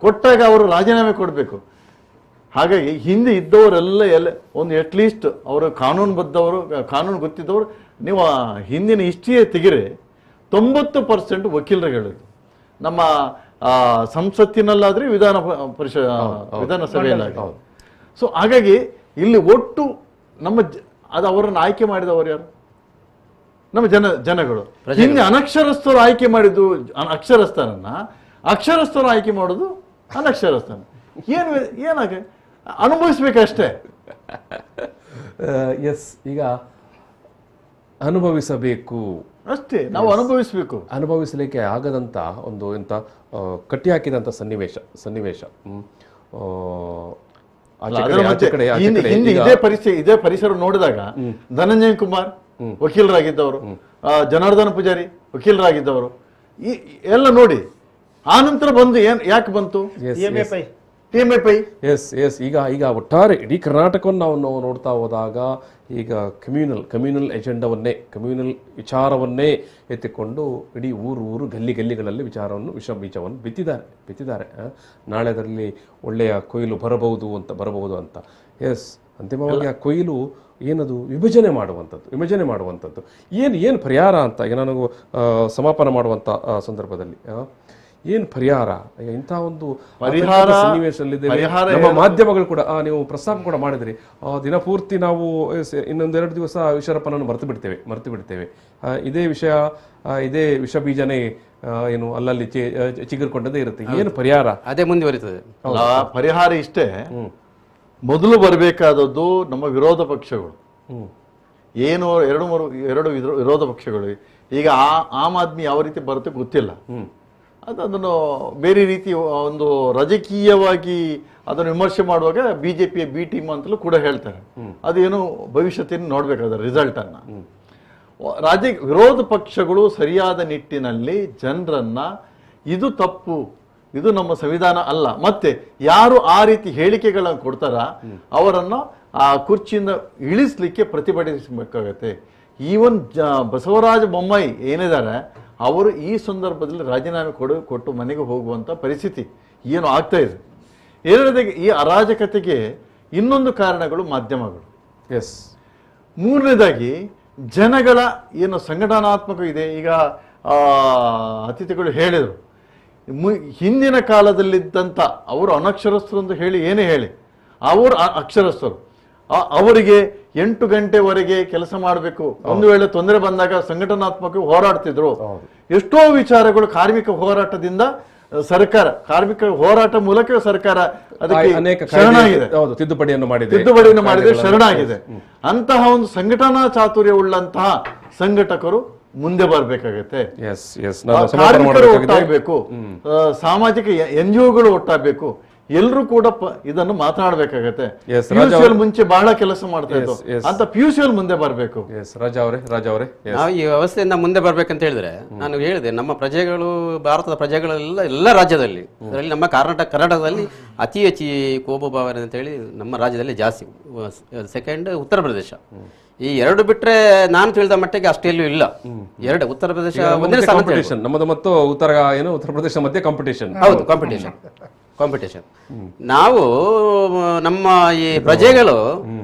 ಕೊಟ್ಟಾಗ ಅವರು ರಾಜೀನಾಮೆ ಕೊಡಬೇಕು. ಹಾಗಾಗಿ ಹಿಂದೆ ಇದ್ದವರೆಲ್ಲ ಒಂದು ಅಟ್ಲೀಸ್ಟ್ ಅವರು ಕಾನೂನುಬದ್ಧವರು, ಕಾನೂನು ಗೊತ್ತಿದ್ದವರು. ನೀವು ಹಿಂದಿನ ಹಿಸ್ಟ್ರಿಯೇ ತೆಗಿರೆ 90% ವಕೀಲರುಗಳಿದ್ದು ನಮ್ಮ ಸಂಸತ್ತಿನಲ್ಲಾದ್ರೆ ವಿಧಾನಸಭೆಯಲ್ಲಾದ್ರೆ. ಸೊ ಹಾಗಾಗಿ ಇಲ್ಲಿ ಒಟ್ಟು ನಮ್ಮ ಅದು ಅವರನ್ನು ಆಯ್ಕೆ ಮಾಡಿದವರು ಯಾರು? ನಮ್ಮ ಜನಗಳು. ಹಿಂದೆ ಅನಕ್ಷರಸ್ಥರು ಆಯ್ಕೆ ಮಾಡಿದ್ದು ಅಕ್ಷರಸ್ಥರು ಆಯ್ಕೆ ಮಾಡೋದು ಅನಕ್ಷರಸ್ಥನ. ಏನಾಗ ಅನುಭವಿಸ್ಬೇಕಷ್ಟೇ. ಎಸ್, ಈಗ ಅನುಭವಿಸಬೇಕು ಅಷ್ಟೇ, ನಾವು ಅನುಭವಿಸಬೇಕು. ಅನುಭವಿಸಲಿಕ್ಕೆ ಆಗದಂತ ಒಂದು ಎಂತ ಕಟ್ಟಿ ಹಾಕಿದಂತ ಸನ್ನಿವೇಶ ಇದೇ ಪರಿಸರ ನೋಡಿದಾಗ ಧನಂಜಯ ಕುಮಾರ್ ವಕೀಲರಾಗಿದ್ದವರು, ಜನಾರ್ದನ ಪೂಜಾರಿ ವಕೀಲರಾಗಿದ್ದವರು, ಎಲ್ಲ ನೋಡಿ ಆನಂತರ ಬಂದು ಯಾಕೆ ಬಂತು TMFI. ಎಸ್ ಈಗ ಒಟ್ಟಾರೆ ಇಡೀ ಕರ್ನಾಟಕವನ್ನು ನಾವು ನೋಡ್ತಾ ಹೋದಾಗ ಈಗ ಕಮ್ಯೂನಲ್ ಎಜೆಂಡವನ್ನೇ, ಕಮ್ಯೂನಲ್ ವಿಚಾರವನ್ನೇ ಎತ್ತಿಕೊಂಡು ಇಡೀ ಊರು ಗಲ್ಲಿಗಳಲ್ಲಿ ವಿಷ ಬೀಜವನ್ನು ಬಿತ್ತಿದ್ದಾರೆ. ನಾಳೆ ಅದರಲ್ಲಿ ಒಳ್ಳೆಯ ಕೊಯ್ಲು ಬರಬಹುದು ಅಂತ. ಎಸ್, ಅಂತಿಮವಾಗಿ ಆ ಕೊಯ್ಲು ಏನದು ವಿಭಜನೆ ಮಾಡುವಂಥದ್ದು. ಏನು ಪರಿಹಾರ ಅಂತ ಈಗ ನನಗೂ ಸಮಾಪನ ಮಾಡುವಂಥ ಸಂದರ್ಭದಲ್ಲಿ ಏನು ಪರಿಹಾರ, ಇಂಥ ಒಂದು ಸನ್ನಿವೇಶದಲ್ಲಿದೆ. ನಮ್ಮ ಮಾಧ್ಯಮಗಳು ಕೂಡ ನೀವು ಪ್ರಸ್ತಾಪ ಕೂಡ ಮಾಡಿದ್ರಿ, ದಿನಪೂರ್ತಿ ನಾವು ಇನ್ನೊಂದೆರಡು ದಿವಸ ಈಶ್ವರಪ್ಪನನ್ನು ಮರೆತು ಬಿಡ್ತೇವೆ. ಇದೇ ವಿಷ ಬೀಜನೇ ಏನು ಅಲ್ಲಲ್ಲಿ ಚಿಗುರ್ಕೊಂಡದೇ ಇರುತ್ತೆ. ಏನು ಪರಿಹಾರ? ಅದೇ ಮುಂದುವರಿತದೆ. ಪರಿಹಾರ ಇಷ್ಟೇ. ಮೊದಲು ಬರಬೇಕಾದದ್ದು ನಮ್ಮ ವಿರೋಧ ಪಕ್ಷಗಳು. ಏನು ಎರಡು ವಿರೋಧ ಪಕ್ಷಗಳು. ಈಗ ಆಮ್ ಆದ್ಮಿ ಯಾವ ರೀತಿ ಬರುತ್ತೆ ಗೊತ್ತಿಲ್ಲ. ಅದನ್ನು ಬೇರೆ ರೀತಿ ಒಂದು ರಾಜಕೀಯವಾಗಿ ಅದನ್ನು ವಿಮರ್ಶೆ ಮಾಡುವಾಗ ಬಿಜೆಪಿಯ ಬಿ ಟೀಮ್ ಅಂತಲೂ ಕೂಡ ಹೇಳ್ತಾರೆ. ಅದೇನು ಭವಿಷ್ಯത്തിന് ನೋಡ್ಬೇಕಾದ ರಿಸಲ್ಟ್ ಅನ್ನ. ವಿರೋಧ ಪಕ್ಷಗಳು ಸರಿಯಾದ ನಿಟ್ಟಿನಲ್ಲಿ ಜನರನ್ನ ಇದು ತಪ್ಪು, ಇದು ನಮ್ಮ ಸಂವಿಧಾನ ಅಲ್ಲ, ಮತ್ತೆ ಯಾರು ಆ ರೀತಿ ಹೇಳಿಕೆಗಳನ್ನು ಕೊಡ್ತಾರ ಅವರನ್ನ ಆ ಕುರ್ಚಿಯಿಂದ ಇಳಿಸ್ಲಿಕ್ಕೆ ಪ್ರತಿಭಟಿಸಬೇಕಾಗತ್ತೆ. ಈವನ್ ಬಸವರಾಜ ಬೊಮ್ಮಾಯಿ ಏನಿದ್ದಾರೆ ಅವರು ಈ ಸಂದರ್ಭದಲ್ಲಿ ರಾಜೀನಾಮೆ ಕೊಟ್ಟು ಮನೆಗೆ ಹೋಗುವಂತ ಪರಿಸ್ಥಿತಿ ಏನು ಆಗ್ತಾ ಇದೆ. ಎರಡನೇದಾಗಿ ಈ ಅರಾಜಕತೆಗೆ ಇನ್ನೊಂದು ಕಾರಣಗಳು ಮಾಧ್ಯಮಗಳು. ಎಸ್. ಮೂರನೇದಾಗಿ ಜನಗಳ ಏನು ಸಂಘಟನಾತ್ಮಕ ಇದೆ. ಈಗ ಅತಿಥಿಗಳು ಹೇಳಿದರು, ಹಿಂದಿನ ಕಾಲದಲ್ಲಿದ್ದಂಥ ಅವರು ಅನಕ್ಷರಸ್ಥರು ಅಂತ ಹೇಳಿ ಅವರು ಅಕ್ಷರಸ್ಥರು. ಅವರಿಗೆ 8 ಗಂಟೆವರೆಗೆ ಕೆಲಸ ಮಾಡಬೇಕು. ಒಂದು ವೇಳೆ ತೊಂದರೆ ಬಂದಾಗ ಸಂಘಟನಾತ್ಮಕ ಹೋರಾಡ್ತಿದ್ರು. ಎಷ್ಟೋ ವಿಚಾರಗಳು ಕಾರ್ಮಿಕ ಹೋರಾಟದಿಂದ ಕಾರ್ಮಿಕ ಹೋರಾಟ ಮೂಲಕ ಸರ್ಕಾರ ಅದಕ್ಕೆ ತಿದ್ದುಪಡಿಯನ್ನು ಮಾಡಿದೆ, ಶರಣಾಗಿದೆ. ಅಂತಹ ಒಂದು ಸಂಘಟನಾ ಚಾತುರ್ಯ ಉಳ್ಳಂತಹ ಸಂಘಟಕರು ಮುಂದೆ ಬರ್ಬೇಕಾಗತ್ತೆ. ಕಾರ್ಮಿಕರು ಒಟ್ಟಾಗಬೇಕು, ಸಾಮಾಜಿಕ NGOಗಳು ಒಟ್ಟಾಗಬೇಕು. ಎಲ್ಲರೂ ಕೂಡ ಇದನ್ನು ಮಾತನಾಡಬೇಕಾಗತ್ತೆ. PUCL ಮುಂಚೆ ಬಹಳ ಕೆಲಸ ಮಾಡ್ತಾ ಇತ್ತು ಅಂತ PUCL ಮುಂದೆ ಬರಬೇಕು. ನಾವು ಈ ವ್ಯವಸ್ಥೆಯಿಂದ ಮುಂದೆ ಬರ್ಬೇಕಂತ ಹೇಳಿದ್ರೆ, ನಾನು ಹೇಳಿದೆ ನಮ್ಮ ಪ್ರಜೆಗಳು, ಭಾರತದ ಪ್ರಜೆಗಳೆಲ್ಲ ಎಲ್ಲ ರಾಜ್ಯದಲ್ಲಿ, ಅದರಲ್ಲಿ ನಮ್ಮ ಕರ್ನಾಟಕದಲ್ಲಿ ಅತಿ ಹೆಚ್ಚು ಕೋಮು ಭಾವನೆ ಅಂತ ಹೇಳಿ ನಮ್ಮ ರಾಜ್ಯದಲ್ಲಿ ಜಾಸ್ತಿ. ಸೆಕೆಂಡ್ ಉತ್ತರ ಪ್ರದೇಶ. ಈ ಎರಡು ಬಿಟ್ರೆ ನಾನು ತಿಳಿದ ಮಟ್ಟಿಗೆ ಅಷ್ಟೆಲ್ಲೂ ಇಲ್ಲ. ಎರಡು ಉತ್ತರ ಪ್ರದೇಶ ನಮ್ಮದು ಮತ್ತು ಉತ್ತರ ಪ್ರದೇಶ ಮಧ್ಯೆ ಕಾಂಪಿಟೇಷನ್. ಹೌದು, ಕಾಂಪಿಟೇಷನ್. ನಾವು ನಮ್ಮ ಈ ಪ್ರಜೆಗಳು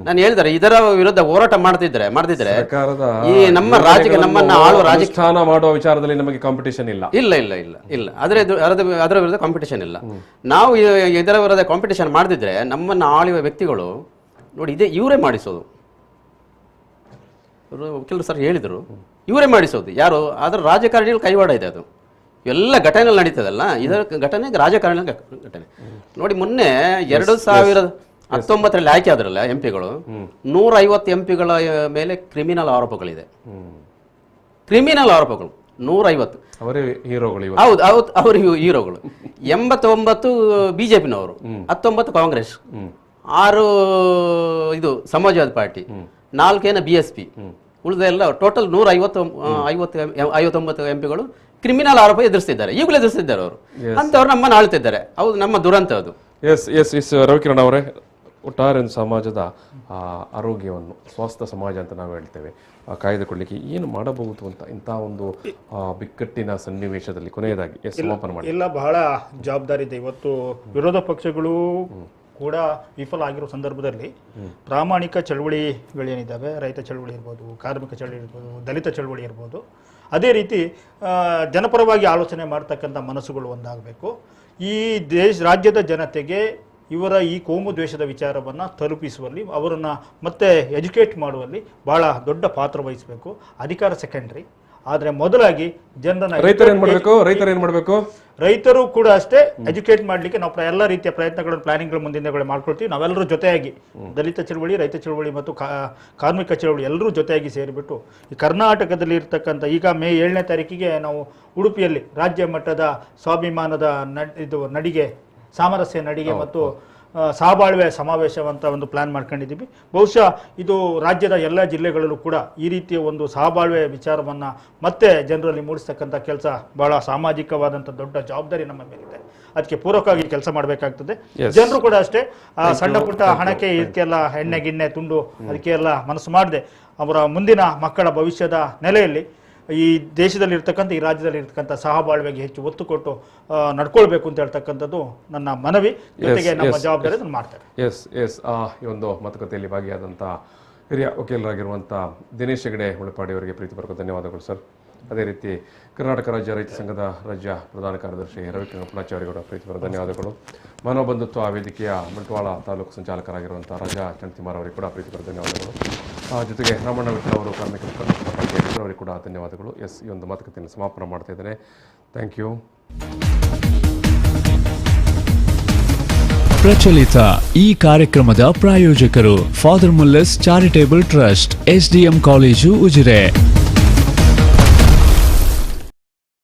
ನಾನು ಹೇಳಿದರೆ ಇದರ ವಿರುದ್ಧ ಹೋರಾಟ ಮಾಡ್ತಿದ್ರೆ ಈ ನಮ್ಮ ರಾಜ್ಯಕ್ಕೆ ನಮ್ಮನ್ನ ಆಳುವ ರಾಜಸ್ಥಾನ ಮಾಡುವ ವಿಚಾರದಲ್ಲಿ ನಮಗೆ ಕಾಂಪಿಟೇಷನ್ ಇಲ್ಲ. ಅದರ ವಿರುದ್ಧ ಕಾಂಪಿಟೇಷನ್ ಇಲ್ಲ. ನಾವು ಇದರ ವಿರುದ್ಧ ಕಾಂಪಿಟೇಷನ್ ಮಾಡ್ತಿದ್ರೆ ನಮ್ಮನ್ನ ಆಳುವ ವ್ಯಕ್ತಿಗಳು ನೋಡಿ ಇವರೇ ಮಾಡಿಸೋದು. ಕೆಲವರು ಸರ್ ಹೇಳಿದರು, ಇವರೇ ಮಾಡಿಸೋದು. ಯಾರು? ಅದರ ರಾಜಕಾರಣಿಗಳ ಕೈವಾಡ ಇದೆ. ಅದು ಎಲ್ಲ ಘಟನೆಗಳು ನಡೀತದಲ್ಲ, ಇದರ ಘಟನೆ ರಾಜಕಾರಣ ಘಟನೆ. ನೋಡಿ, ಮೊನ್ನೆ 2019 ಆಯ್ಕೆ ಆದ್ರಲ್ಲ MP ಗಳು, 150 MP ಗಳ ಮೇಲೆ ಕ್ರಿಮಿನಲ್ ಆರೋಪಗಳಿದೆ. 150 ಅವರೇ ಹೀರೋಗಳು. ಹೌದು, ಅವರು ಹೀರೋಗಳು. 89 BJPನವರು, 19 ಕಾಂಗ್ರೆಸ್, 6 ಇದು ಸಮಾಜವಾದಿ ಪಾರ್ಟಿ, 4 BSP, ಉಳಿದೆಲ್ಲ ಟೋಟಲ್ 159 MP ಗಳು ಕ್ರಿಮಿನಲ್ ಆರೋಪ ಎದುರಿಸ್ತಿದ್ದಾರೆ. ಈಗಲೂ ಎದುರಿಸ್ತಿದ್ದಾರೆ ಅವರು. ಅಂತವ್ರು ನಮ್ಮನ್ನು ಆಳ್ತಿದ್ದಾರೆ. ಹೌದು, ನಮ್ಮ ದುರಂತ ಅದು. ಎಸ್ ರವಿಕಿರಣ್ ಅವರೇ, ಒಟ್ಟಾರೆ ಒಂದು ಸಮಾಜದ ಆರೋಗ್ಯವನ್ನು ಸ್ವಸ್ಥ ಸಮಾಜ ಅಂತ ನಾವು ಹೇಳ್ತೇವೆ ಕಾಯ್ದುಕೊಳ್ಳಿಕ್ಕೆ ಏನು ಮಾಡಬಹುದು ಅಂತ ಇಂಥ ಒಂದು ಬಿಕ್ಕಟ್ಟಿನ ಸನ್ನಿವೇಶದಲ್ಲಿ ಕೊನೆಯದಾಗಿ ಸಮಾಪನ ಮಾಡಿ. ಎಲ್ಲ ಬಹಳ ಜವಾಬ್ದಾರಿ ಇದೆ. ಇವತ್ತು ವಿರೋಧ ಪಕ್ಷಗಳು ಕೂಡ ವಿಫಲ ಆಗಿರೋ ಸಂದರ್ಭದಲ್ಲಿ ಪ್ರಾಮಾಣಿಕ ಚಳವಳಿಗಳೇನಿದ್ದಾವೆ, ರೈತ ಚಳವಳಿ ಇರ್ಬೋದು, ಕಾರ್ಮಿಕ ಚಳವಳಿ ಇರ್ಬೋದು, ದಲಿತ ಚಳವಳಿ ಇರ್ಬೋದು, ಅದೇ ರೀತಿ ಜನಪರವಾಗಿ ಆಲೋಚನೆ ಮಾಡ್ತಕ್ಕಂಥ ಮನಸ್ಸುಗಳು ಒಂದಾಗಬೇಕು. ಈ ರಾಜ್ಯದ ಜನತೆಗೆ ಇವರ ಈ ಕೋಮು ದ್ವೇಷದ ವಿಚಾರವನ್ನು ತಲುಪಿಸುವಲ್ಲಿ, ಅವರನ್ನು ಮತ್ತೆ ಎಜುಕೇಟ್ ಮಾಡುವಲ್ಲಿ ಬಹಳ ದೊಡ್ಡ ಪಾತ್ರ ವಹಿಸಬೇಕು. ಅಧಿಕಾರ ಸೆಕೆಂಡ್ರಿ, ಆದರೆ ಮೊದಲಾಗಿ ಜನರನ್ನ ರೈತರು ಏನು ಮಾಡಬೇಕು, ರೈತರು ಕೂಡ ಅಷ್ಟೇ ಎಜುಕೇಟ್ ಮಾಡಲಿಕ್ಕೆ ನಾವು ಎಲ್ಲ ರೀತಿಯ ಪ್ರಯತ್ನಗಳನ್ನು ಪ್ಲಾನಿಂಗ್ಗಳು ಮುಂದಿನಗಳು ಮಾಡ್ಕೊಳ್ತೀವಿ. ನಾವೆಲ್ಲರೂ ಜೊತೆಯಾಗಿ ದಲಿತ ಚಳವಳಿ, ರೈತ ಚಳವಳಿ ಮತ್ತು ಕಾರ್ಮಿಕ ಚಳವಳಿ ಎಲ್ಲರೂ ಜೊತೆಯಾಗಿ ಸೇರಿಬಿಟ್ಟು ಈ ಕರ್ನಾಟಕದಲ್ಲಿ ಇರ್ತಕ್ಕಂಥ ಈಗ ಮೇ 7ನೇ ತಾರೀಕಿಗೆ ನಾವು ಉಡುಪಿಯಲ್ಲಿ ರಾಜ್ಯ ಮಟ್ಟದ ಸ್ವಾಭಿಮಾನದ ನಡಿಗೆ, ಸಾಮರಸ್ಯ ನಡಿಗೆ ಮತ್ತು ಸಹಬಾಳ್ವೆ ಸಮಾವೇಶವಂತ ಒಂದು ಪ್ಲಾನ್ ಮಾಡ್ಕೊಂಡಿದ್ದೀವಿ. ಬಹುಶಃ ಇದು ರಾಜ್ಯದ ಎಲ್ಲ ಜಿಲ್ಲೆಗಳಲ್ಲೂ ಕೂಡ ಈ ರೀತಿಯ ಒಂದು ಸಹಬಾಳ್ವೆ ವಿಚಾರವನ್ನು ಮತ್ತೆ ಜನರಲ್ಲಿ ಮೂಡಿಸ್ತಕ್ಕಂಥ ಕೆಲಸ ಬಹಳ ಸಾಮಾಜಿಕವಾದಂಥ ದೊಡ್ಡ ಜವಾಬ್ದಾರಿ ನಮ್ಮ ಮೇಲಿದೆ. ಅದಕ್ಕೆ ಪೂರಕವಾಗಿ ಕೆಲಸ ಮಾಡಬೇಕಾಗ್ತದೆ. ಜನರು ಕೂಡ ಅಷ್ಟೇ ಸಣ್ಣ ಪುಟ್ಟ ಹಣಕ್ಕೆ ಇದಕ್ಕೆಲ್ಲ ಎಣ್ಣೆ ಗಿಣ್ಣೆ ತುಂಡು ಅದಕ್ಕೆಲ್ಲ ಮನಸ್ಸು ಮಾಡದೆ ಅವರ ಮುಂದಿನ ಮಕ್ಕಳ ಭವಿಷ್ಯದ ನೆಲೆಯಲ್ಲಿ ಈ ದೇಶದಲ್ಲಿ ಇರ್ತಕ್ಕಂಥ, ಈ ರಾಜ್ಯದಲ್ಲಿ ಇರ್ತಕ್ಕಂಥ ಸಹಬಾಳ್ವೆಗೆ ಹೆಚ್ಚು ಒತ್ತು ಕೊಟ್ಟು ನಡ್ಕೊಳ್ಬೇಕು ಅಂತ ಹೇಳ್ತಕ್ಕಂಥದ್ದು ನನ್ನ ಮನವಿ. ಜೊತೆಗೆ ನಮ್ಮ ಜವಾಬ್ದಾರಿ ಅದನ್ನು ಮಾಡ್ತಾರೆ. ಈ ಒಂದು ಮಾತುಕತೆಯಲ್ಲಿ ಭಾಗಿಯಾದಂಥ ಹಿರಿಯ ವಕೀಲರಾಗಿರುವಂಥ ದಿನೇಶ್ ಹೆಗಡೆ ಉಳಪಾಡಿ ಅವರಿಗೆ ಪ್ರೀತಿಪೂರ್ವಕ ಧನ್ಯವಾದಗಳು ಸರ್. ಅದೇ ರೀತಿ ಕರ್ನಾಟಕ ರಾಜ್ಯ ರೈತ ಸಂಘದ ರಾಜ್ಯ ಪ್ರಧಾನ ಕಾರ್ಯದರ್ಶಿ ರವಿಕೃಷ್ಣಪ್ಪಾಚಾರ್ಯ ಅವರಿಗೆ ಪ್ರೀತಿಪೂರ್ವಕ ಧನ್ಯವಾದಗಳು. ಮಾನವ ಬಂಧುತ್ವ ವೇದಿಕೆಯ ಬಂಟ್ವಾಳ ತಾಲೂಕು ಸಂಚಾಲಕರಾಗಿರುವಂಥ ರಾಜಾ ಚಂದ್ತಿಮಾರ್ ಅವರಿಗೆ ಕೂಡ ಪ್ರೀತಿಪೂರ್ವಕ ಧನ್ಯವಾದಗಳು. ಜೊತೆಗೆ ರಾಮಣ್ಣ ವಿಠಲ್ ಅವರು ಕಾರ್ಮಿಕ ಅವರಿಗೆ ಕೂಡ ಧನ್ಯವಾದಗಳು. ಈ ಒಂದು ಮಾತುಕತೆಯನ್ನು ಸಮಾಪನ ಮಾಡ್ತಾ ಇದ್ದೇನೆ. Thank you. ಪ್ರಚಲಿತ ಈ ಕಾರ್ಯಕ್ರಮದ ಪ್ರಾಯೋಜಕರು Father Muller's Charitable Trust, SDM college, Ujire.